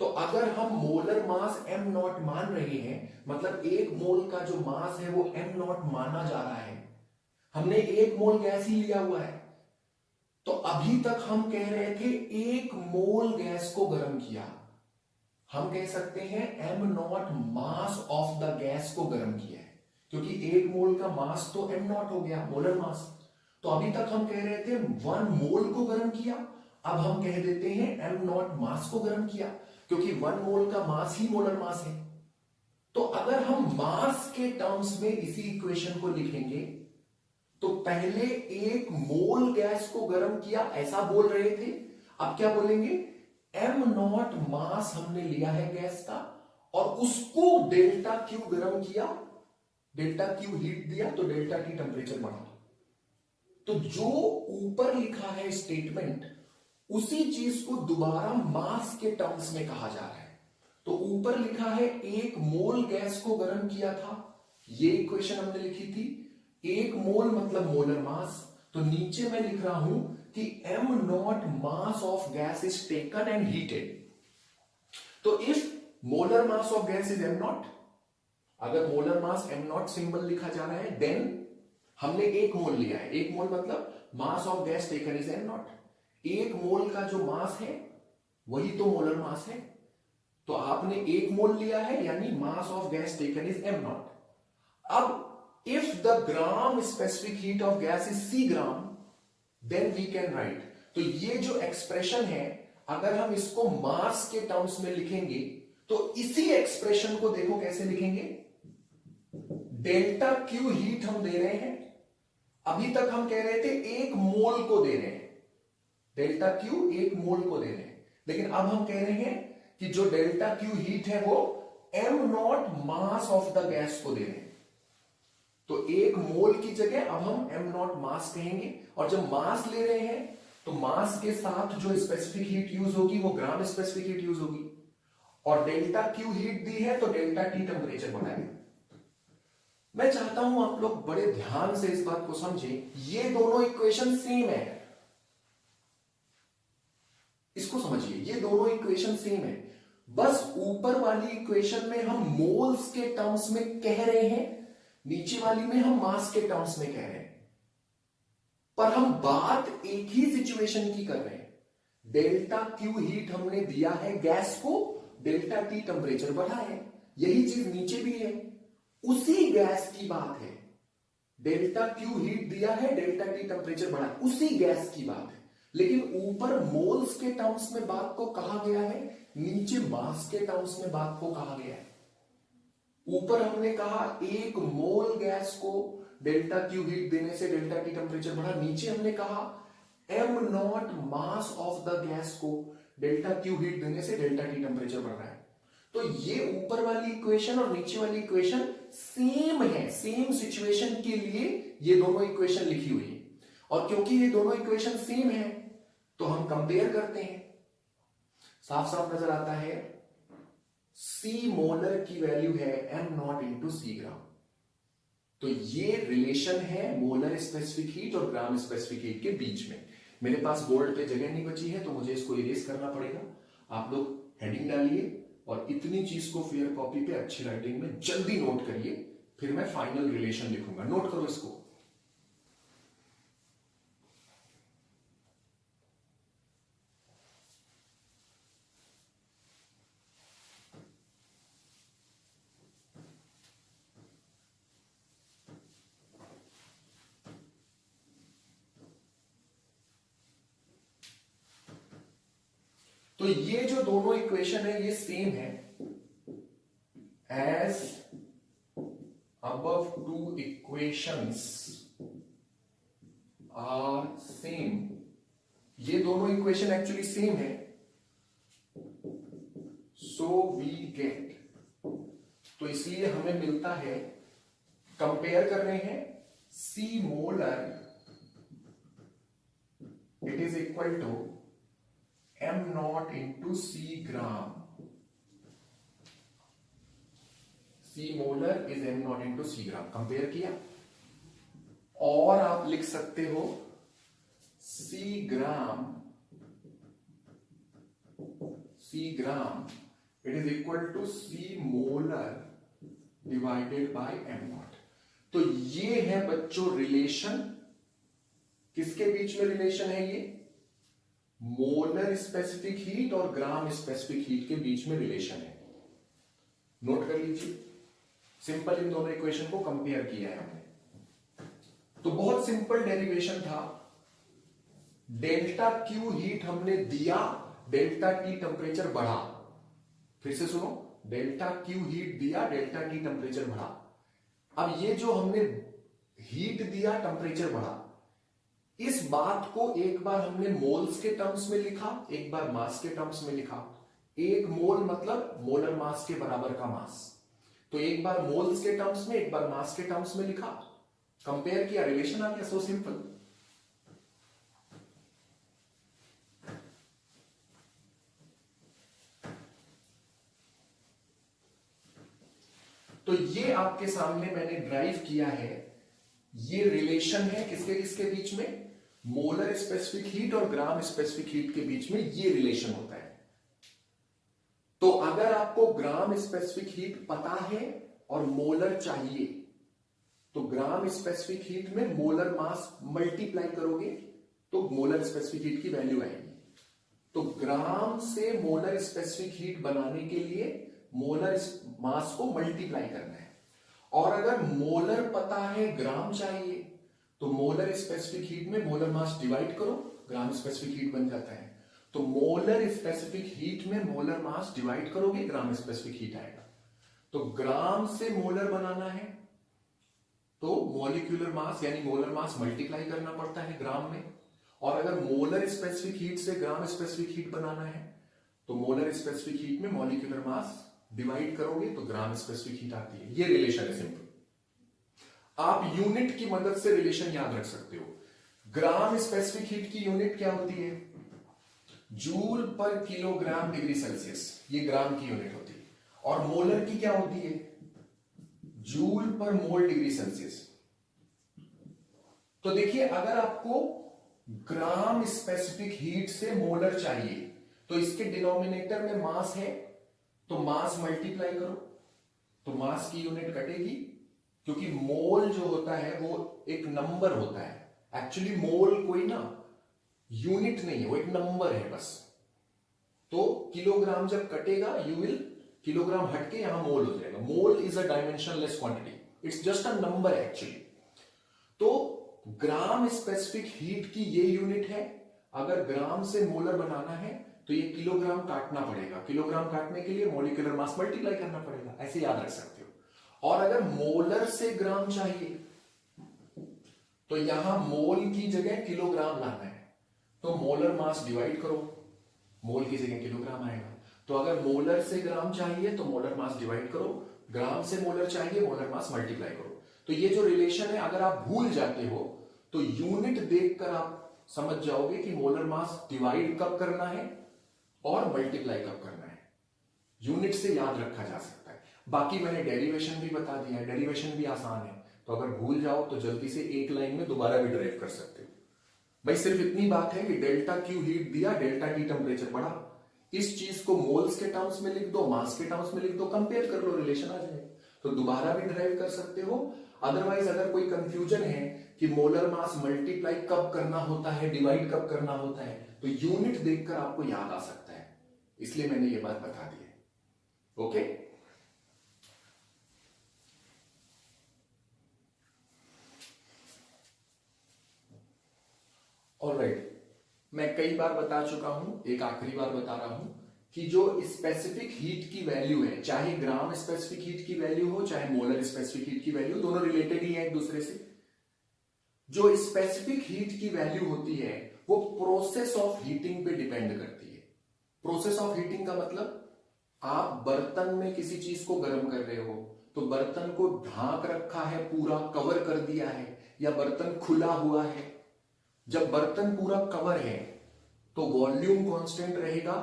तो अगर हम मोलर मास m0 मान रहे हैं, मतलब एक मोल का जो मास है वो m0 माना जा रहा है, हमने एक मोल गैस ही लिया हुआ है। तो अभी तक हम कह रहे थे एक मोल गैस को गर्म किया, हम कह सकते हैं m0 mass of the gas को गर्म किया है, क्योंकि एक मोल का मास तो m0 हो गया, मोलर मास। तो अभी तक हम कह रहे थे 1 मोल को गर्म किया, अब हम कह देते हैं m0 मास को गर्म किया, क्योंकि 1 मोल का मास ही मोलर मास है। तो अगर हम मास के टर्म्स में इसी इक्वेशन को लिखेंगे तो पहले एक मोल गैस को गर्म किया ऐसा बोल रहे थे, अब क्या बोलेंगे m0 मास हमने लिया है गैस का और उसको डेल्टा क्यू गर्म किया, डेल्टा क्यू हीट दिया तो डेल्टा टी टेंपरेचर बढ़ा। तो जो ऊपर लिखा है स्टेटमेंट उसी चीज को दोबारा मास के टर्म्स में कहा जा रहा है। तो ऊपर लिखा है एक मोल गैस को गर्म किया था, ये इक्वेशन हमने लिखी थी, एक मोल मतलब मोलर मास। तो नीचे मैं लिख रहा हूं कि m0 mass of gas is taken and heated. तो if molar mass of gas is m0, अगर मोलर मास m0 सिंबल लिखा जा रहा है, देन हमने एक मोल लिया है। एक मोल मतलब मास of gas taken is m0। एक मोल का जो मास है वही तो मोलर मास है। तो आपने एक मोल लिया है यानी mass of gas taken is m0। अब if the gram specific heat of gas is c gram, then we can write. तो ये जो एक्सप्रेशन है अगर हम इसको मास के टर्म्स में लिखेंगे तो इसी एक्सप्रेशन को देखो कैसे लिखेंगे, डेल्टा क्यू हीट हम दे रहे हैं, अभी तक हम कह रहे थे एक मोल को दे रहे हैं, डेल्टा क्यू एक मोल को दे रहे हैं, लेकिन अब हम कह रहे हैं कि जो डेल्टा क्यू हीट है वो m0 mass of the gas को दे रहे हैं। तो एक मोल की जगह अब हम m0 मास कहेंगे, और जब मास ले रहे हैं तो मास के साथ जो स्पेसिफिक हीट यूज होगी वो ग्राम स्पेसिफिक हीट यूज होगी, और डेल्टा क्यू हीट दी है तो डेल्टा टी टेंपरेचर बढ़ाएगा। मैं चाहता हूं आप लोग बड़े ध्यान से इस बात को समझें, ये दोनों इक्वेशन सेम है, इसको समझिए, ये दोनों इक्वेशन सेम है, बस ऊपर वाली इक्वेशन में हम मोल्स के टर्म्स में कह रहे हैं, नीचे वाली में हम मास के टर्म्स में कह रहे हैं, पर हम बात एक ही सिचुएशन की कर रहे हैं। डेल्टा क्यू हीट हमने दिया है गैस को, डेल्टा टी टेंपरेचर बढ़ा है, यही चीज नीचे भी है, उसी गैस की बात है। डेल्टा क्यू हीट दिया है, डेल्टा टी टेंपरेचर बढ़ा, उसी गैस की बात है, लेकिन ऊपर मोल्स के टर्म्स में बात को कहा गया है, नीचे मास के टर्म्स में बात को कहा गया है। ऊपर हमने कहा एक मोल गैस को डेल्टा क्यू हीट देने से डेल्टा टी टेंपरेचर बढ़ा, नीचे हमने कहा m0 mass of the gas को डेल्टा क्यू हीट देने से डेल्टा टी टेंपरेचर बढ़ रहा है। तो ये ऊपर वाली इक्वेशन और नीचे वाली इक्वेशन सेम है, सेम सिचुएशन के लिए ये दोनों इक्वेशन लिखी हुई है, और क्योंकि ये दोनों इक्वेशन सेम है तो हम कंपेयर करते हैं, साफ साफ नजर आता है C मोलर की वैल्यू है m0 इंटू C ग्राम। तो ये रिलेशन है मोलर स्पेसिफिक हीट और ग्राम स्पेसिफिक हीट के बीच में। मेरे पास बोर्ड पे जगह नहीं बची है तो मुझे इसको इरेज करना पड़ेगा। आप लोग हेडिंग डालिए और इतनी चीज को फेयर कॉपी पे अच्छी राइटिंग में जल्दी नोट करिए, फिर मैं फाइनल रिलेशन लिखूंगा। नोट करो इसको। तो ये जो दोनों इक्वेशन है ये सेम है। As above two equations are same, ये दोनों इक्वेशन एक्चुअली सेम है। सो वी गेट, तो इसलिए हमें मिलता है, कंपेयर कर रहे हैं, C molar it is equal to m naught into C gram. C molar is m naught into C gram, compare किया। और आप लिख सकते हो C gram it is equal to C molar divided by m naught. तो ये है बच्चों रिलेशन, किसके बीच में रिलेशन है ये? मोलर स्पेसिफिक हीट और ग्राम स्पेसिफिक हीट के बीच में रिलेशन है। नोट कर लीजिए, सिंपल इन दोनों इक्वेशन को कंपेयर किया है हमने। तो बहुत सिंपल डेरिवेशन था। डेल्टा क्यू हीट हमने दिया, डेल्टा टी टेम्परेचर बढ़ा। फिर से सुनो, डेल्टा क्यू हीट दिया, डेल्टा टी टेम्परेचर बढ़ा। अब ये जो हमने हीट दिया, टेम्परेचर बढ़ा, इस बात को एक बार हमने मोल्स के टर्म्स में लिखा, एक बार मास के टर्म्स में लिखा। एक मोल मतलब मोलर मास के बराबर का मास। तो एक बार मोल्स के टर्म्स में, एक बार मास के टर्म्स में लिखा, कंपेयर किया, रिलेशन आ गया। So simple. तो ये आपके सामने मैंने ड्राइव किया है, ये रिलेशन है किसके किसके बीच में? मोलर स्पेसिफिक हीट और ग्राम स्पेसिफिक हीट के बीच में ये रिलेशन होता है। तो अगर आपको ग्राम स्पेसिफिक हीट पता है और मोलर चाहिए, तो ग्राम स्पेसिफिक हीट में मोलर मास मल्टीप्लाई करोगे तो मोलर स्पेसिफिक हीट की वैल्यू आएगी। तो ग्राम से मोलर स्पेसिफिक हीट बनाने के लिए मोलर मास को मल्टीप्लाई करना है। और अगर मोलर पता है, ग्राम चाहिए, तो मोलर स्पेसिफिक हीट में मोलर मास डिवाइड करो, ग्राम स्पेसिफिक हीट बन जाता है। तो मोलर स्पेसिफिक हीट में मोलर मास डिवाइड करोगे, ग्राम स्पेसिफिक हीट आएगा। तो ग्राम से मोलर बनाना है तो मॉलिक्यूलर मास यानी मोलर मास मल्टीप्लाई करना पड़ता है ग्राम में। और अगर मोलर स्पेसिफिक हीट से ग्राम स्पेसिफिक हीट बनाना है तो मोलर स्पेसिफिक हीट में मॉलिक्यूलर मास डिवाइड करोगे तो ग्राम स्पेसिफिक हीट आती है। ये रिलेशन है सिंपल। आप यूनिट की मदद से रिलेशन याद रख सकते हो। ग्राम स्पेसिफिक हीट की यूनिट क्या होती है? जूल पर किलोग्राम डिग्री सेल्सियस, ये ग्राम की यूनिट होती है। और मोलर की क्या होती है? Joule per mole degree Celsius. तो देखिए, अगर आपको ग्राम स्पेसिफिक हीट से मोलर चाहिए तो इसके डिनोमिनेटर में मास है, तो मास मल्टीप्लाई करो, तो मास की यूनिट कटेगी, क्योंकि मोल जो होता है वो एक नंबर होता है। एक्चुअली मोल कोई ना यूनिट नहीं है, वो एक नंबर है बस। तो किलोग्राम जब कटेगा, यू विल, किलोग्राम हटके यहां मोल हो जाएगा। Mole is a dimensionless quantity, it's just a number actually. तो ग्राम स्पेसिफिक हीट की ये यूनिट है। अगर ग्राम से मोलर बनाना है तो ये किलोग्राम काटना पड़ेगा। किलोग्राम काटने के लिए मॉलिक्यूलर मास मल्टीप्लाई करना पड़ेगा, ऐसे याद रख सकते हो। और अगर मोलर से ग्राम चाहिए तो यहां मोल की जगह किलोग्राम लाना है, तो मोलर मास डिवाइड करो, मोल की जगह किलोग्राम आएगा। तो अगर मोलर से ग्राम चाहिए तो मोलर मास डिवाइड करो, ग्राम से मोलर चाहिए, मोलर मास मल्टीप्लाई करो। तो ये जो रिलेशन है, अगर आप भूल जाते हो तो यूनिट देखकर आप समझ जाओगे कि मोलर मास डिवाइड कब करना है और मल्टीप्लाई कब करना है। यूनिट से याद रखा जा सकता है। बाकी मैंने डेरिवेशन भी बता दिया है, डेरिवेशन भी आसान है। तो अगर भूल जाओ तो जल्दी से एक लाइन में दोबारा भी ड्राइव कर सकते हो। भाई सिर्फ इतनी बात है कि डेल्टा क्यू हीट दिया, डेल्टा टी टेम्परेचर बढ़ा। इस चीज को मोल्स के टर्म्स में लिख दो, मास के टर्म्स में लिख दो, कंपेयर कर लो, रिलेशन आ जाएगा। तो दोबारा भी ड्राइव कर सकते हो। अदरवाइज अगर कोई कंफ्यूजन है कि मोलर मास मल्टीप्लाई कब करना होता है, डिवाइड कब करना होता है, तो यूनिट देखकर आपको याद आ सकता है, इसलिए मैंने ये बात बता दी है। Okay, alright. मैं कई बार बता चुका हूं, एक आखिरी बार बता रहा हूं कि जो स्पेसिफिक हीट की वैल्यू है, चाहे ग्राम स्पेसिफिक हीट की वैल्यू हो, चाहे मोलर स्पेसिफिक हीट की वैल्यू, दोनों रिलेटेड ही है एक दूसरे से। जो स्पेसिफिक हीट की वैल्यू होती है वो प्रोसेस ऑफ हीटिंग पे डिपेंड करती है। प्रोसेस ऑफ हीटिंग का मतलब, आप बर्तन में किसी चीज को गर्म कर रहे हो, तो बर्तन को ढांक रखा है, पूरा कवर कर दिया है, या बर्तन खुला हुआ है। जब बर्तन पूरा कवर है तो वॉल्यूम कांस्टेंट रहेगा,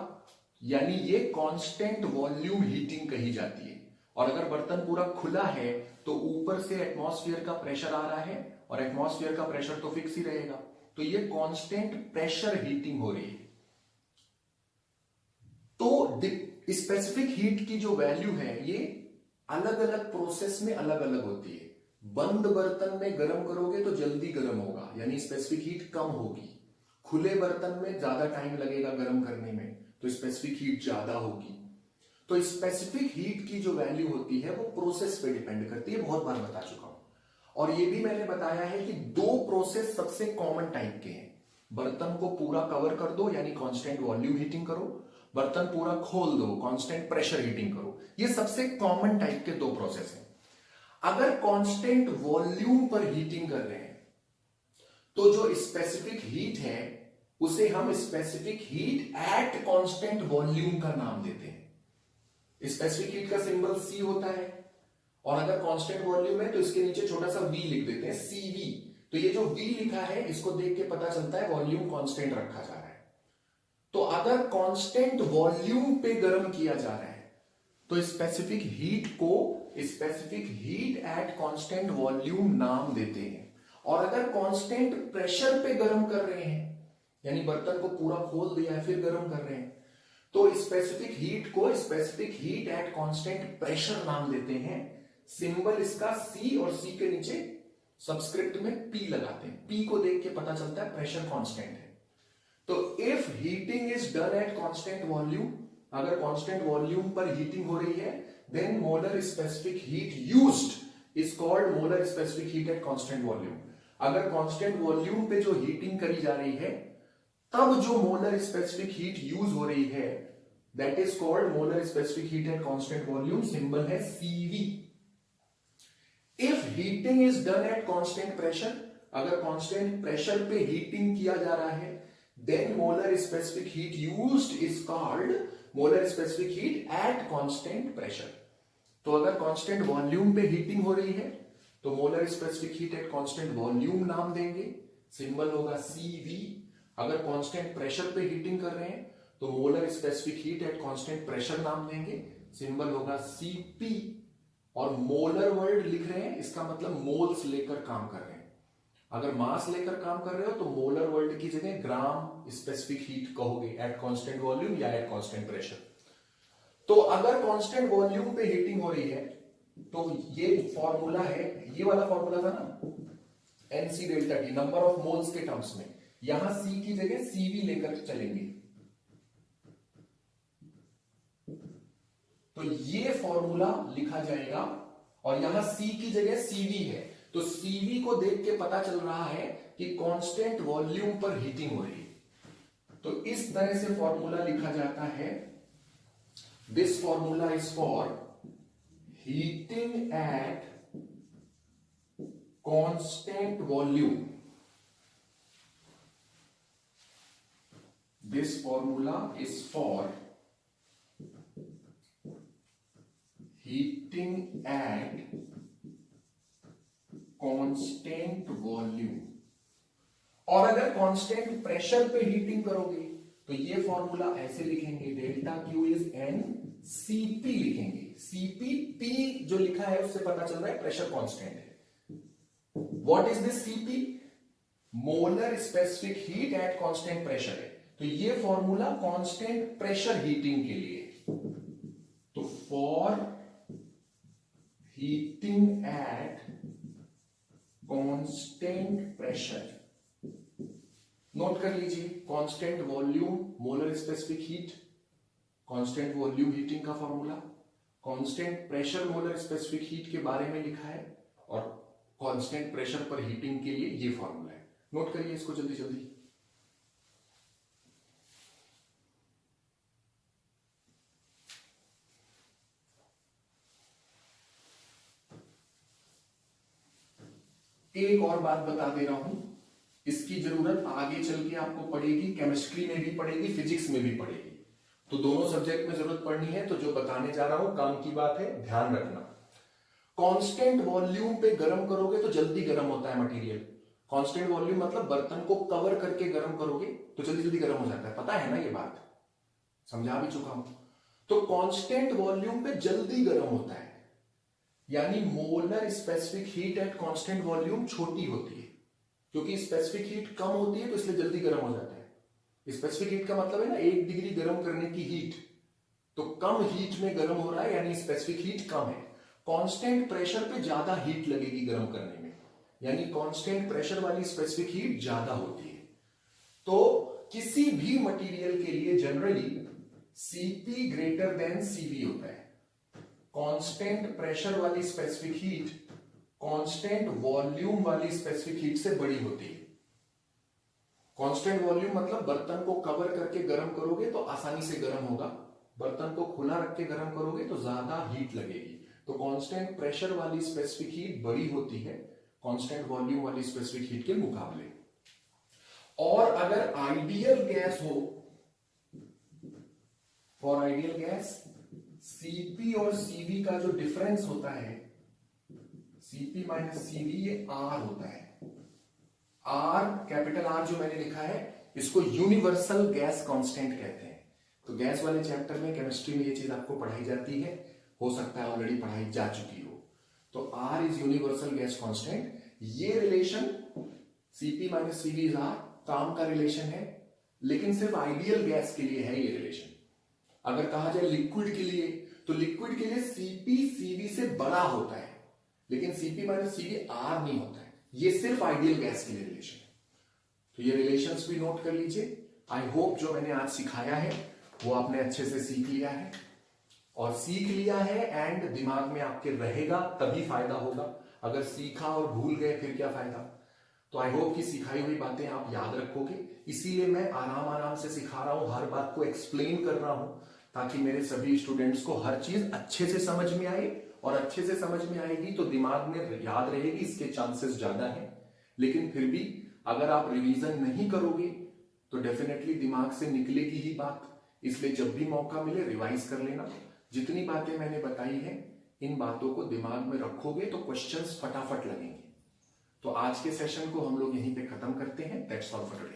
यानी ये कांस्टेंट वॉल्यूम हीटिंग कही जाती है। और अगर बर्तन पूरा खुला है तो ऊपर से एटमॉस्फेयर का प्रेशर आ रहा है, और एटमॉस्फेयर का प्रेशर तो फिक्स ही रहेगा, तो ये कांस्टेंट प्रेशर हीटिंग हो रही है। तो स्पेसिफिक हीट की जो वैल्यू है ये अलग अलग प्रोसेस में अलग अलग होती है। बंद बर्तन में गर्म करोगे तो जल्दी गर्म होगा, यानी स्पेसिफिक हीट कम होगी। खुले बर्तन में ज्यादा टाइम लगेगा गर्म करने में, तो स्पेसिफिक हीट ज्यादा होगी। तो स्पेसिफिक हीट की जो वैल्यू होती है वो प्रोसेस पे डिपेंड करती है, बहुत बार बता चुका हूं। और ये भी मैंने बताया है कि दो प्रोसेस सबसे कॉमन टाइप के हैं। बर्तन को पूरा कवर कर दो, यानी कांस्टेंट वॉल्यूम हीटिंग करो, बर्तन पूरा खोल दो, कांस्टेंट प्रेशर हीटिंग करो। ये सबसे कॉमन टाइप के दो प्रोसेस हैं। अगर कांस्टेंट वॉल्यूम पर हीटिंग कर रहे हैं तो जो स्पेसिफिक हीट है उसे हम specific heat at constant volume का नाम देते हैं। स्पेसिफिक हीट का सिंबल सी होता है, और अगर कांस्टेंट वॉल्यूम है तो इसके नीचे छोटा सा वी लिख देते हैं, सीवी। तो ये जो वी लिखा है इसको देख के पता चलता है वॉल्यूम कांस्टेंट रखा जा रहा है। तो अगर कांस्टेंट वॉल्यूम पे गर्म किया जा रहा है तो स्पेसिफिक हीट को specific heat at constant volume नाम देते हैं। और अगर कांस्टेंट प्रेशर पे गर्म कर रहे हैं, यानी बर्तन को पूरा खोल दिया है फिर गर्म कर रहे हैं, तो स्पेसिफिक हीट को specific heat at constant pressure नाम देते हैं। सिंबल इसका सी, और सी के नीचे सबस्क्रिप्ट में पी लगाते हैं। पी को देख के पता चलता है प्रेशर कांस्टेंट है। तो if heating is done at constant volume, अगर कांस्टेंट वॉल्यूम पर हीटिंग हो रही है, then molar specific heat used is called molar specific heat at constant volume. अगर कांस्टेंट वॉल्यूम पे जो हीटिंग करी जा रही है तब जो मोलर स्पेसिफिक हीट यूज हो रही है, that is called molar specific heat at constant volume, symbol है CV. If heating is done at constant pressure, अगर कांस्टेंट प्रेशर पे हीटिंग किया जा रहा है, then molar specific heat used is called molar specific heat at constant pressure। तो अगर constant volume पे हीटिंग हो रही है तो molar specific heat at constant volume नाम देंगे, सिंबल होगा CV। अगर कांस्टेंट प्रेशर पे हीटिंग कर रहे हैं तो molar specific heat at constant pressure नाम देंगे, सिंबल होगा CP। और मोलर वर्ड लिख रहे हैं, इसका मतलब मोल्स लेकर काम कर रहे हैं। अगर मास लेकर काम कर रहे हो तो मोलर वर्ड की जगह ग्राम स्पेसिफिक हीट कहोगे एट कांस्टेंट वॉल्यूम या एट कांस्टेंट प्रेशर। तो अगर कांस्टेंट वॉल्यूम पे हीटिंग हो रही है तो ये फॉर्मूला है, ये वाला फॉर्मूला था ना, NC delta T, number of moles के टर्म्स में, यहां C की जगह CV लेकर चलेंगे। तो ये फॉर्मूला लिखा जाएगा, और यहां C की जगह CV है, तो CV को देख के पता चल रहा है कि कांस्टेंट वॉल्यूम पर हीटिंग हो रही है। तो इस तरह से फॉर्मूला लिखा जाता है, this formula is for heating at constant volume. This formula is for heating at constant volume. और अगर कांस्टेंट प्रेशर पे हीटिंग करोगे तो ये फॉर्मूला ऐसे लिखेंगे, delta Q is an CP लिखेंगे। सीपी, पी जो लिखा है उससे पता चल रहा है प्रेशर कांस्टेंट है। What is this CP? Molar specific heat at constant pressure है। तो ये फॉर्मूला कांस्टेंट प्रेशर हीटिंग के लिए, तो for heating at constant pressure, note कर लीजिए, constant volume molar specific heat, constant volume heating का formula, constant pressure molar specific heat के बारे में लिखा है, और कांस्टेंट प्रेशर पर हीटिंग के लिए ये फॉर्मूला है। नोट करिए इसको जल्दी जल्दी। एक और बात बता दे रहा हूं, इसकी जरूरत आगे चल के आपको पड़ेगी, केमिस्ट्री में भी पड़ेगी, फिजिक्स में भी पड़ेगी, तो दोनों सब्जेक्ट में जरूरत पड़नी है। तो जो बताने जा रहा हूं काम की बात है, ध्यान रखना। कांस्टेंट वॉल्यूम पे गर्म करोगे तो जल्दी गर्म होता है मटेरियल। कांस्टेंट वॉल्यूम मतलब बर्तन को कवर करके गर्म करोगे तो जल्दी जल्दी गर्म हो जाता है, पता है ना, ये बात समझा भी चुका हूं। तो कांस्टेंट वॉल्यूम पे जल्दी गर्म होता है, यानी molar specific heat at constant volume छोटी होती है, क्योंकि स्पेसिफिक हीट कम होती है तो इसलिए जल्दी गर्म हो जाता है। स्पेसिफिक हीट का मतलब है ना 1 डिग्री गर्म करने की हीट, तो कम हीट में गर्म हो रहा है, यानी स्पेसिफिक हीट कम है। कांस्टेंट प्रेशर पे ज्यादा हीट लगेगी गर्म करने में, यानी कांस्टेंट प्रेशर वाली स्पेसिफिक हीट ज्यादा होती है। तो किसी भी मटेरियल के लिए generally Cp greater than Cv होता है। कांस्टेंट प्रेशर वाली स्पेसिफिक हीट कांस्टेंट वॉल्यूम वाली स्पेसिफिक हीट से बड़ी होती है। कांस्टेंट वॉल्यूम मतलब बर्तन को कवर करके गर्म करोगे तो आसानी से गर्म होगा, बर्तन को खुला रख के गर्म करोगे तो ज्यादा हीट लगेगी। तो कांस्टेंट प्रेशर वाली स्पेसिफिक हीट बड़ी होती है कांस्टेंट वॉल्यूम वाली स्पेसिफिक हीट के मुकाबले। और अगर आइडियल गैस हो, फॉर आइडियल गैस Cp और Cv का जो डिफरेंस होता है, Cp माइनस Cv, ये R होता है। R, कैपिटल R जो मैंने लिखा है, इसको यूनिवर्सल गैस कांस्टेंट कहते हैं। तो गैस वाले चैप्टर में केमिस्ट्री में ये चीज आपको पढ़ाई जाती है, हो सकता है ऑलरेडी पढ़ाई जा चुकी हो। तो R is universal gas constant. ये relation Cp minus Cv is R काम का रिलेशन है, लेकिन सिर्फ आइडियल गैस के लिए है ये रिलेशन। अगर कहा जाए लिक्विड के लिए, तो लिक्विड के लिए Cp Cv से बड़ा होता है, लेकिन Cp माइनस Cv R नहीं होता है। ये सिर्फ आइडियल गैस के लिए रिलेशन है। तो ये रिलेशंस भी नोट कर लीजिए। आई होप जो मैंने आज सिखाया है वो आपने अच्छे से सीख लिया है, और सीख लिया है एंड दिमाग में आपके रहेगा तभी फायदा होगा। अगर सीखा और भूल गए फिर क्या फायदा। तो आई होप कि सिखाई हुई बातें आप याद रखोगे, इसीलिए मैं आराम आराम से सिखा रहा हूं, हर बात को एक्सप्लेन कर रहा हूं, ताकि मेरे सभी स्टूडेंट्स को हर चीज अच्छे से समझ में आए, और अच्छे से समझ में आएगी तो दिमाग में याद रहेगी, इसके चांसेस ज्यादा हैं। लेकिन फिर भी अगर आप रिवीजन नहीं करोगे तो डेफिनेटली दिमाग से निकलेगी ही बात। इसलिए जब भी मौका मिले रिवाइज कर लेना। जितनी बातें मैंने बताई हैं इन बातों को दिमाग में रखोगे तो क्वेश्चंस फटाफट लगेंगे। तो आज के सेशन को हम लोग यहीं पे खत्म करते हैं। That's all for today.